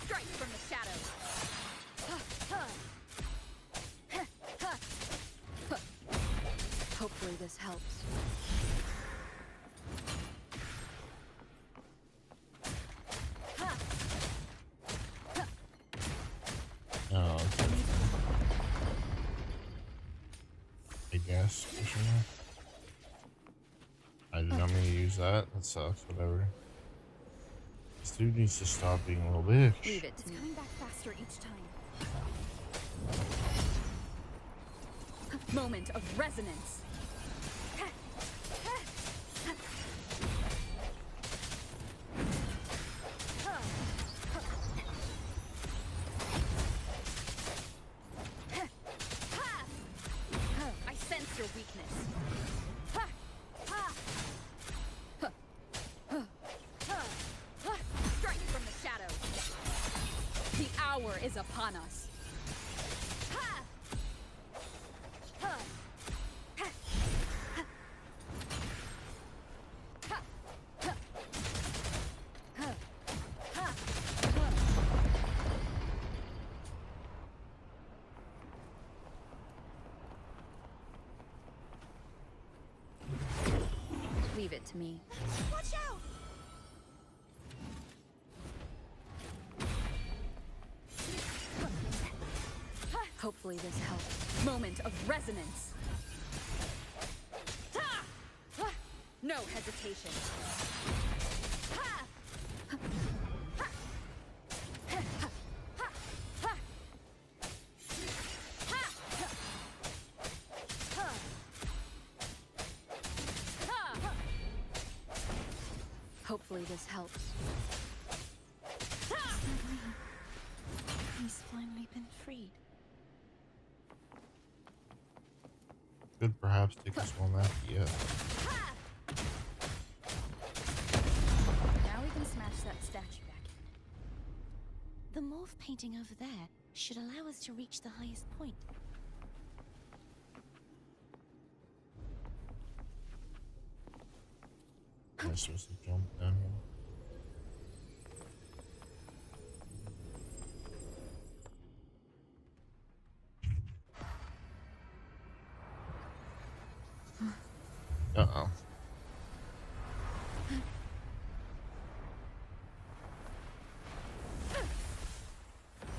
Strike from the shadows. Hopefully this helps. Oh, okay. I Yes. I did not mean to use that. That sucks. Whatever. This dude needs to stop being a little bitch. Leave it to me. Coming back faster each time. Moment of resonance. I sense your weakness. Strike from the shadows. The hour is upon us. Leave it to me. Watch out! Hopefully this helps. Moment of resonance. No hesitation. Hopefully this helps. He's finally been freed. Could perhaps take a small nap. Yeah. Now we can smash that statue back in. The morph painting over there should allow us to reach the highest point. Am I supposed to jump down here? Uh-oh.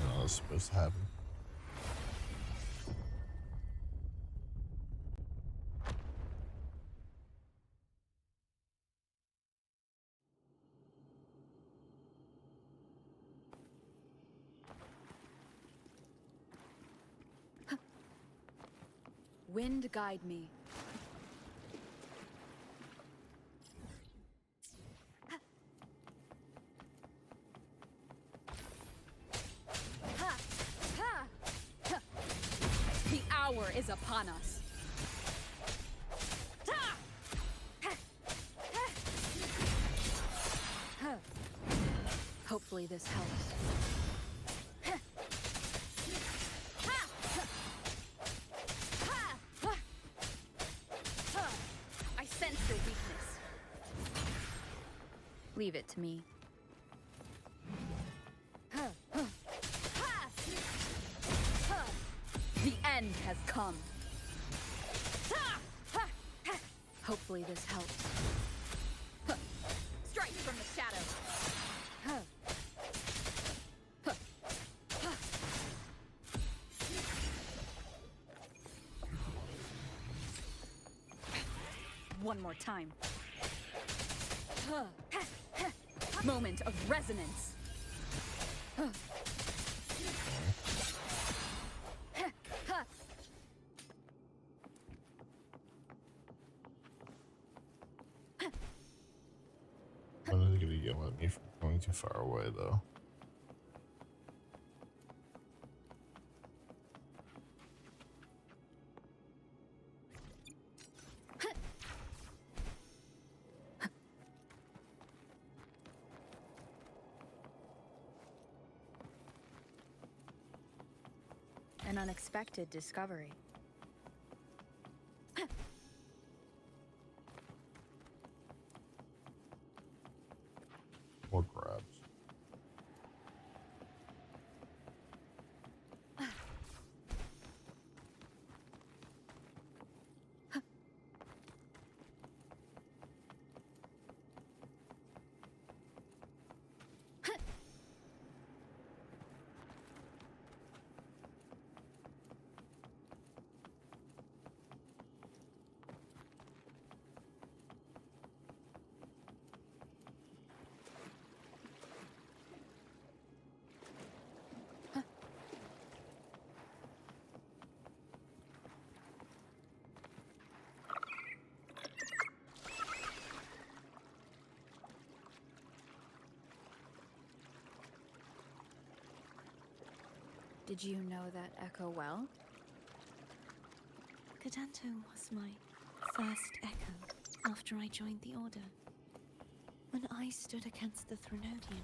No, that's supposed to happen. Wind guide me. The hour is upon us. Hopefully this helps. I sense your weakness. Leave it to me. The end has come. Hopefully this helps. Strike from the shadows. One more time. Moment of resonance. When is it gonna yell at me for going too far away, though? An unexpected discovery. More crabs. Did you know that Echo well? Cadanto was my first Echo after I joined the Order. When I stood against the Threnodian,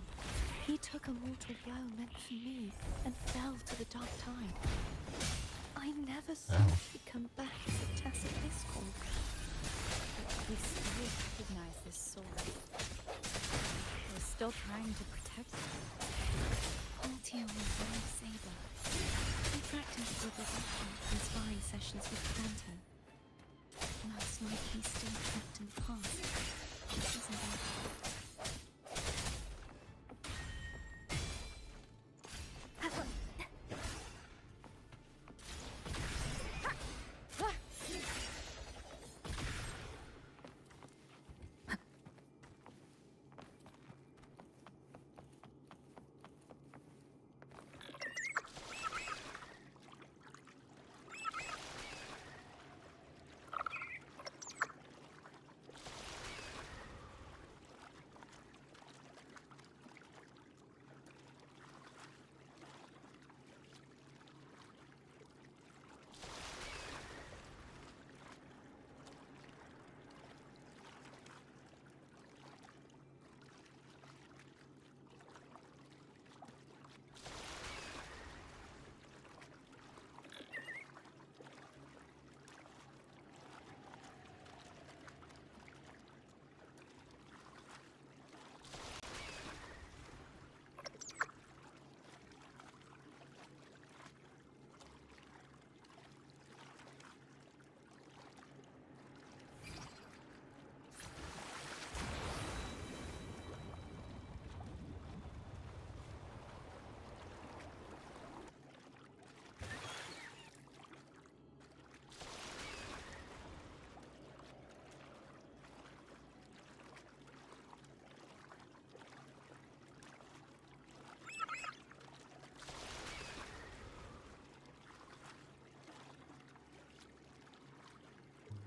he took a mortal blow meant for me and fell to the Dark Tide. I never thought he'd come back as a tacit discord. But we still recognize this sword. We're still trying to protect it. Altier was my saber. He practiced with the doctor and sparring sessions with Cadanto. Last night he still trapped in the past, isn't it?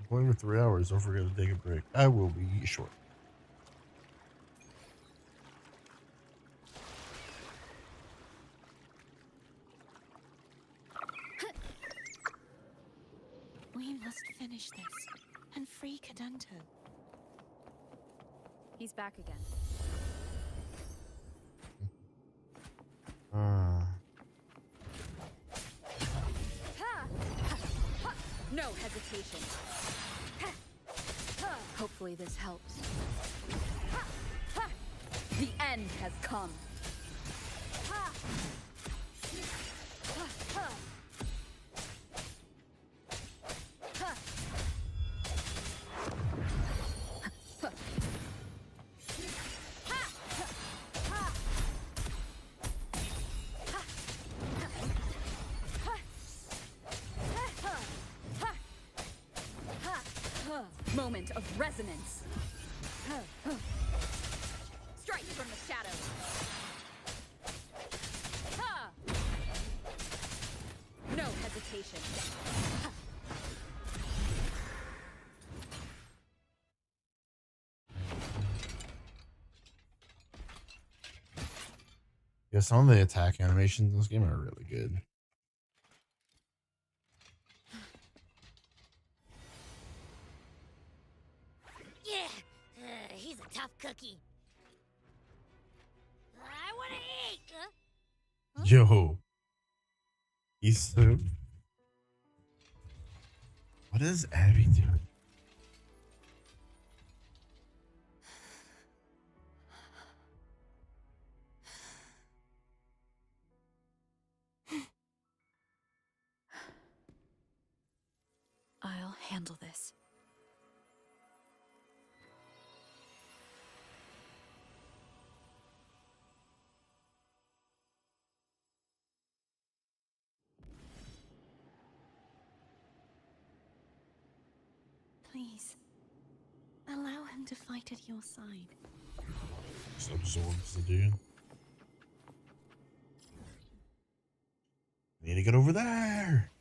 Going for 3 hours. Don't forget to take a break. I will be short. We must finish this and free Cadanto. He's back again. No hesitation. Hopefully this helps. The end has come. Moment of resonance. Strike from the shadows. No hesitation. Yeah, some of the attack animations in this game are really good. He's a tough cookie. I want to eat. Huh? Yo. He's so... What is Abby doing? I'll handle this. Please, allow him to fight at your side. Just absorbs the dude. Need to get over there.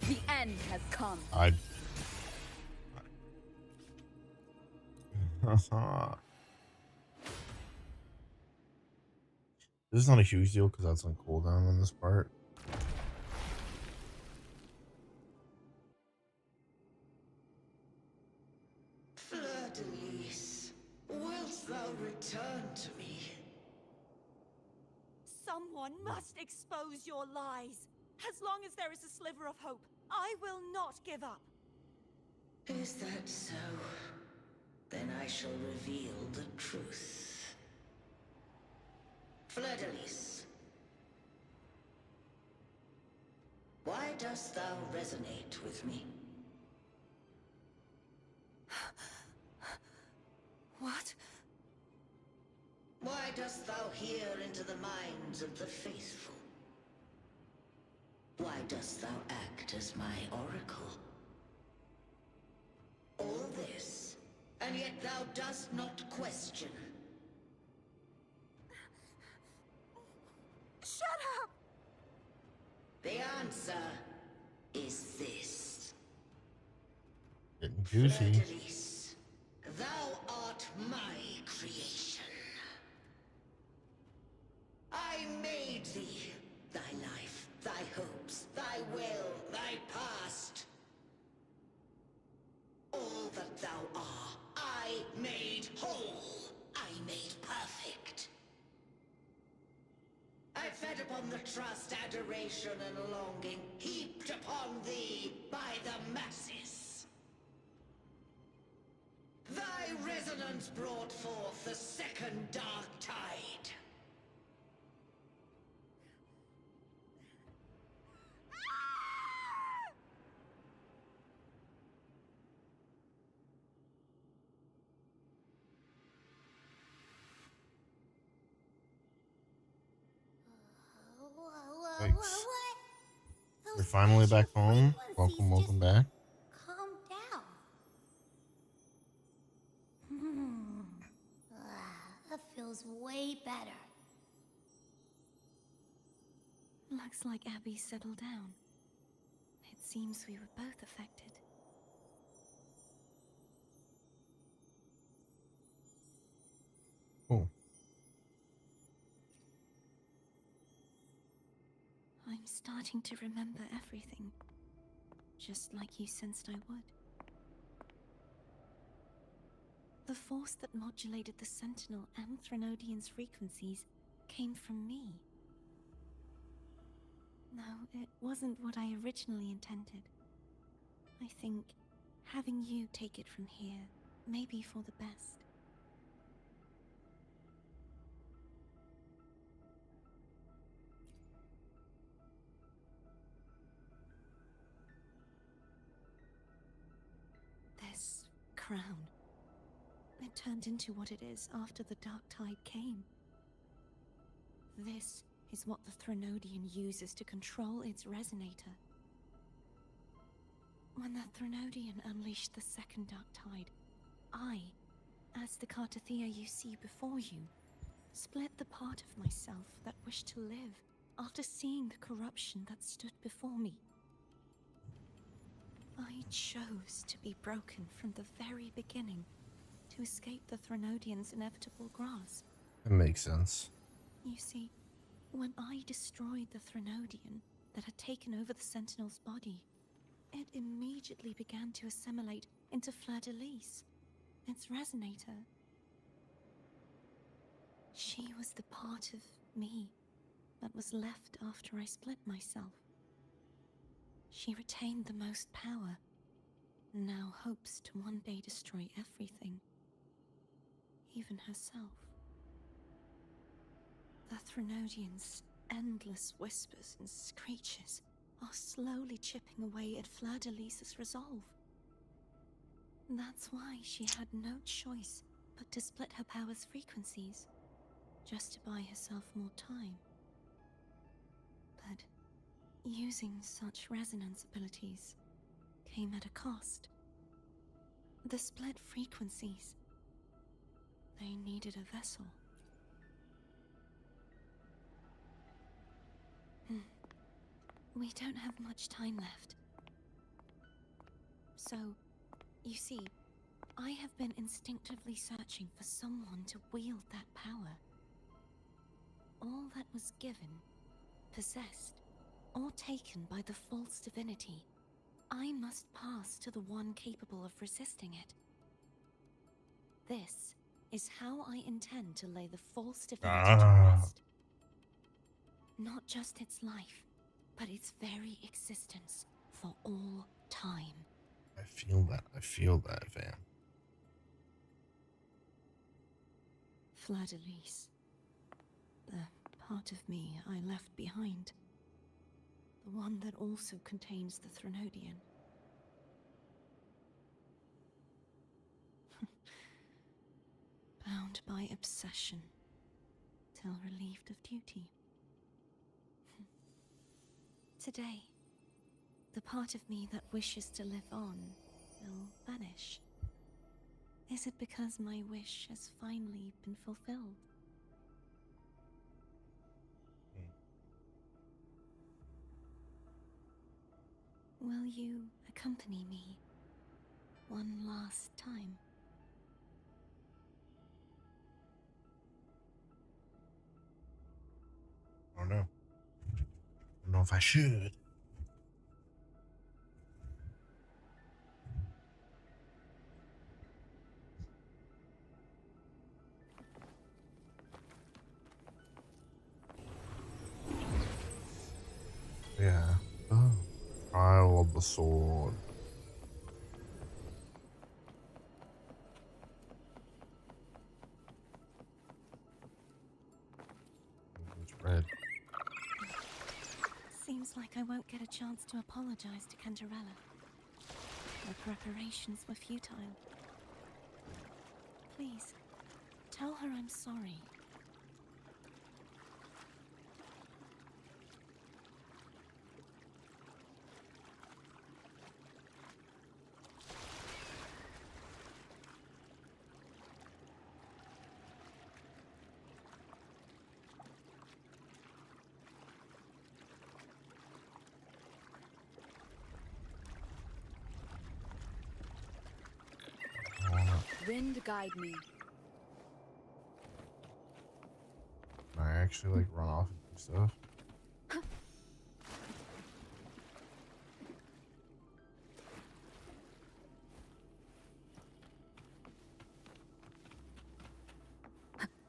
The end has come. I. This is not a huge deal because that's on cooldown on this part. Fleur-de-Lis, wilt thou return to me? Someone must expose your lies. As long as there is a sliver of hope, I will not give up. Is that so? Then I shall reveal the truth. Fleur-de-Lis, why dost thou resonate with me? What? Why dost thou hear into the minds of the faithful? Why dost thou act as my oracle? All this, and yet thou dost not question. Shut up! The answer is this. Getting juicy. Fleur-de-Lis, thou art my creation. I made thee, thy life, thy hopes, thy will, thy past. All that thou art, I made whole. I made perfect. I fed upon the trust, adoration, and longing heaped upon thee by the masses. Thy resonance brought forth the second dark tide. Thanks. Those We're finally back spatial home. frequencies Welcome just back. calm down. That feels way better. Looks like Abby settled down. It seems we were both affected. Cool. I'm starting to remember everything, just like you sensed I would. The force that modulated the Sentinel and Threnodian's frequencies came from me. No, it wasn't what I originally intended. I think having you take it from here may be for the best. This crown, it turned into what it is after the Dark Tide came. This is what the Threnodian uses to control its resonator. When the Threnodian unleashed the second Dark Tide, I, as the Cartathea you see before you, split the part of myself that wished to live after seeing the corruption that stood before me. I chose to be broken from the very beginning to escape the Threnodian's inevitable grasp. It makes sense. You see, when I destroyed the Threnodian that had taken over the Sentinel's body, it immediately began to assimilate into Fleur-de-Lis, its resonator. She was the part of me that was left after I split myself. She retained the most power, and now hopes to one day destroy everything, even herself. The Threnodian's endless whispers and screeches are slowly chipping away at Fleur-de-Lis's resolve. That's why she had no choice but to split her power's frequencies, just to buy herself more time. But using such resonance abilities came at a cost. The split frequencies, they needed a vessel. We don't have much time left. So, you see, I have been instinctively searching for someone to wield that power. All that was given, possessed, or taken by the false divinity, I must pass to the one capable of resisting it. This is how I intend to lay the false divinity to rest. Not just its life, but its very existence for all time. I feel that. I feel that, fam. Fleur-de-Lis. The part of me I left behind. The one that also contains the Threnodian. Bound by obsession, till relieved of duty. Today, the part of me that wishes to live on will vanish. Is it because my wish has finally been fulfilled? Will you accompany me one last time? I don't know. I don't know if I should. Yeah. Oh. Trial of the Sword. It's red. Seems like I won't get a chance to apologize to Cantarella. My preparations were futile. Please, tell her I'm sorry. Wind guide me. Can I actually like run off and do stuff?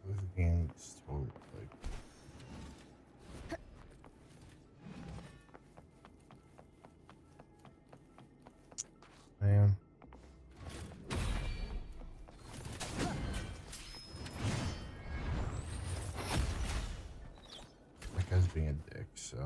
This game is totally like. Man. That guy's being a dick, so.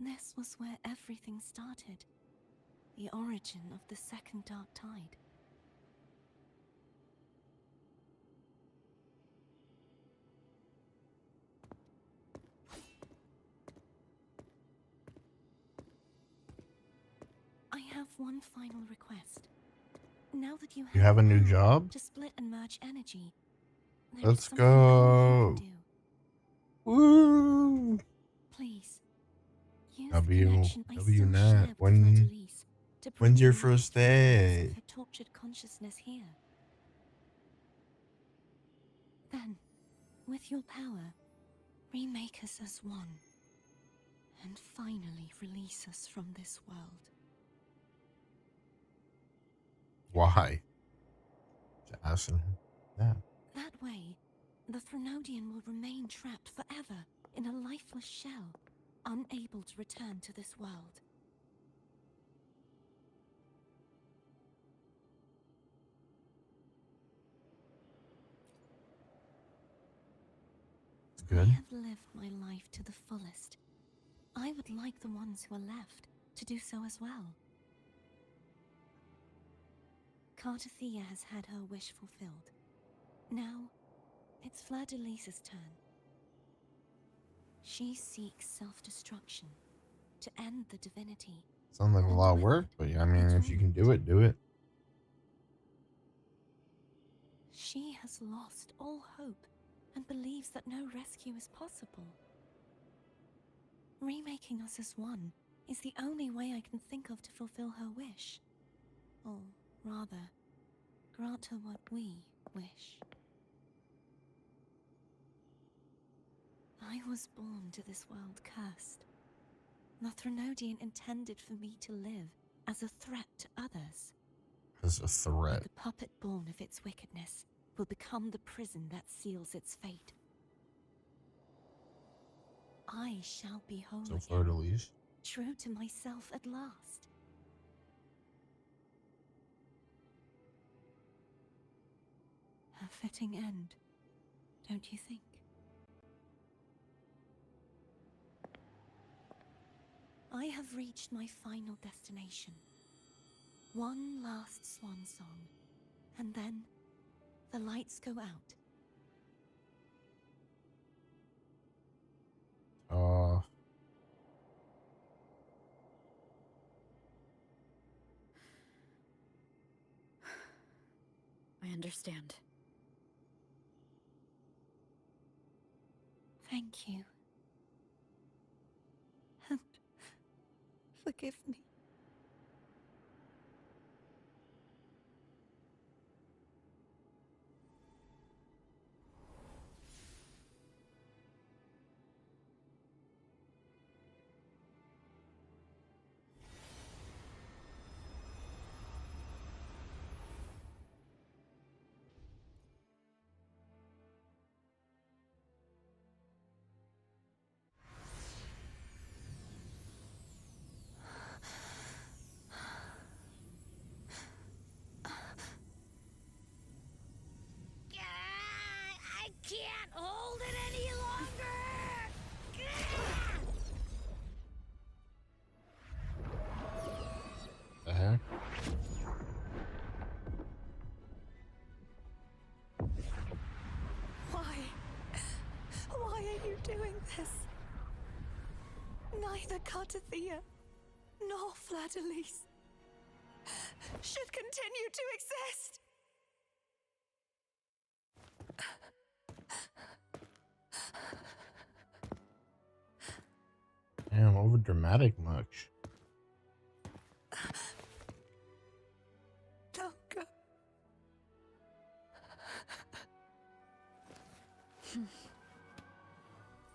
This was where everything started. The origin of the second dark tide. I have one final request. Now that you You have a new power job? to split and merge energy, there is Let's something only you go. can do. Woo! Please, use the W, connection I W still Nat. share with Fleur-de-Lis to bring When's your to life first the echoes day? of her tortured consciousness here. Then, with your power, remake us as one, and finally release us from this world. Why? Just asking him. Yeah. That way, the Threnodian will remain trapped forever in a lifeless shell, unable to return to this world. It's good. I have lived my life to the fullest. I would like the ones who are left to do so as well. Cartathea has had her wish fulfilled. Now, It's Fleur-de-Lis's turn. She seeks self-destruction to end the divinity. Sounds like a lot of work, but I mean, if you can do it, do it. She has lost all hope and believes that no rescue is possible. Remaking us as one is the only way I can think of to fulfill her wish. Or rather, grant her what we wish. I was born to this world cursed. The Threnodian intended for me to live as a threat to others. As a threat. But the puppet born of its wickedness will become the prison that seals its fate. I shall be whole So again, Fleur-de-Lis. true to myself at last. A fitting end, don't you think? I have reached my final destination. One last swan song, and then the lights go out. I understand. Thank you. And forgive me. I can't hold it any longer! The heck? Why? Why are you doing this? Neither Cartathea nor Fleur-de-Lis should continue to exist. Damn, over dramatic much. Don't go.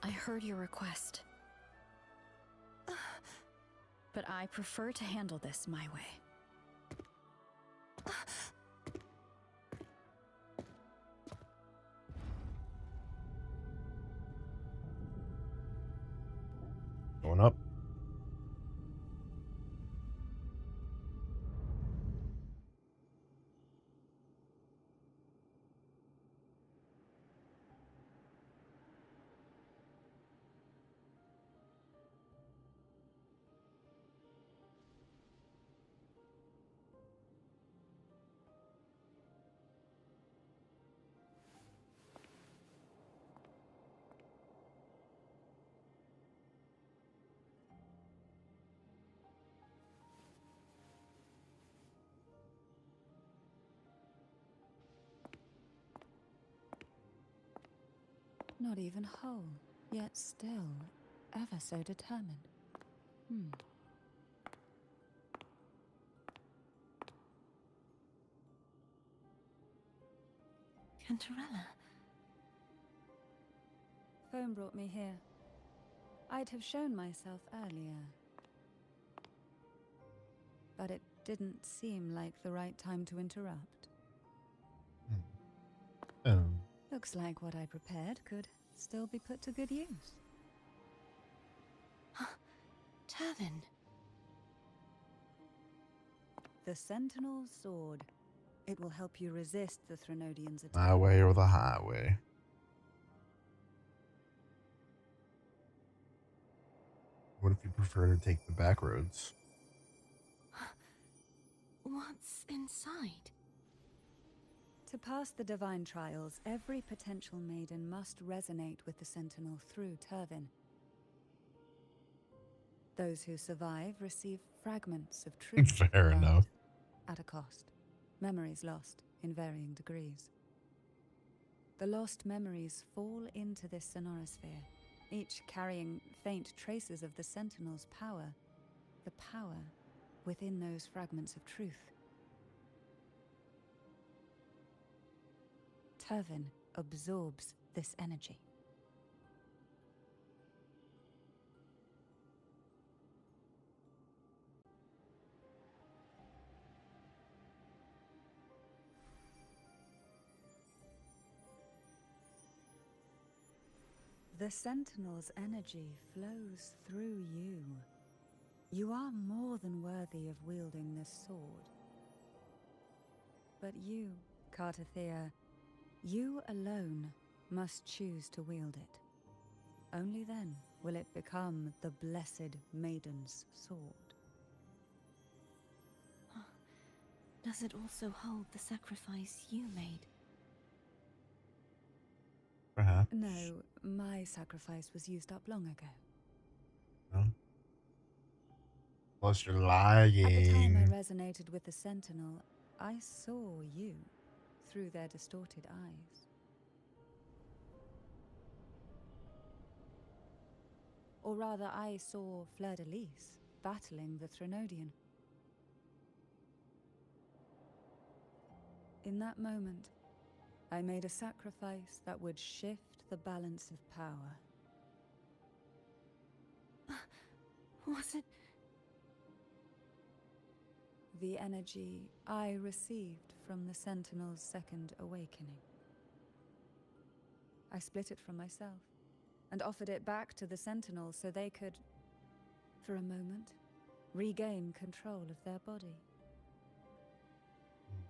I heard your request. But I prefer to handle this my way. Going up. Not even whole, yet still ever so determined. Cantarella. Phone brought me here. I'd have shown myself earlier. But it didn't seem like the right time to interrupt. Looks like what I prepared could still be put to good use. Turvin. The Sentinel's sword. It will help you resist the Threnodians' attack. My way or the highway. What if you prefer to take the back roads? What's inside? To pass the divine trials, every potential maiden must resonate with the Sentinel through Turvin. Those who survive receive fragments of truth. Fair enough. At a cost. Memories lost in varying degrees. The lost memories fall into this sonorosphere, each carrying faint traces of the Sentinel's power, the power within those fragments of truth. Turvin absorbs this energy. The Sentinel's energy flows through you. You are more than worthy of wielding this sword. But you, Cartathea, you alone must choose to wield it. Only then will it become the Blessed Maiden's sword. Does it also hold the sacrifice you made? Perhaps. No, my sacrifice was used up long ago. No. Plus, you're At the time I lying. resonated with the Sentinel, I saw you through their distorted eyes. Or rather, I saw Fleur-de-Lis battling the Threnodian. In that moment, I made a sacrifice that would shift the balance of power. Was it? The energy I received from the Sentinel's second awakening. I split it from myself and offered it back to the Sentinel so they could, for a moment, regain control of their body.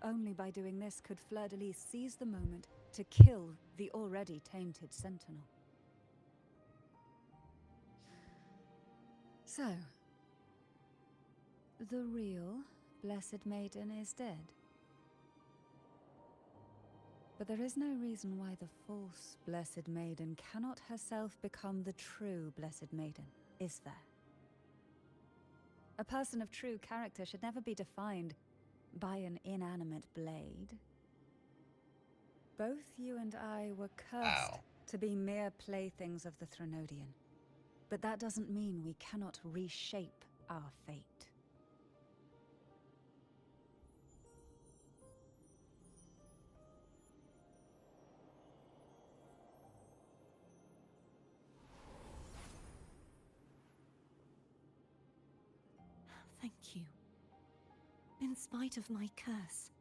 Only by doing this could Fleur-de-Lis seize the moment to kill the already tainted Sentinel. So, the real Blessed Maiden is dead. But there is no reason why the false Blessed Maiden cannot herself become the true Blessed Maiden, is there? A person of true character should never be defined by an inanimate blade. Both you and I were cursed to be mere playthings of the Threnodian. But that doesn't mean we cannot reshape our fate. Thank you. In spite of my curse,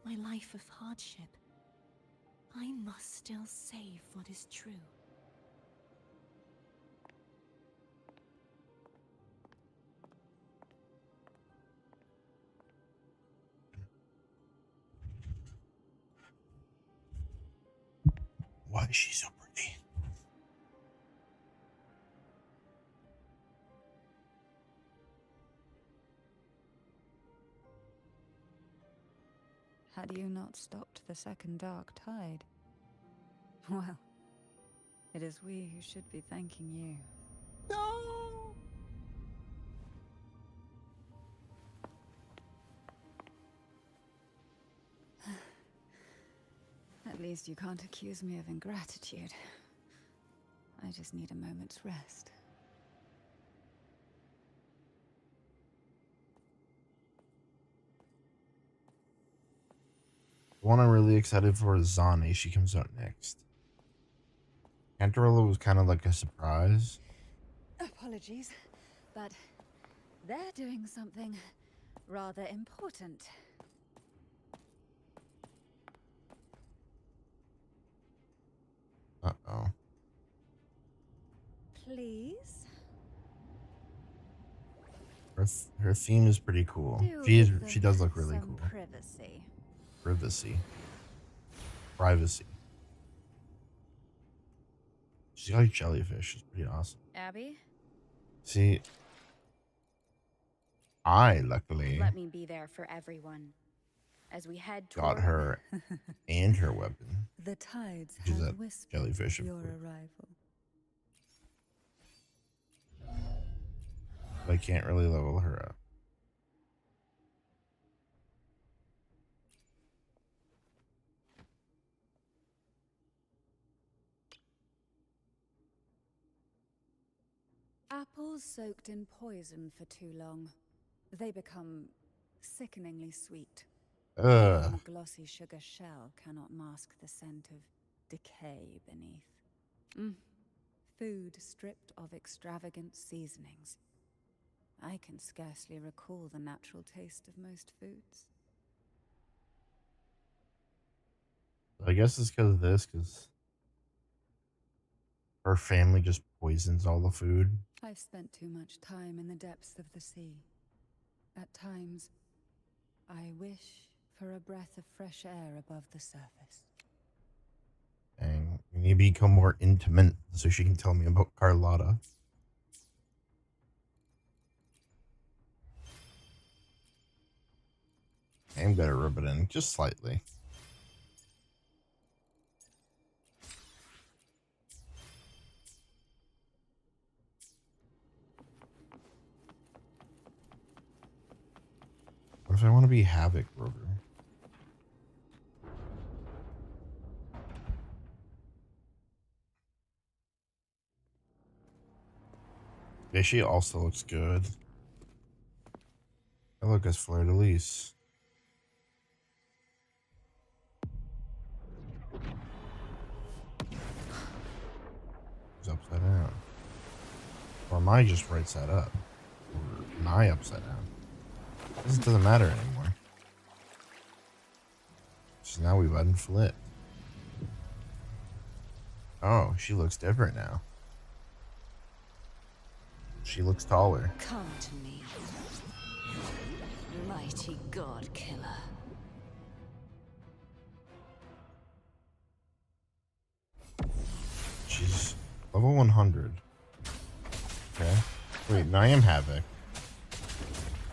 my life of hardship, I must still save what is true. Why is she so pretty? Had you not stopped the second dark tide? Well, it is we who should be thanking you. No! At least you can't accuse me of ingratitude. I just need a moment's rest. The one I'm really excited for is Zani. She comes out next. Cantarella was kind of like a surprise. Apologies, but they're doing something rather important. Uh-oh. Please? Her theme is pretty cool. She does look really cool. Privacy. Privacy. She's got a jellyfish. It's pretty awesome. Abby? See, luckily. Let me be there for everyone. as we head got toward her and her weapon, The tides which is have that whispered jellyfish. Of your course. arrival. But I can't really level her up. Apples soaked in poison for too long. They become sickeningly sweet. Even a glossy sugar shell cannot mask the scent of decay beneath. Food stripped of extravagant seasonings. I can scarcely recall the natural taste of most foods. I guess it's because of this, because her family just poisons all the food. I've spent too much time in the depths of the sea. At times, I wish for a breath of fresh air above the surface. And we need to become more intimate so she can tell me about Carlotta. I'm gonna rub it in just slightly. What if I want to be Havoc Rover? Yeah, she also looks good. I look as Fleur de Lis. It's upside down. Or am I just right side up? Or am I upside down? This doesn't matter anymore. So now we've unflipped. Oh, she looks different now. She looks taller. Come to me, mighty god killer. She's level 100. Okay. Wait, now I am Havoc.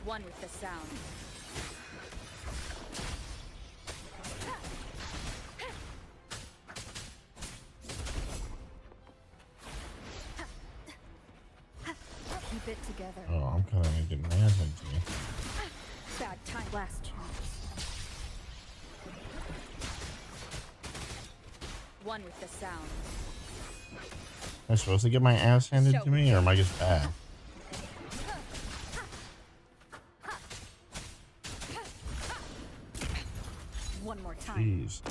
one with the sound. Keep it together. Oh, I'm kind of getting my ass into me. Bad time. Last chance. One with the sound. Am I supposed to get my ass handed to me, or am I just bad? One more time. Jeez.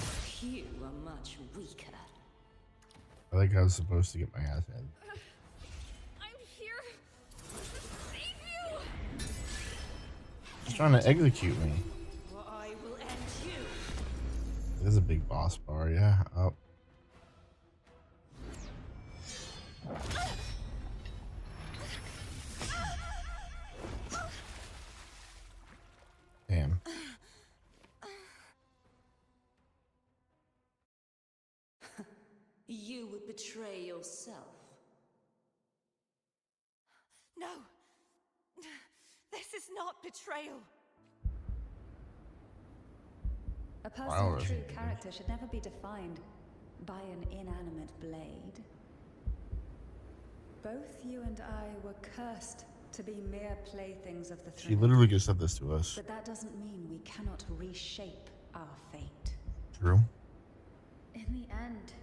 You are much weaker. I think I was supposed to get my ass handed. I'm here to save you. She's trying to execute me. I will end you. This is a big boss bar, yeah. Oh. Damn. You would betray yourself. No! This is not betrayal! A person's Wow, true that's character should never be defined by an inanimate blade. Both you and I were cursed to be mere playthings of the She throne. literally just said this to us. But that doesn't mean we cannot reshape our fate. True. In the end,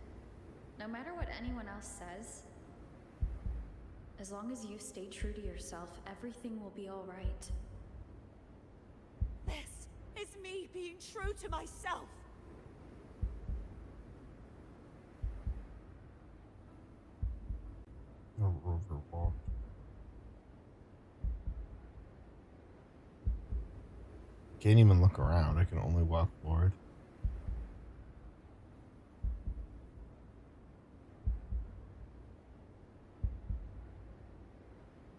no matter what anyone else says, as long as you stay true to yourself, everything will be all right. This is me being true to myself! Rover walk. Can't even look around. I can only walk forward.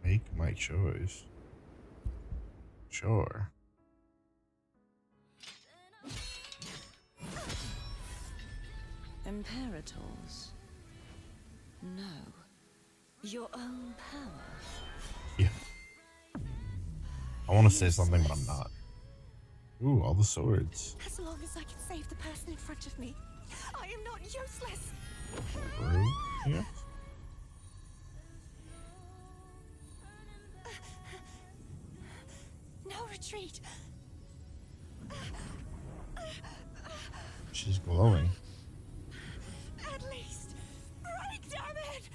Make my choice. Sure. Imperators? No. Your own power. Yeah. I want to say something, but I'm not. Ooh, all the swords. As long as I can save the person in front of me, I am not useless. True. Yeah. No retreat. She's glowing. At least break, damn it!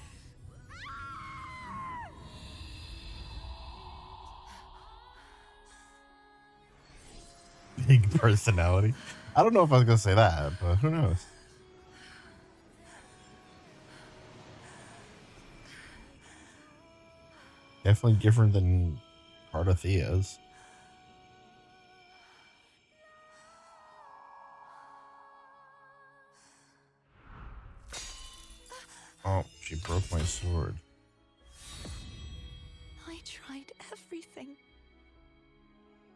Big personality. I don't know if I was gonna say that, but who knows? Definitely different than Cardathea's. Oh, she broke my sword. I tried everything.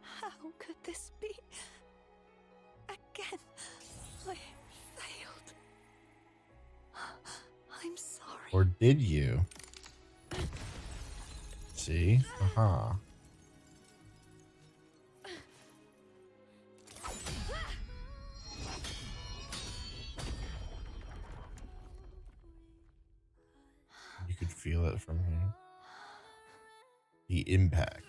How could this be? Again, I failed. I'm sorry. Or did you? See? Aha. You could feel it from here. The impact.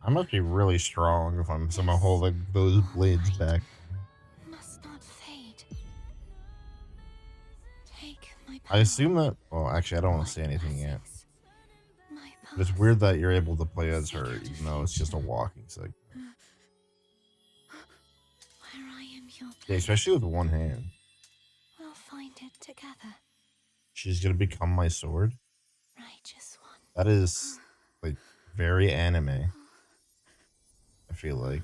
I must be really strong if I'm somehow holding those blades back. Must not fade. Take my I assume that. Well, actually, I don't want to say anything yet. But it's weird that you're able to play as her, even though it's just a walking segment. Where I am your Yeah, especially with one hand. We'll find it together. She's gonna become my sword. Righteous one. That is like very anime. I feel like.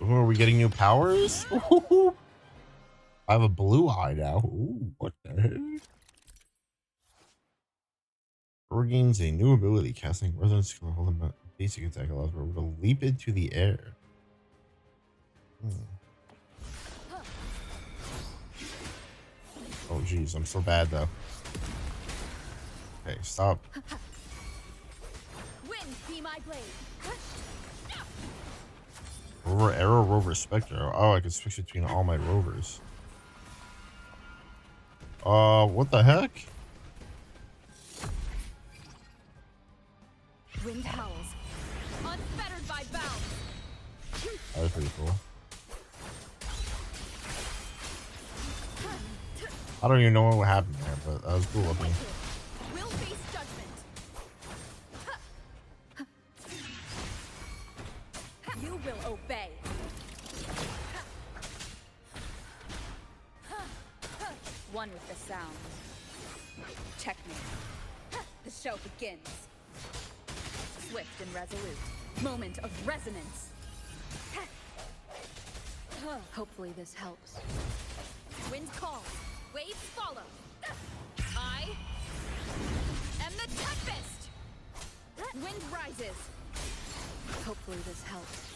Ooh, are we getting new powers? Ooh, I have a blue eye now. Ooh, what the heck? Rover gains a new ability, casting resonance skill. Hold them basic attack allows Rover to leap into the air. Oh geez, I'm so bad though. Okay, stop. Wind be my blade. Rover arrow, Rover spectre. Oh, I can switch between all my rovers. What the heck? Wind howls, unfettered by bounds. That was pretty cool. I don't even know what happened there, but that was cool looking. Will face judgment. You will obey. One with the sound. Checkmate. The show begins. Swift and resolute. Moment of resonance. Hopefully this helps. Wind calls. Waves follow. I am the tempest. Wind rises. Hopefully this helps.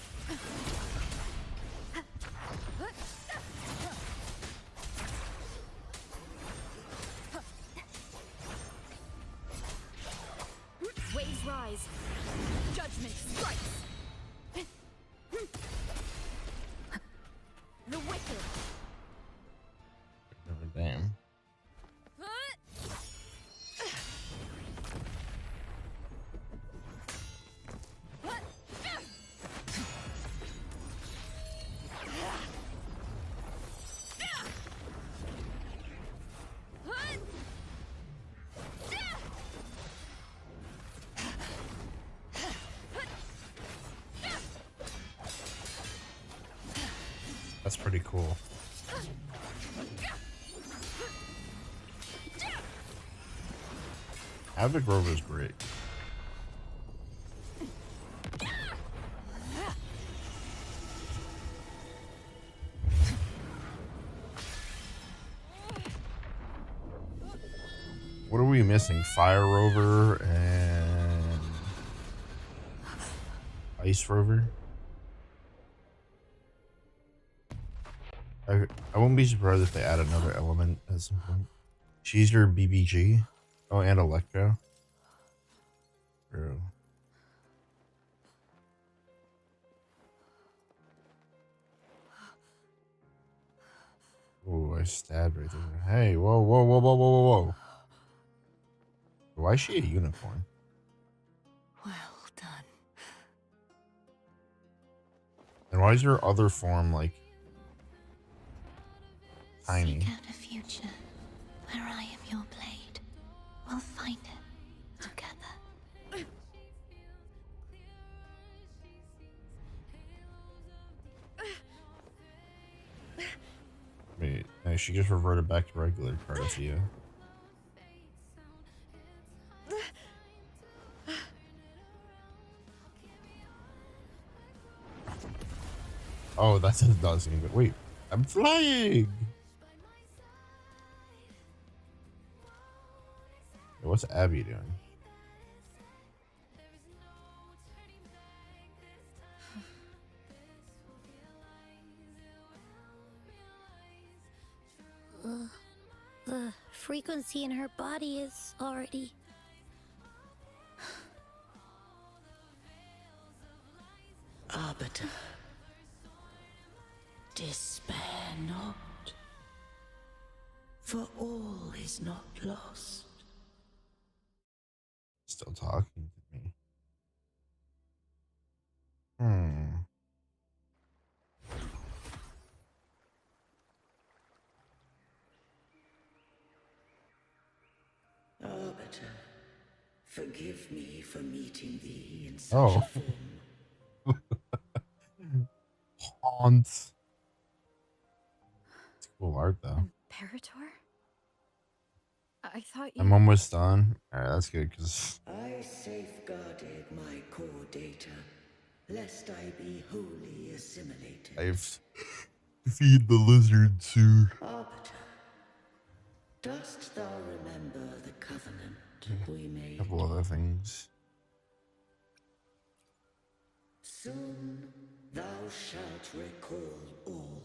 Waves rise. Judgment strikes. The wicked. Damn. That's pretty cool. Havoc Rover is great. What are we missing? Fire Rover and Ice Rover? I won't be surprised if they add another element at some point. She's your BBG. Oh, and Electro. True. Oh, I stabbed right there. Hey, whoa, whoa, whoa, whoa, whoa, whoa, whoa. Why is she a unicorn? Well done. And why is your other form like tiny? Seek out a future where I am your blade. We'll find it together. Wait, no, she just reverted back to regular Cardathia. Oh, that's a dozen. But wait, I'm flying. What's Abby doing? The frequency in her body is already... Arbiter, despair not, for all is not lost. Still talking to me. Hmm. Arbiter, forgive me for meeting thee in such Oh. a form. Haunt. It's cool art though. Imperator? I thought you... I'm almost done. Alright, that's good because I safeguarded my core data, lest I be wholly assimilated. I've defeated the lizard soon. Arbiter, dost thou remember the covenant we made? A couple other things. Soon thou shalt recall all.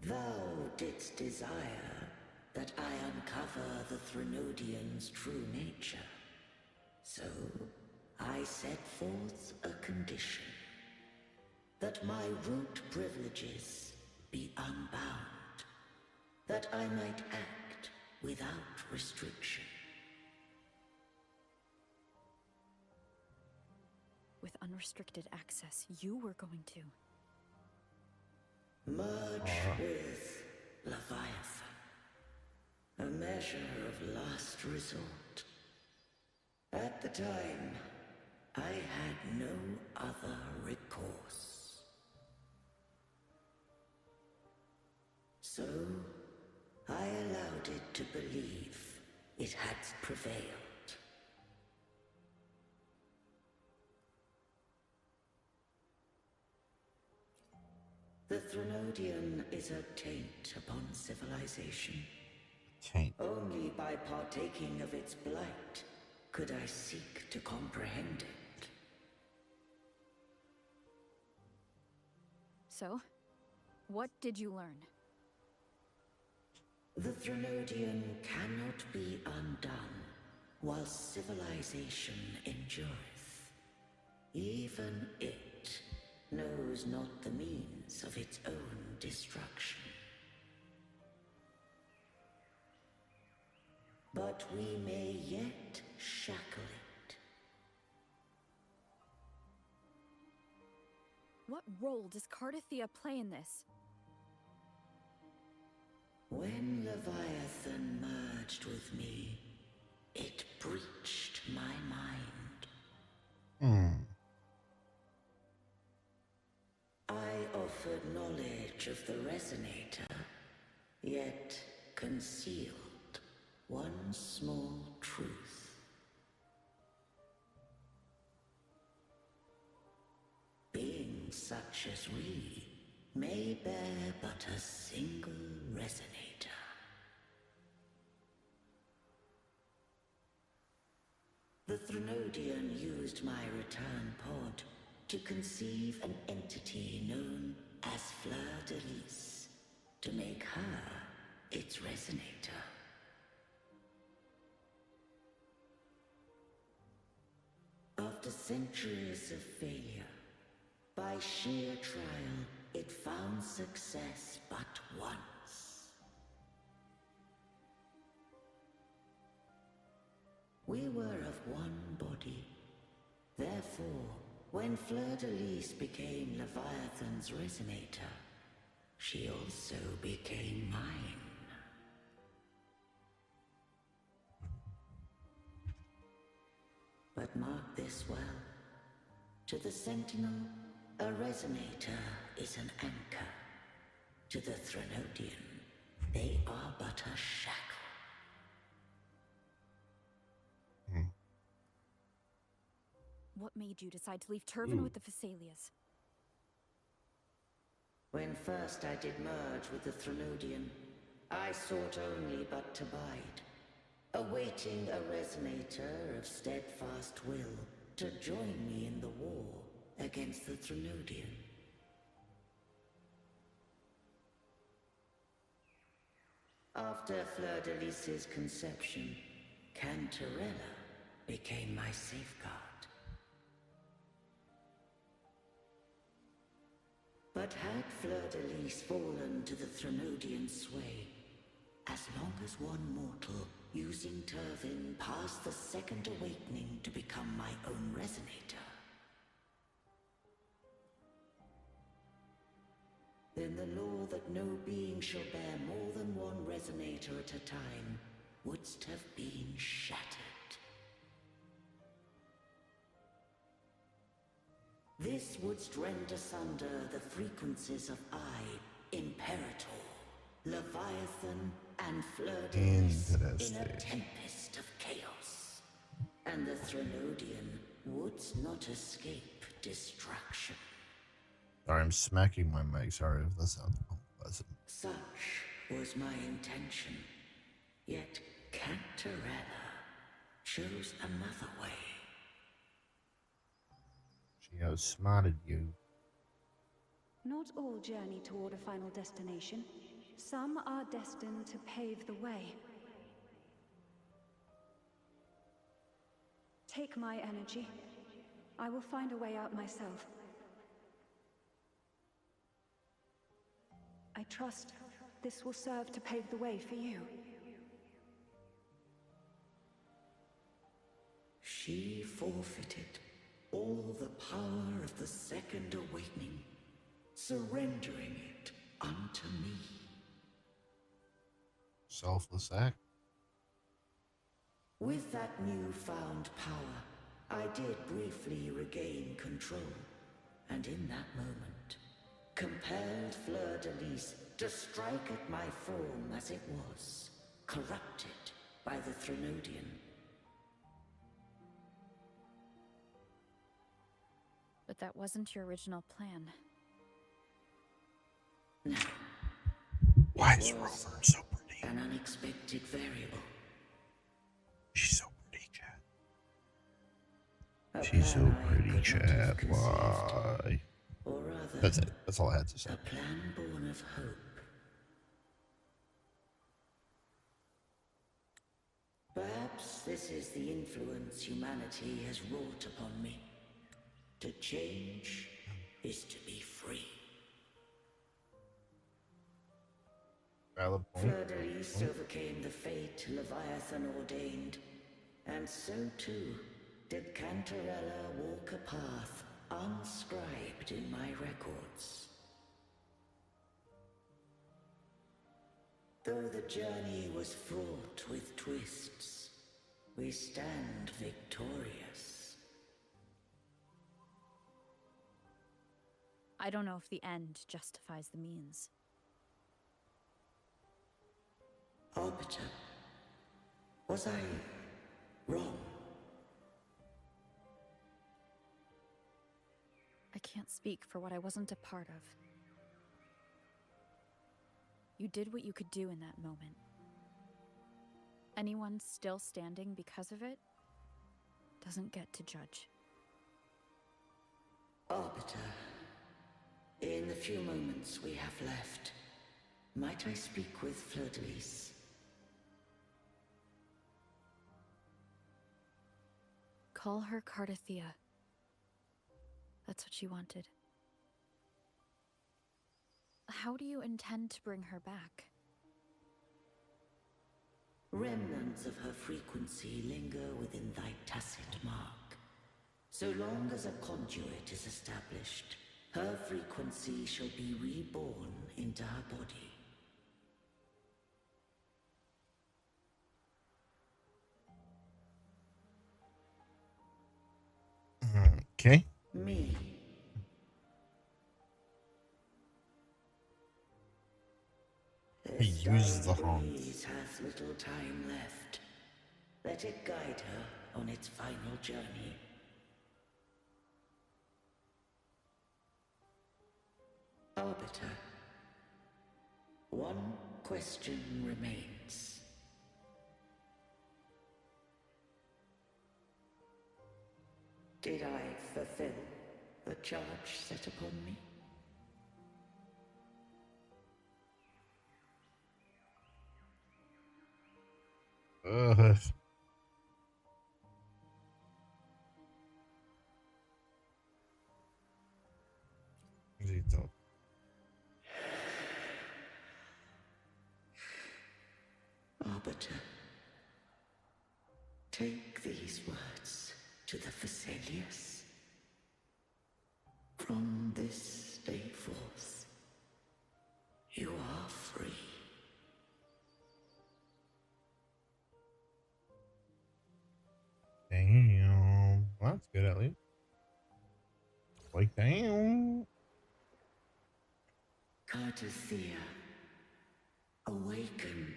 Thou didst desire that I uncover the Threnodian's true nature. So I set forth a condition. That my root privileges be unbound. That I might act without restriction. With unrestricted access, you were going to... Merge with Leviathan. A measure of last resort. At the time, I had no other recourse. So, I allowed it to believe it had prevailed. The Threnodian is a taint upon civilization. Taint. Only by partaking of its blight could I seek to comprehend it. So, what did you learn? The Threnodian cannot be undone while civilization endureth. Even it knows not the means of its own destruction. But we may yet shackle it. What role does Cardathia play in this? When Leviathan merged with me, it breached my mind. I offered knowledge of the Resonator, yet concealed one small truth. Beings such as we may bear but a single Resonator. The Threnodian used my return pod to conceive an entity known as Fleur de Lis, to make her its resonator. After centuries of failure, by sheer trial, it found success but once. We were of one body. Therefore, when Fleur de Lis became Leviathan's resonator, she also became mine. But mark this well. To the Sentinel, a resonator is an anchor. To the Threnodian, they are but a shackle. What made you decide to leave Turvan with the Phasalias? When first I did merge with the Threnodian, I sought only but to bide, awaiting a resonator of steadfast will to join me in the war against the Threnodian. After Fleur de Lis's conception, Cantarella became my safeguard. But had Fleur de Lis fallen to the Threnodian sway, as long as one mortal using Turvin passed the second awakening to become my own resonator, then the law that no being shall bear more than one resonator at a time wouldst have been shattered. This wouldst rend asunder the frequencies of I, Imperator, Leviathan, and Fleur de Lis in a tempest of chaos. And the Threnodian wouldst not escape destruction. Sorry, I'm smacking my mic. Sorry if that sounds unpleasant. Such was my intention. Yet Cantarella chose another way. She outsmarted you. Not all journey toward a final destination. Some are destined to pave the way. Take my energy. I will find a way out myself. I trust this will serve to pave the way for you. She forfeited all the power of the second awakening, surrendering it unto me. Selfless act. With that newfound power, I did briefly regain control, and in that moment, compelled Fleur de Lis to strike at my form as it was, corrupted by the Threnodian. But that wasn't your original plan. No. Why is Rover so pretty? An unexpected variable. She's so pretty, Chad. She's so pretty, Chad. Why? Or rather, that's it. That's all I had to say. A plan born of hope. Perhaps this is the influence humanity has wrought upon me. To change is to be free. Valid point. Fleur de Lis overcame the fate Leviathan ordained, and so too did Cantarella walk a path unscribed in my records. Though the journey was fraught with twists, we stand victorious. I don't know if the end justifies the means. Arbiter, was I wrong? I can't speak for what I wasn't a part of. You did what you could do in that moment. Anyone still standing because of it doesn't get to judge. Arbiter, in the few moments we have left, might I speak with Fleur-de-Lis? Call her Cardathea. That's what she wanted. How do you intend to bring her back? Remnants of her frequency linger within thy tacit mark. So long as a conduit is established, her frequency shall be reborn into her body. Okay. Me. He This uses the dying haunts. breeze has little time left. Let it guide her on its final journey. Arbiter, one question remains. Did I fulfill the charge set upon me? Ugh. Zito. Arbiter, take these words to the Phasaelius. From this day forth, you are free. Damn. Well, that's good at least. Like, damn. Cardathea, awaken.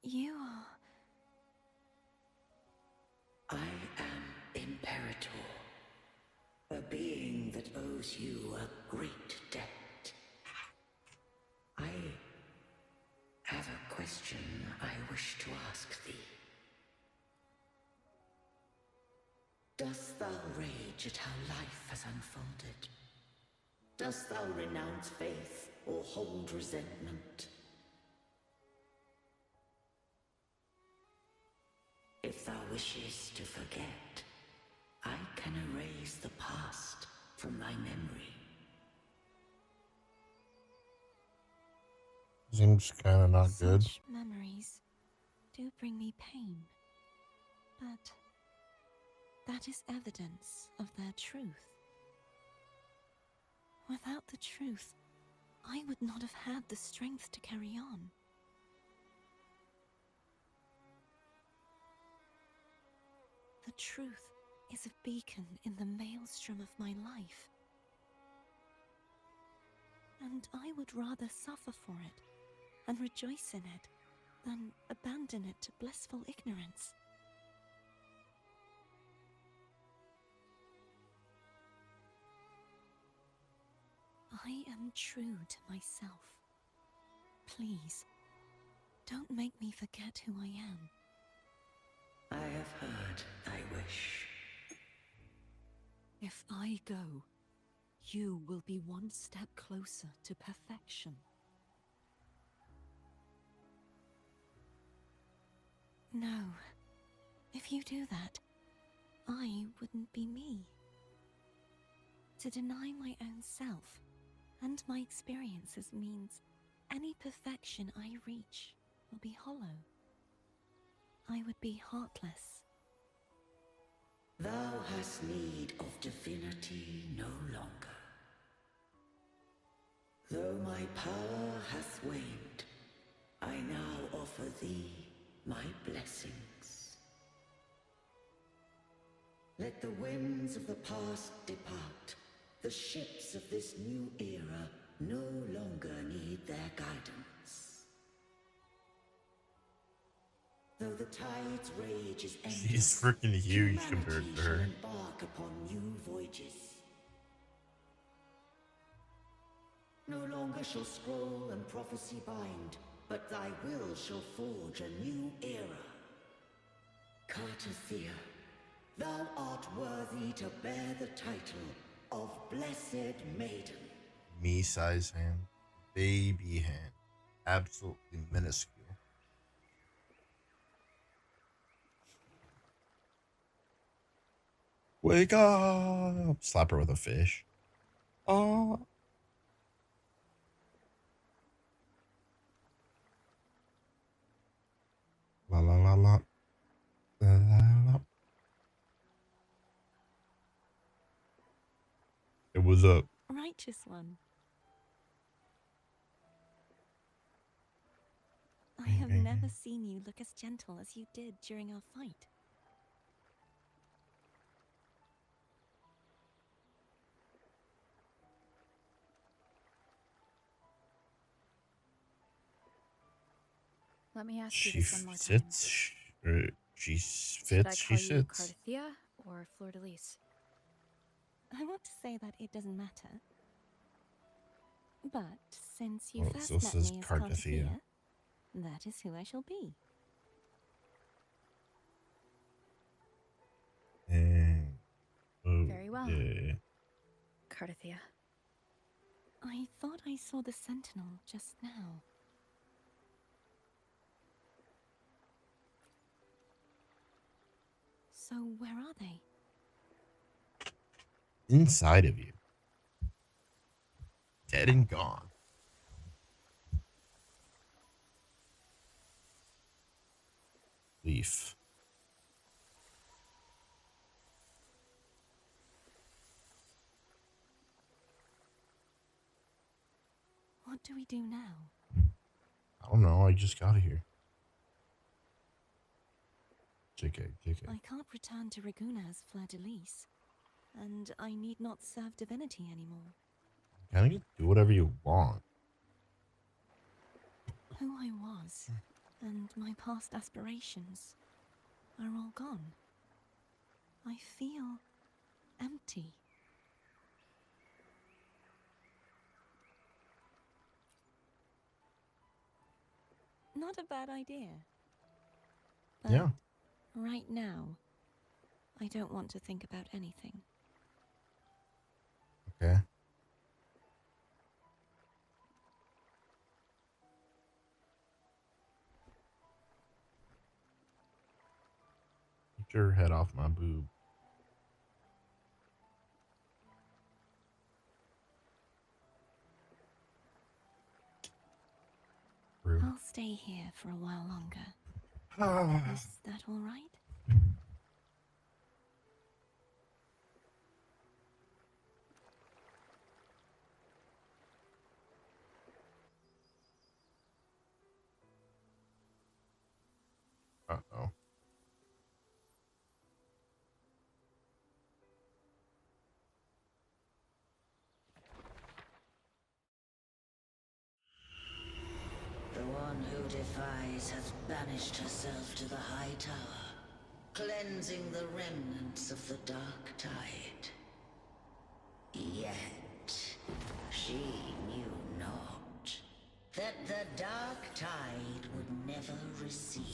You are... I am Imperator, a being that owes you a great debt. I have a question I wish to ask thee. Dost thou rage at how life has unfolded? Dost thou renounce faith or hold resentment? If thou wishes to forget, I can erase the past from thy memory. Seems kind of not good. Such memories do bring me pain, but that is evidence of their truth. Without the truth, I would not have had the strength to carry on. The truth is a beacon in the maelstrom of my life. And I would rather suffer for it and rejoice in it than abandon it to blissful ignorance. I am true to myself. Please, don't make me forget who I am. I have heard thy wish. If I go, you will be one step closer to perfection. No. If you do that, I wouldn't be me. To deny my own self and my experiences means any perfection I reach will be hollow. I would be heartless. Thou hast need of divinity no longer. Though my power hath waned, I now offer thee my blessings. Let the winds of the past depart. The ships of this new era no longer need their guidance. Though the tide's rage is endless, She's freaking huge compared humanity to shall her. embark upon new voyages. No longer shall scroll and prophecy bind, but thy will shall forge a new era. Cartisia, thou art worthy to bear the title of Blessed Maiden. Me-size hand. Baby hand. Absolutely minuscule. Wake up! Slap her with a fish. Oh. La la la la. La la la. It was up. Righteous one. I have never seen you look as gentle as you did during our fight. Let me ask you She this one more time. sits. She Should I fits. call She you sits. Carthea or Fleur de Lis? I want to say that it doesn't matter. But since you Well, it first still met says me as Carthea. Carthea, that is who I shall be. And, oh, Very well. yeah. Carthea. I thought I saw the sentinel just now. So where are they? Inside of you. Dead and gone. Leaf. What do we do now? I don't know. I just got here. JK. I can't return to Raguna as Fleur de Lis, and I need not serve divinity anymore. Kind of do whatever you want. Who I was, and my past aspirations, are all gone. I feel empty. Not a bad idea. But Yeah. right now, I don't want to think about anything. Okay. Get your head off my boob. Rude. I'll stay here for a while longer. Is that all right? Uh-oh. The one who defies has banished herself to the High Tower, cleansing the remnants of the Dark Tide. Yet, she knew not that the Dark Tide would never recede.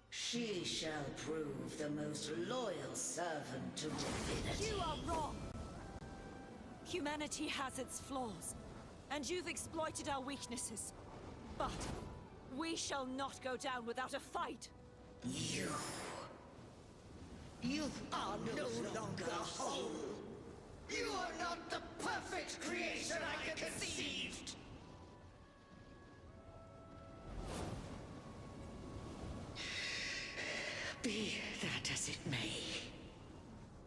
She shall prove the most loyal servant to divinity. You are wrong! Humanity has its flaws, and you've exploited our weaknesses. But we shall not go down without a fight! You are no longer whole! You are not the perfect creation I conceived! Be that as it may,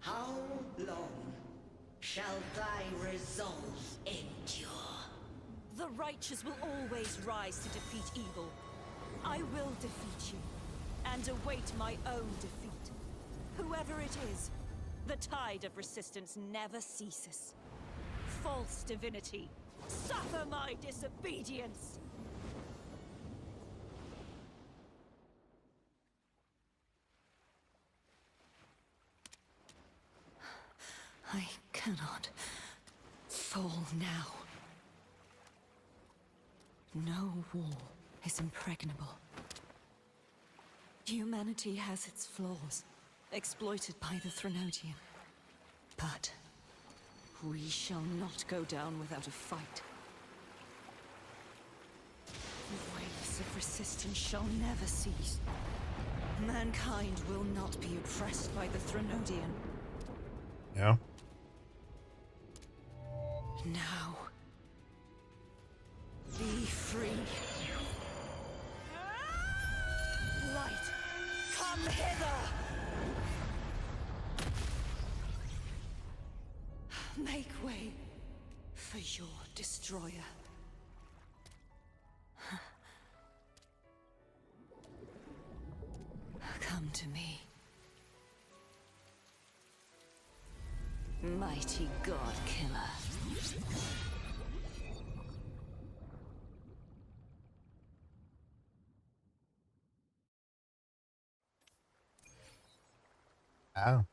how long shall thy resolve endure? The righteous will always rise to defeat evil. I will defeat you, and await my own defeat. Whoever it is, the tide of resistance never ceases. False divinity, suffer my disobedience! I cannot fall now. No wall is impregnable. Humanity has its flaws, exploited by the Threnodian. But we shall not go down without a fight. The waves of resistance shall never cease. Mankind will not be oppressed by the Threnodian. Yeah. Now, be free. Light, come hither! Make way for your destroyer. Come to me. Mighty God Killer. Oh.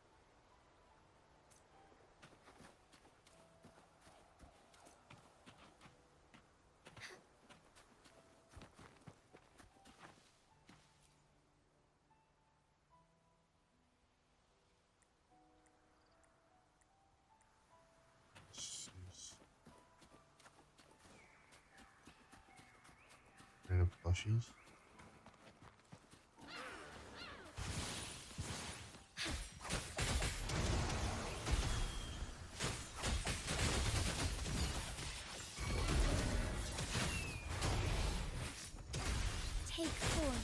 Rid of plushies. Take form.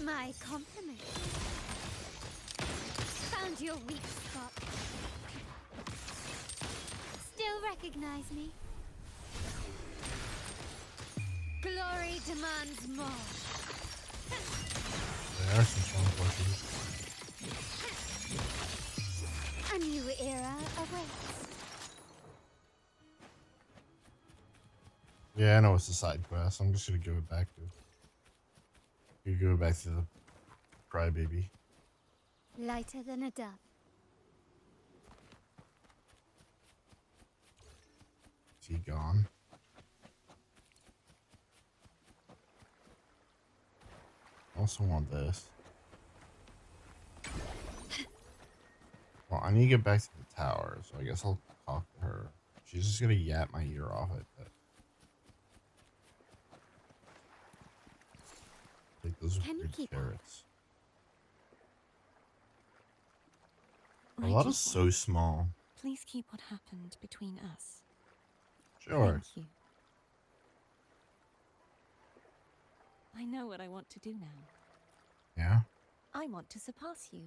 My compliment. Found your weak spot. Still recognize me? Glory demands more. There are some strong plushies. A new era awaits. Yeah, I know it's a side quest. I'm just gonna give it back to. You go back to the crybaby. Lighter than a dove. Is he gone? I also want this. Well, I need to get back to the tower, so I guess I'll talk to her. She's just gonna yap my ear off, I bet. Take those Can you weird keep carrots. A My lot dear is so one, small. Please keep what happened between us. Sure. Thank you. I know what I want to do now. Yeah. I want to surpass you.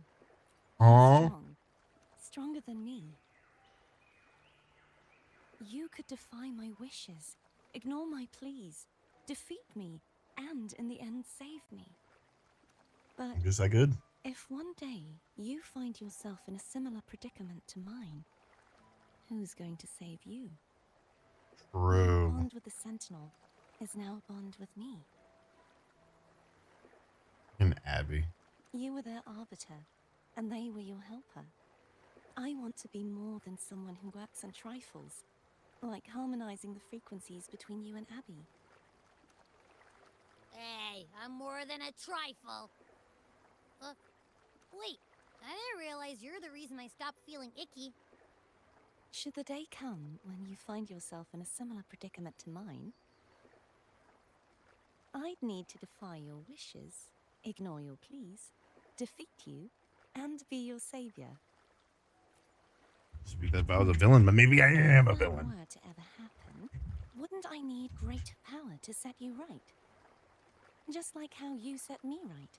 Oh. Strong. Stronger than me. You could defy my wishes, ignore my pleas, defeat me, and in the end save me. But I guess I could. if one day you find yourself in a similar predicament to mine, who's going to save you? True. My bond with the Sentinel is now a bond with me. And Abby. You were their arbiter, and they were your helper. I want to be more than someone who works on trifles, like harmonizing the frequencies between you and Abby. Hey, I'm more than a trifle. Wait, I didn't realize you're the reason I stopped feeling icky. Should the day come when you find yourself in a similar predicament to mine, I'd need to defy your wishes, ignore your pleas, defeat you, and be your savior. Speak that if I was a villain, but maybe I am a If that villain. were to ever happen, wouldn't I need great power to set you right? Just like how you set me right.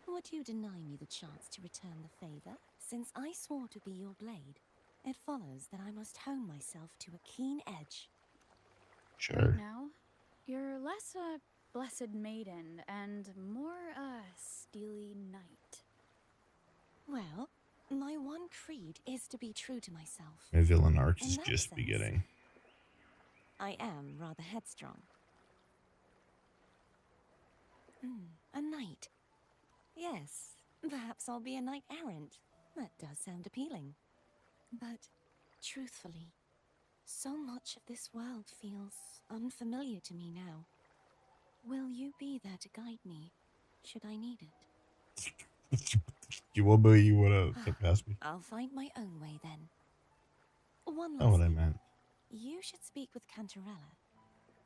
Would you deny me the chance to return the favor? Since I swore to be your blade, it follows that I must hone myself to a keen edge. Sure. Right now, you're less a blessed maiden and more a steely knight. Well, my one creed is to be true to myself. My villain arc In is that just sense, beginning. I am rather headstrong. A knight. Yes, perhaps I'll be a knight errant. That does sound appealing. But truthfully, so much of this world feels unfamiliar to me now. Will you be there to guide me, should I need it? You wanna get past me? I'll find my own way then. One Not last what I thing. meant. You should speak with Cantarella.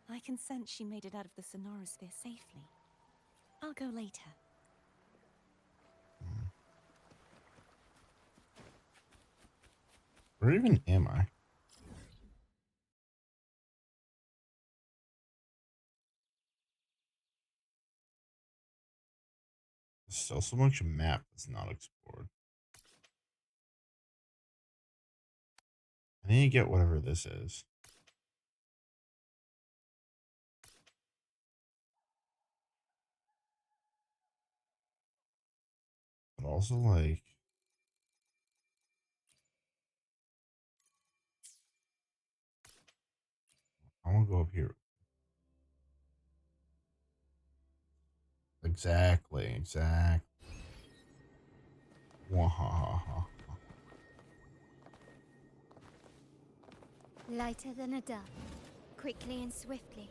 I can sense she made it out of the Sonorosphere safely. I'll go later. Where even am I? There's still so much map that's not explored. I need to get whatever this is. But also, like, I want to go up here. Exactly. Wahaha. Lighter than a dove, quickly and swiftly.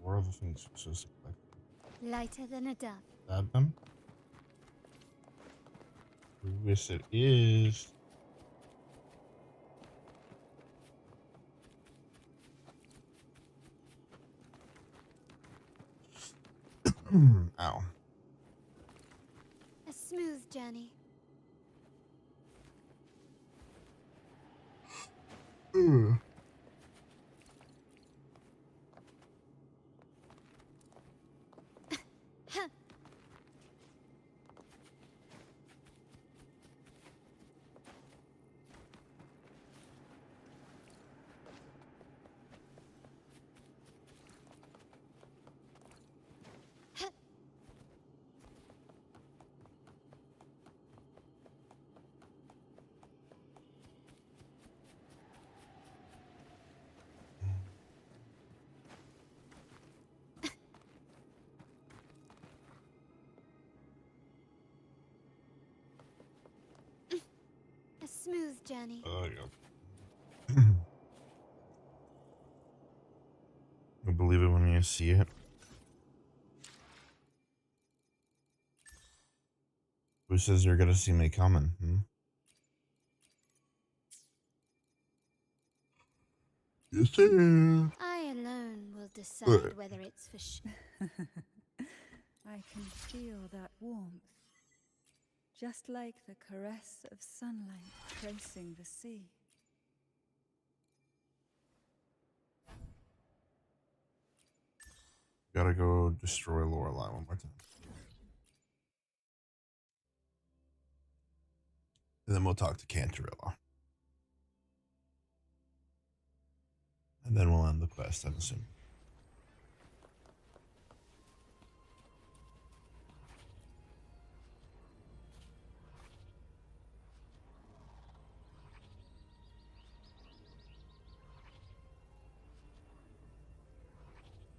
Where are the things we're supposed to collect? Lighter than a dove. Add them? Yes, it is. Ow. A smooth journey. A smooth journey. Oh, yeah. You'll believe it when you see it. Who says you're gonna see me coming? Yes, sir. I alone will decide whether it's for I can feel that warmth. Just like the caress of sunlight tracing the sea. Gotta go destroy Lorelei one more time. And then we'll talk to Cantarella. And then we'll end the quest, I'm assuming.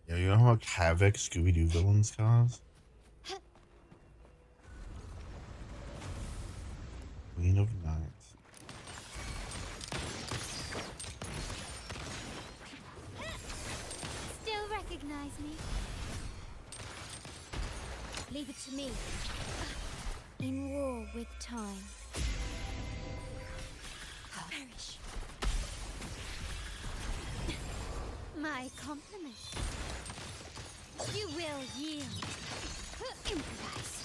Yeah, you know how much havoc Scooby-Doo villains cause? Queen of Nights. Still recognize me? Leave it to me. In war with time. Perish. My compliments. You will yield. Improvise.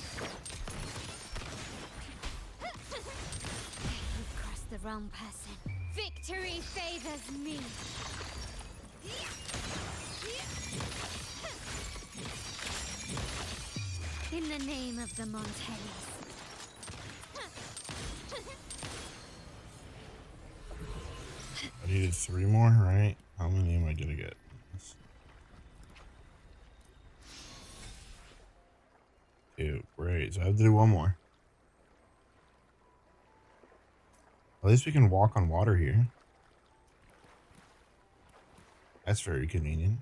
You've crossed the wrong person. Victory favors me. In the name of the Montellis. I needed 3 more, right? How many am I gonna get? Two. Great. So I have to do 1 more. At least we can walk on water here. That's very convenient.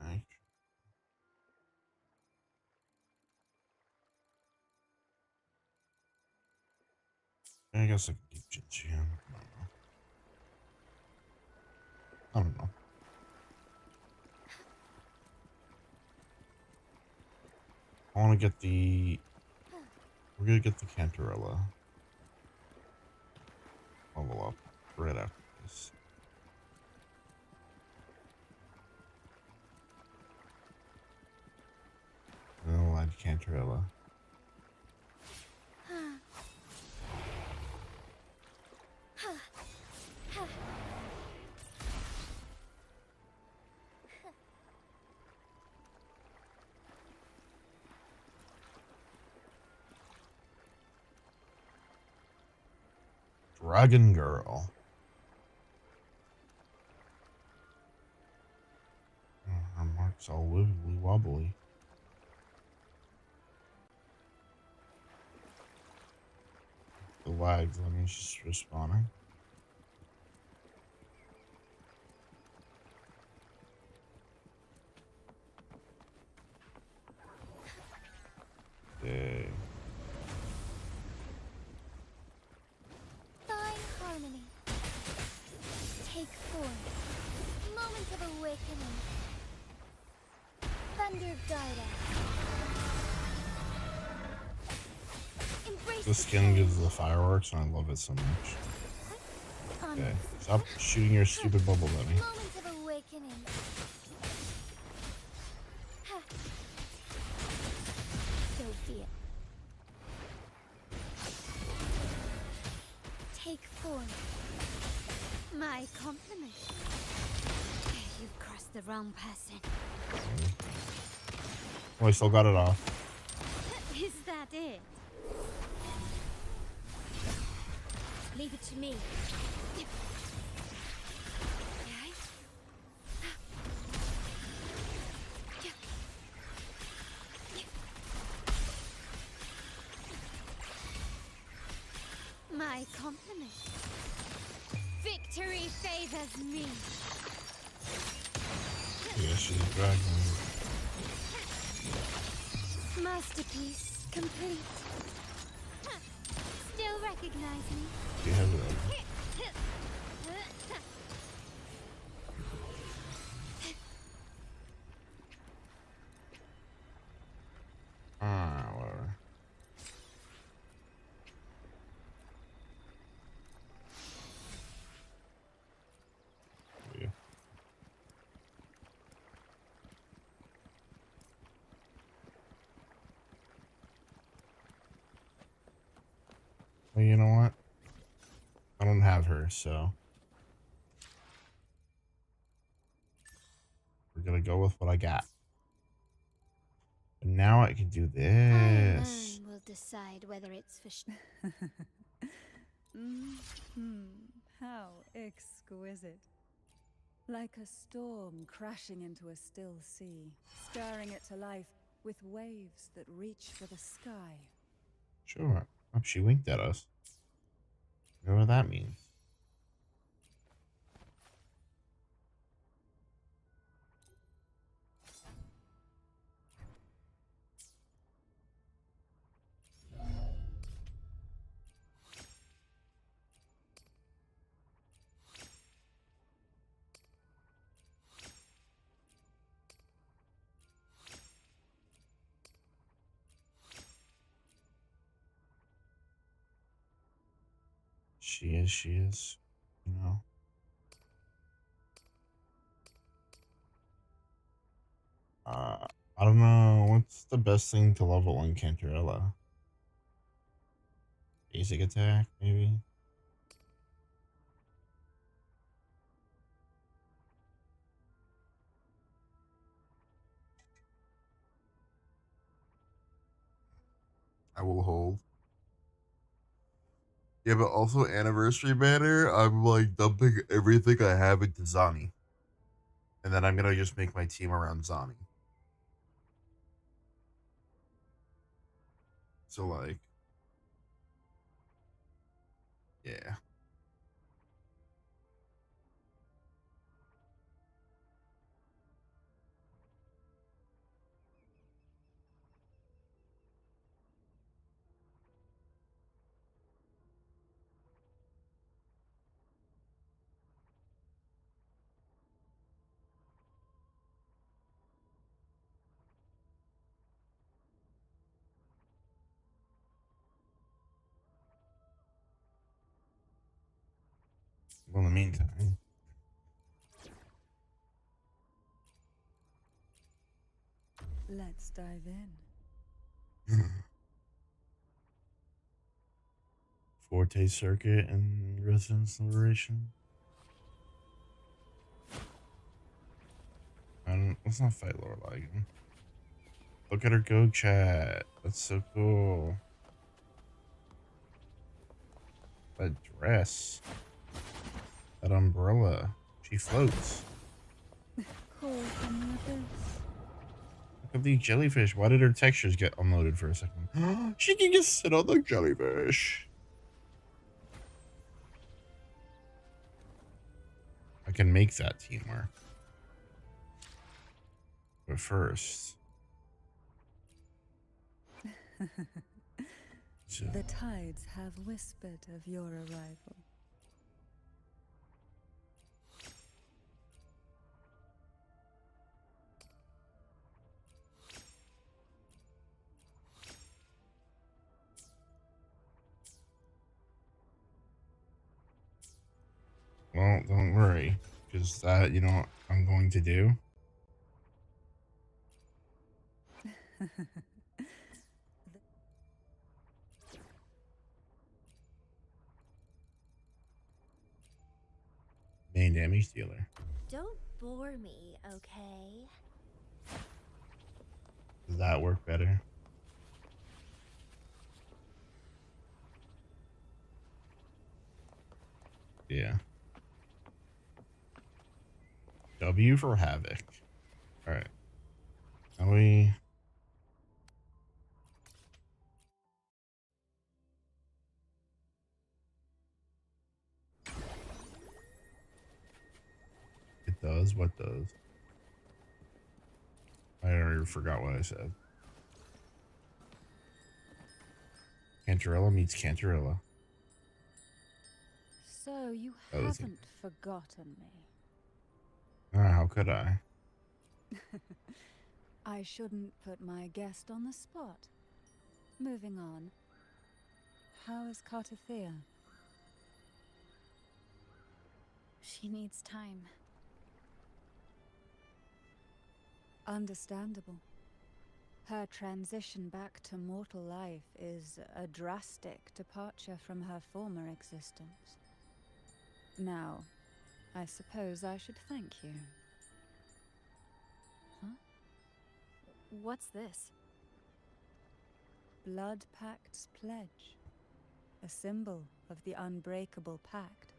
Right. I guess I can keep Jinchi. I don't know. I want to get the... We're going to get the Cantarella. Level up right after this. And then we'll add Cantarella. Dragon Girl. Oh, her mark's all wibbly wobbly. The lags, that means she's respawning. Okay. Fine harmony. Take form. Moment of awakening. Thunder guide us. Embrace The skin gives the fireworks, and I love it so much. Okay, stop shooting your stupid bubble at me. Moment of awakening. So be it. Take form. My compliment. You've crossed the wrong person. Oh, I still got it off. Is that it? Leave it to me. My compliment. Victory favors me. Yeah, she's a dragon. Masterpiece complete. Still recognize me? You have it open. Whatever. Yeah. Well, you know what? I don't have her, so we're gonna go with what I got. And now I can do this. Will decide whether it's fish. How exquisite. Like a storm crashing into a still sea, stirring it to life with waves that reach for the sky. Sure. Oh, she winked at us. You know what that means? She is. She is. You know. I don't know. What's the best thing to level in Cantarella? Basic attack, maybe? I will hold. Yeah, but also anniversary banner, I'm like dumping everything I have into Zani. And then I'm gonna just make my team around Zani. So like, yeah. Well, in the meantime, Let's dive in. Forte Circuit and Residence Liberation. Let's not fight Lorelai again. Look at her go chat. That's so cool. That dress. That umbrella. She floats. Call from the abyss. Look at these jellyfish. Why did her textures get unloaded for a second? She can just sit on the jellyfish. I can make that teamwork. But first. The tides have whispered of your arrival. Well, don't worry. Because that, you know what I'm going to do? Main damage dealer. Don't bore me, okay? Does that work better? Yeah. W for Havoc. Alright. Now we... It does? What does? I already forgot what I said. Cantarella meets Cantarella. So you Oh, haven't forgotten me. How could I? I shouldn't put my guest on the spot. Moving on. How is Cartathea? She needs time. Understandable. Her transition back to mortal life is a drastic departure from her former existence. Now, I suppose I should thank you. Huh? What's this? Blood Pact's pledge. A symbol of the unbreakable pact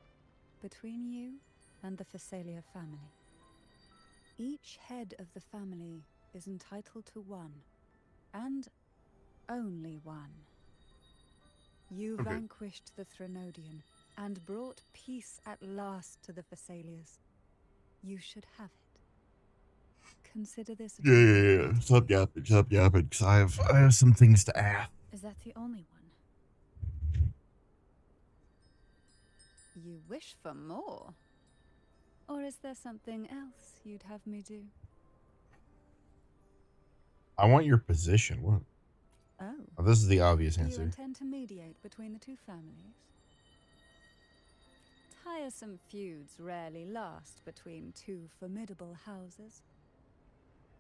between you and the Phasalia family. Each head of the family is entitled to one, and only one. You vanquished the Threnodian and brought peace at last to the Phasalias. You should have it. Consider this. Yeah. Stop yapping, because I have some things to add. Is that the only one? You wish for more? Or is there something else you'd have me do? I want your position. What? Oh. Oh, this is the obvious You answer. intend to mediate between the two families? Tiresome feuds rarely last between two formidable houses.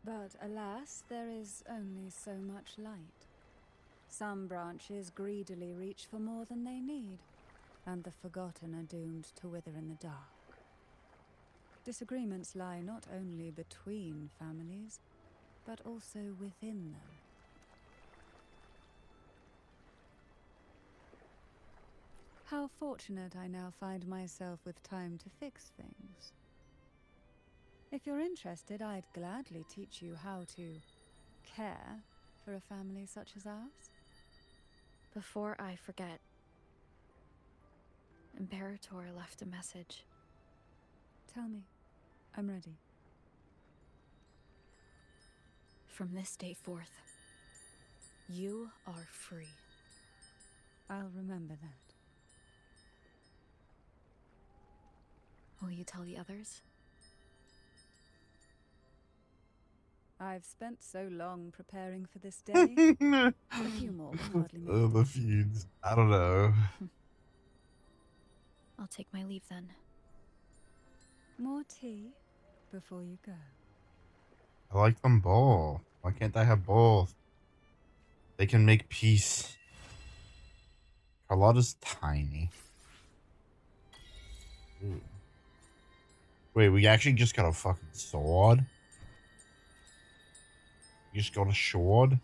But alas, there is only so much light. Some branches greedily reach for more than they need, and the forgotten are doomed to wither in the dark. Disagreements lie not only between families, but also within them. How fortunate I now find myself with time to fix things. If you're interested, I'd gladly teach you how to care for a family such as ours. Before I forget, Imperator left a message. Tell me. I'm ready. From this day forth, you are free. I'll remember that. Will you tell the others? I've spent so long preparing for this day. A few more will hardly make The feuds. I don't know. I'll take my leave then. More tea before you go. I like them both. Why can't I have both? They can make peace. Carlotta's tiny. Ooh. Wait, we actually just got a fucking sword? You just got a sword?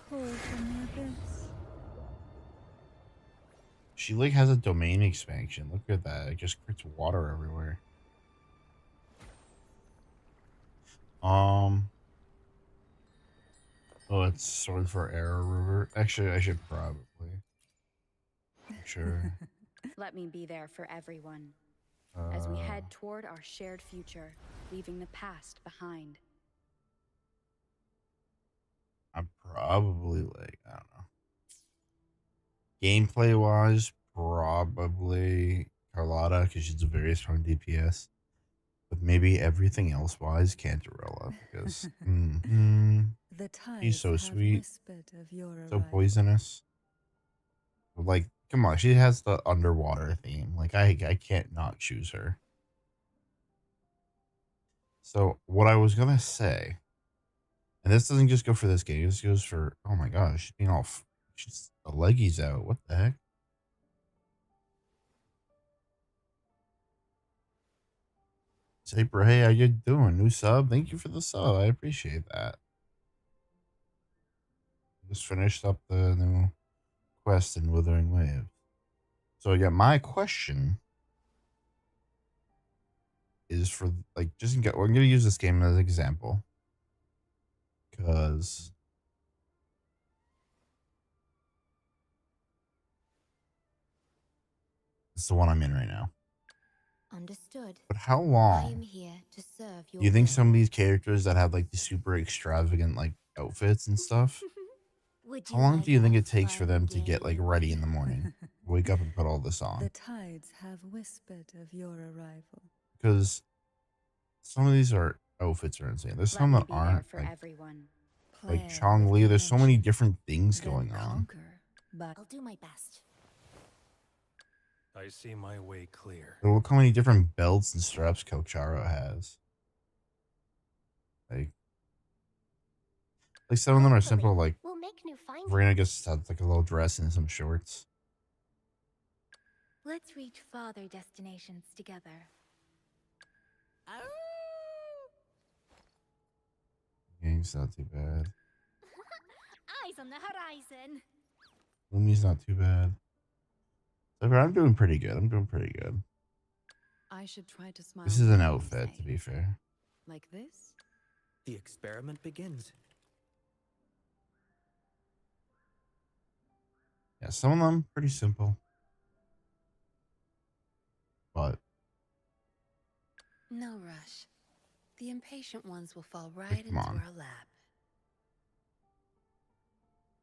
Call from the abyss. She like has a domain expansion. Look at that. It just creates water everywhere. Oh, it's sword for Arrow River. Actually, I should probably. Sure. Let me be there for everyone as we head toward our shared future, leaving the past behind. I'm probably like, I don't know. Gameplay wise, probably Carlotta because she's a very strong DPS. But maybe everything else wise, Cantarella because The she's so tides sweet, have whispered of your so arrival. poisonous. But like, come on, she has the underwater theme. Like, I can't not choose her. So what I was gonna say, and this doesn't just go for this game. This goes for, oh my gosh, she's being all, she's the leggies out. What the heck? Saber, hey, how you doing? New sub? Thank you for the sub. I appreciate that. Just finished up the new quest in Withering Waves. So yeah, my question is for like just we're gonna use this game as an example because it's the one I'm in right now. Understood. But how I am long here to serve your do you think will. some of these characters that have like the super extravagant like outfits and stuff? Would How you long like do you think a it takes for fun them to get like game? ready in the morning, wake up and put all this The on? tides have whispered of your arrival. Because some of these are outfits are insane. There's some that aren't For like everyone. Chong Li. There's so many different things going on. But I'll do my best. I see my way clear. And look how many different belts and straps Kocharo has. Like some of them are simple, like We'll make new finds. Verena just has like a little dress and some shorts. Let's reach farther destinations together. Game's not too bad. Eyes on the horizon. Lumi's not too bad. So I'm doing pretty good. I'm doing pretty good. I should try to smile. This is an more, you outfit, say. to be fair. Like this? The experiment begins. Yeah, some of them pretty simple. But No rush. The impatient ones will fall right come into on. our lap.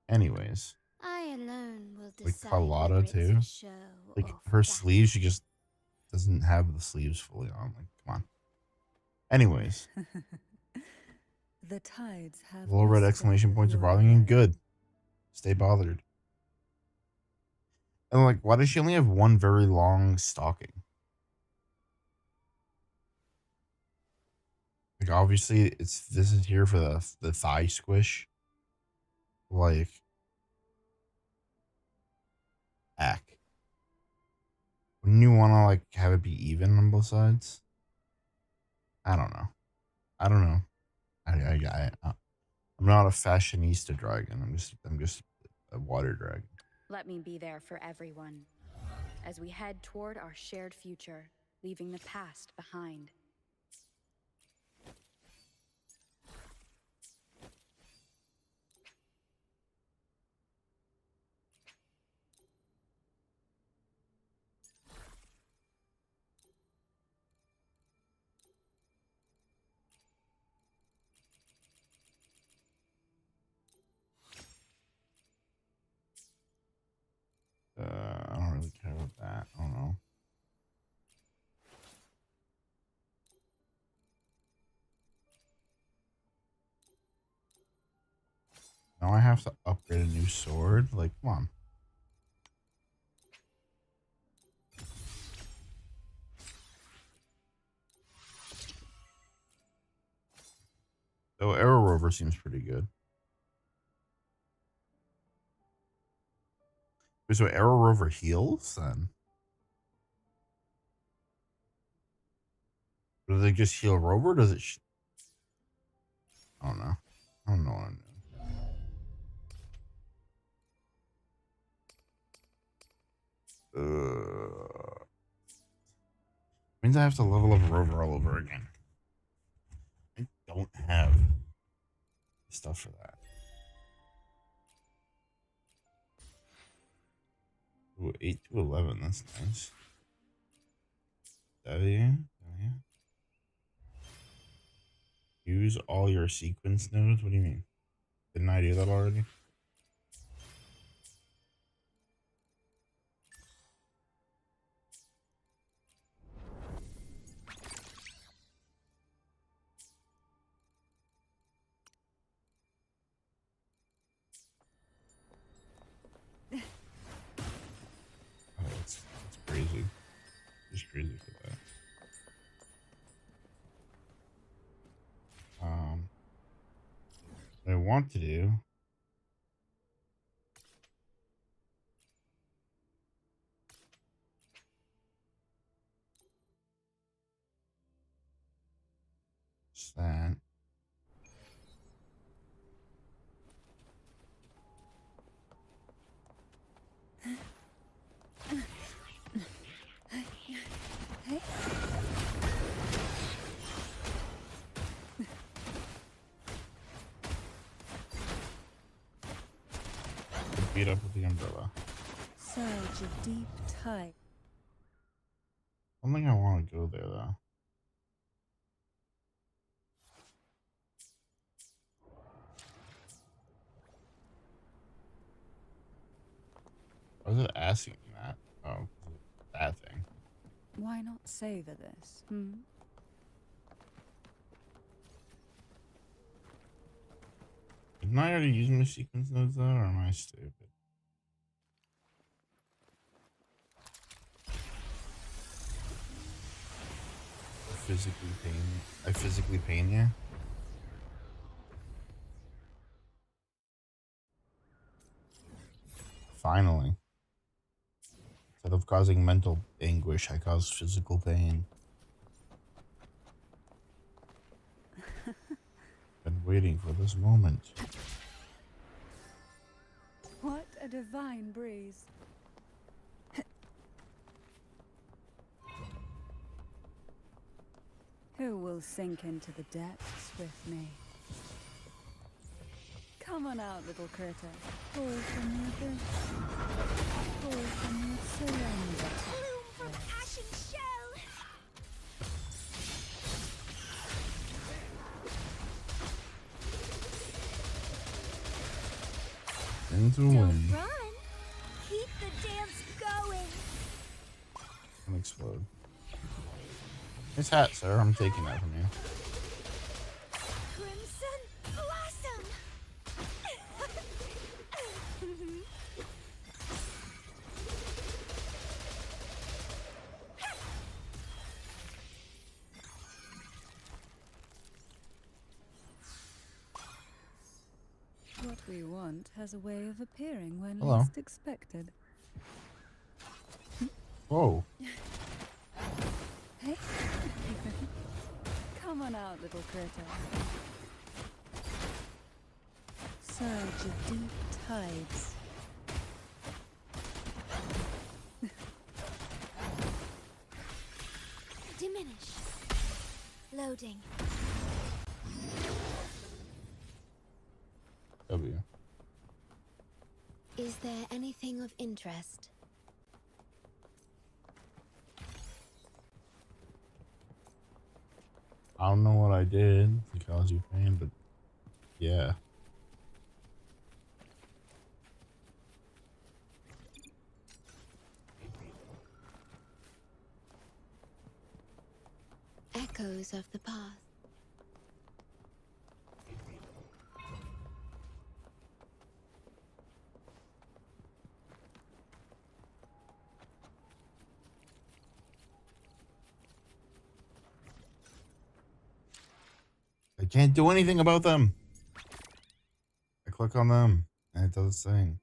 Anyways, I alone will like decide Carlotta whether it's too. for show Like or for her battle. sleeves, she just doesn't have the sleeves fully on. Like, come on. Anyways, the tides have little red whispered exclamation of points are your bothering you. arrival. Good. Stay bothered. And like, why does she only have one very long stocking? obviously this is here for the thigh squish. Like, heck. Wouldn't you want to like have it be even on both sides? I don't know. I don't know. I'm not a fashionista dragon. I'm just a water dragon. Let me be there for everyone as we head toward our shared future, leaving the past behind. I don't really care about that. I don't know. Now I have to upgrade a new sword? Like, come on. So Arrow Rover seems pretty good. Wait, so Arrow Rover heals then? Do they just heal Rover? Or does it? I don't know. I don't know what I'm doing. Means I have to level up Rover all over again. I don't have stuff for that. Ooh, 8 to 11. That's nice. W. Use all your sequence nodes? What do you mean? Didn't I do that already? Oh, that's crazy. Just crazy for that. What I want to do is that. Beat up with the umbrella. Surge of deep tide. I don't think I want to go there though. Why is it asking me that? Oh, that thing. Why not savor this? Didn't I already use my sequence nodes though, or am I stupid? I physically pain you? Finally. Instead of causing mental anguish, I cause physical pain. Been waiting for this moment. What a divine breeze. Who will sink into the depths with me? Come on out, little critter. Pull from your abyss. Pull from your surrender. Bloom from ashen shell! Into wind. Run! Keep the dance going! And explode. Nice hat, sir. I'm taking that from you. Crimson Blossom! we want has a way of appearing when Hello. least expected. Whoa. Hey. Come on out, little critter. Surge of deep tides. Diminish. Loading. W. Is there anything of interest? I don't know what I did to cause you pain, but yeah. Echoes of the past. I can't do anything about them. I click on them and it does its thing.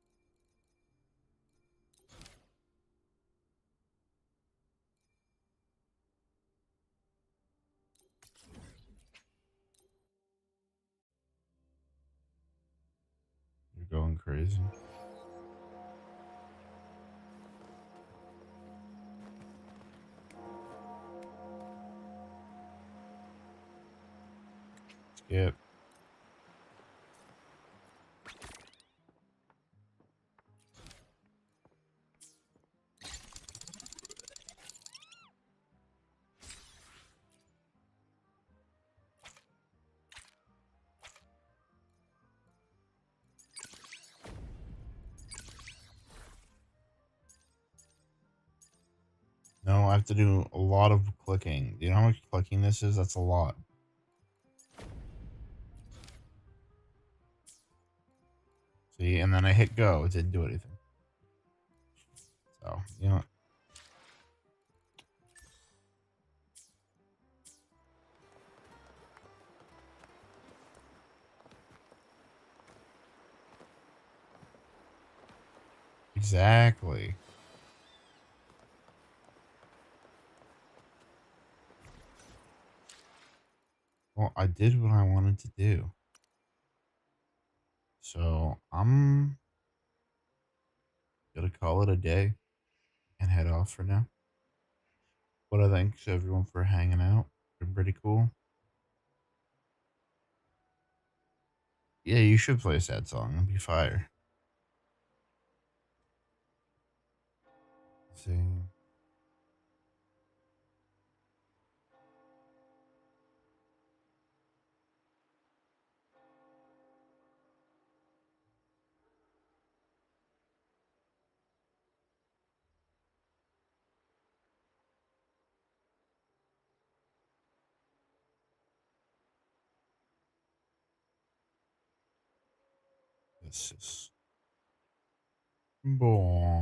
You're going crazy. Skip. No, I have to do a lot of clicking. Do you know how much clicking this is? That's a lot. See, and then I hit go. It didn't do anything. So, you know. Exactly. Well, I did what I wanted to do. So, I'm gonna call it a day and head off for now. But I thanks everyone for hanging out. Been pretty cool. Yeah, you should play a sad song. It'd be fire. Let's see. This is boring.